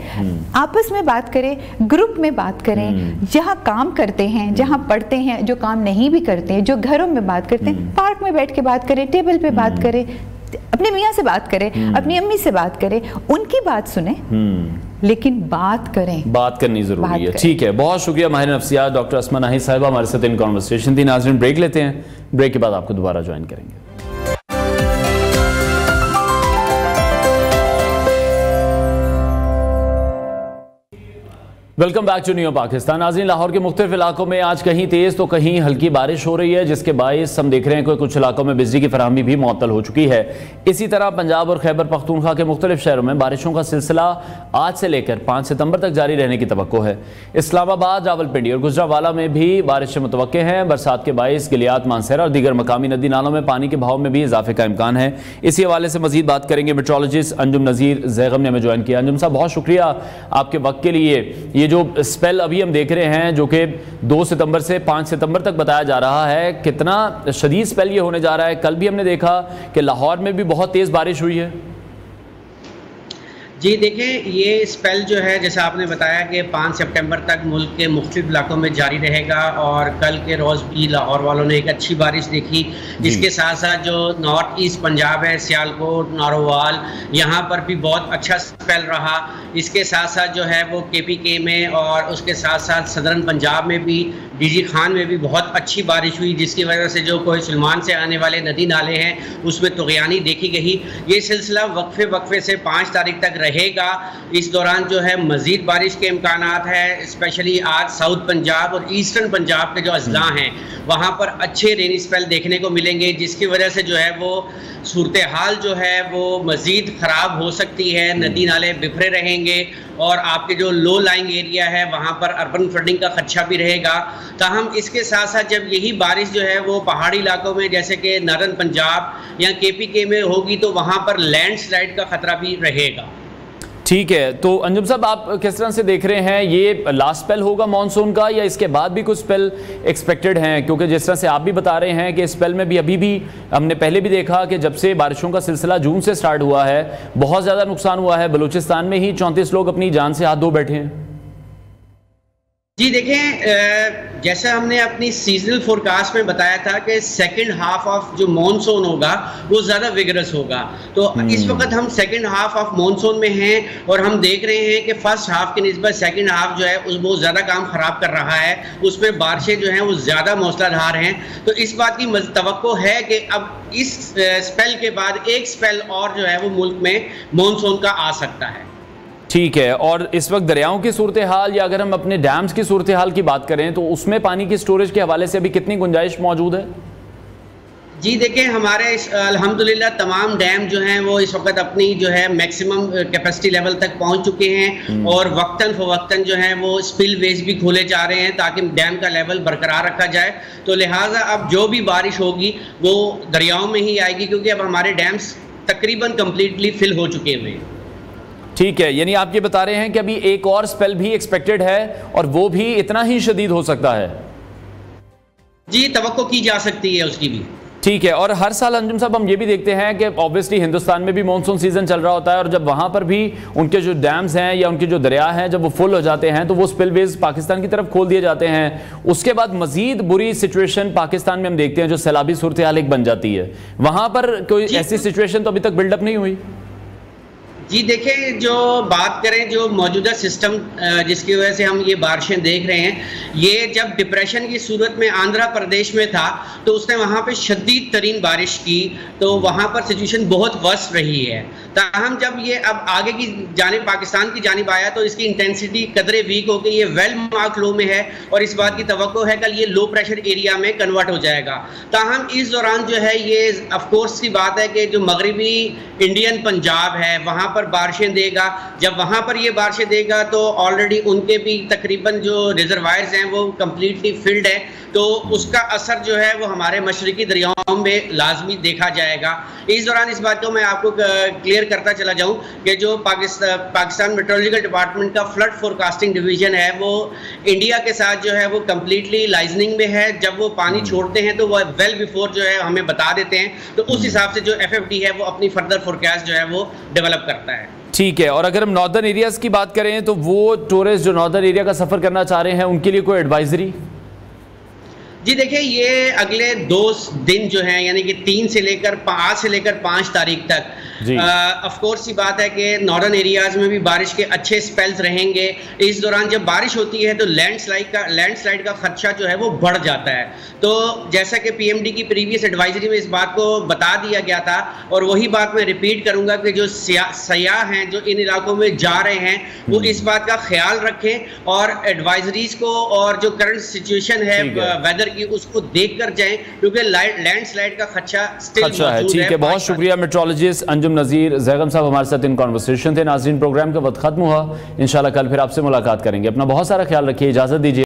आपस में बात करें, ग्रुप में बात करें, जहाँ काम करते हैं, जहाँ पढ़ते हैं, जो काम नहीं भी करते हैं, जो घरों में बात करते हैं, पार्क में बैठ के बात करें, टेबल पे बात करें, अपने मियाँ से बात करें, अपनी अम्मी से बात करें, उनकी बात सुने, लेकिन बात करें, बात करनी जरूरी है। ठीक है, बहुत शुक्रिया माहिर नफ्सियात डॉक्टर अस्मा नाहिद साहिबा हमारे साथ इन कॉन्वर्सेशन थी। नाज़रीन, ब्रेक लेते हैं, ब्रेक के बाद आपको दोबारा ज्वाइन करेंगे। Welcome back to new Pakistan. नाज़रीन, लाहौर के मुख्तलिफ इलाकों में आज कहीं तेज़ तो कहीं हल्की बारिश हो रही है, जिसके बायस हम देख रहे हैं कि कुछ इलाकों में बिजली की फराहमी भी मुअत्तल हो चुकी है। इसी तरह पंजाब और खैबर पख्तूनख्वा के मुख्तलिफ शहरों में बारिशों का सिलसिला आज से लेकर 5 सितंबर तक जारी रहने की तवक्को है। इस्लामाबाद, रावलपिंडी और गुजरावाला में भी बारिशें मुतवक्के हैं। बरसात के बायस गिलियात, मानसरा और दीगर मकामी नदी नालों में पानी के बहाव में भी इजाफे का इम्कान है। इसी हवाले से मजीद बात करेंगे मेट्रोलॉजिस्ट अंजुम नज़ीर ज़ैगम ने हमें ज्वाइन किया। अंजुम साहब, बहुत शुक्रिया आपके वक्त के लिए। ये जो स्पेल अभी हम देख रहे हैं, जो कि 2 सितंबर से 5 सितंबर तक बताया जा रहा है, कितना शदीद स्पेल ये होने जा रहा है। कल भी हमने देखा कि लाहौर में भी बहुत तेज़ बारिश हुई है। जी देखिए, ये स्पेल जो है, जैसा आपने बताया कि 5 सितंबर तक मुल्क के मुख्तलिफ इलाकों में जारी रहेगा, और कल के रोज़ भी लाहौर वालों ने एक अच्छी बारिश देखी। इसके साथ साथ जो नॉर्थ ईस्ट पंजाब है, सियालकोट, नारोवाल, यहाँ पर भी बहुत अच्छा स्पेल रहा। इसके साथ साथ जो है वो KPK में, और उसके साथ साथ सदरन पंजाब में भी, DG खान में भी बहुत अच्छी बारिश हुई, जिसकी वजह से जो कोई सलमान से आने वाले नदी नाले हैं उसमें तुग़यानी देखी गई। ये सिलसिला वक्फे से 5 तारीख तक रहेगा। इस दौरान जो है मज़ीद बारिश के इम्कानात है। स्पेशली आज साउथ पंजाब और ईस्टर्न पंजाब के जो अजला हैं वहाँ पर अच्छे रेनी स्पेल देखने को मिलेंगे, जिसकी वजह से जो है वो सूरत हाल जो है वो मज़ीद ख़राब हो सकती है। नदी नाले बिखरे रहेंगे, और आपके जो लो लाइंग एरिया है वहाँ पर अर्बन फ्लडिंग का खदशा भी रहेगा। ताहम इसके साथ साथ जब यही बारिश जो है वो पहाड़ी इलाकों में, जैसे कि नारन पंजाब या KPK में होगी, तो वहाँ पर लैंडस्लाइड का ख़तरा भी रहेगा। ठीक है, तो अंजुम साहब, आप किस तरह से देख रहे हैं, ये लास्ट स्पेल होगा मॉनसून का, या इसके बाद भी कुछ स्पेल एक्सपेक्टेड हैं? क्योंकि जिस तरह से आप भी बता रहे हैं कि स्पेल में भी अभी भी हमने पहले भी देखा कि जब से बारिशों का सिलसिला जून से स्टार्ट हुआ है, बहुत ज़्यादा नुकसान हुआ है। बलूचिस्तान में ही 34 लोग अपनी जान से हाथ धो बैठे हैं। जी देखें, जैसा हमने अपनी सीजनल फोरकास्ट में बताया था कि सेकंड हाफ ऑफ जो मॉनसून होगा वो ज़्यादा विगरस होगा। तो इस वक्त हम सेकंड हाफ ऑफ मॉनसून में हैं, और हम देख रहे हैं कि फर्स्ट हाफ की निस्बत सेकंड हाफ जो है वो ज़्यादा काम ख़राब कर रहा है। उसमें बारिशें जो हैं वो ज़्यादा मौसलाधार हैं। तो इस बात की तवक्को है कि अब इस स्पेल के बाद एक स्पेल और जो है वो मुल्क में मॉनसून का आ सकता है। ठीक है, और इस वक्त दरियाओं की सूरत हाल, या अगर हम अपने डैम्स की सूरत हाल की बात करें, तो उसमें पानी की स्टोरेज के हवाले से अभी कितनी गुंजाइश मौजूद है? जी देखिए, हमारे अल्हम्दुलिल्लाह तमाम डैम जो हैं वो इस वक्त अपनी जो है मैक्सिमम कैपेसिटी लेवल तक पहुंच चुके हैं, और वक्तन फवक्तन जो है वो स्पिल वेज भी खोले जा रहे हैं ताकि डैम का लेवल बरकरार रखा जाए। तो लिहाजा अब जो भी बारिश होगी वो दरियाओं में ही आएगी, क्योंकि अब हमारे डैम्स तकरीबन कम्प्लीटली फिल हो चुके हुए हैं। ठीक है, यानी आप ये बता रहे हैं कि अभी एक और स्पेल भी एक्सपेक्टेड है, और वो भी इतना ही शदीद हो सकता है। जी तवक्को की जा सकती है उसकी भी। ठीक है। और हर साल अंजुम साहब हम ये भी देखते हैं कि ऑब्वियसली हिंदुस्तान में भी मानसून सीजन चल रहा होता है, और जब वहां पर भी उनके जो डैम्स हैं या उनके जो दरिया हैं जब वो फुल हो जाते हैं तो वो स्पिलवेज पाकिस्तान की तरफ खोल दिए जाते हैं। उसके बाद मजीद बुरी सिचुएशन पाकिस्तान में हम देखते हैं, जो सैलाबी सूरत हाल एक बन जाती है। वहां पर कोई ऐसी सिचुएशन तो अभी तक बिल्डअप नहीं हुई? जी देखें, जो बात करें जो मौजूदा सिस्टम जिसकी वजह से हम ये बारिशें देख रहे हैं, ये जब डिप्रेशन की सूरत में आंध्र प्रदेश में था तो उसने वहाँ पे शदीद तरीन बारिश की, तो वहाँ पर सिचुएशन बहुत वर्स्ट रही है। ताहम जब ये अब आगे की जानिब पाकिस्तान की जानिब आया तो इसकी इंटेंसिटी कदरे वीक हो गई, ये वेल मार्क लो में है और इस बात की तवक्को है कल ये लो प्रेशर एरिया में कन्वर्ट हो जाएगा। ताहम इस दौरान जो है ये ऑफकोर्स की बात है कि जो मगरबी इंडियन पंजाब है वहाँ पर बारिशें देगा। जब वहाँ पर ये बारिशें देगा तो ऑलरेडी उनके भी तकरीबन जो रिजर्वायर्स हैं वो कम्प्लीटली फिल्ड है, तो उसका असर जो है वो हमारे मशरकी दरियाओं में लाजमी देखा जाएगा। इस दौरान इस बात को मैं आपको क्लियर करता चला जाऊं कि जो पाकिस्तान मेट्रोलॉजिकल डिपार्टमेंट का फ्लड फोरकास्टिंग डिवीजन है वो इंडिया के साथ जो है वो कम्प्लीटली लाइजनिंग में है। जब वो पानी छोड़ते हैं तो वो वेल बिफोर जो है हमें बता देते हैं, तो उस हिसाब से जो FFD है वो अपनी फर्दर फोरकास्ट जो है वो डेवलप करता है। ठीक है। और अगर हम नॉर्दर्न एरियाज की बात करें तो वो टूरिस्ट जो नॉर्दर्न एरिया का सफर करना चाह रहे हैं उनके लिए कोई एडवाइजरी? जी देखिए, ये अगले 2 दिन जो हैं यानी कि 3 से लेकर 5 तारीख तक ऑफ कोर्स की बात है कि नॉर्दर्न एरियाज में भी बारिश के अच्छे स्पेल्स रहेंगे। इस दौरान जब बारिश होती है तो लैंडस्लाइड का खदशा जो है वो बढ़ जाता है। तो जैसा कि PMD की प्रीवियस एडवाइजरी में इस बात को बता दिया गया था और वही बात मैं रिपीट करूंगा कि जो सयाह हैं जो इन इलाकों में जा रहे हैं वो इस बात का ख्याल रखें और एडवाइजरीज को और जो करंट सिचुएशन है वेदर की उसको देख कर जाएं, क्योंकि लैंडस्लाइड का खदशा स्टिल मौजूद है। ठीक है, बहुत शुक्रिया। मेट्रोलॉजिस्ट अंजुम नज़ीर ज़ैगम साहब हमारे साथ इन कॉन्वर्सेशन थे। नाज़रीन, प्रोग्राम का वक्त खत्म हुआ, इंशाल्लाह कल फिर आपसे मुलाकात करेंगे। अपना बहुत सारा ख्याल रखिए, इजाज़त दीजिए।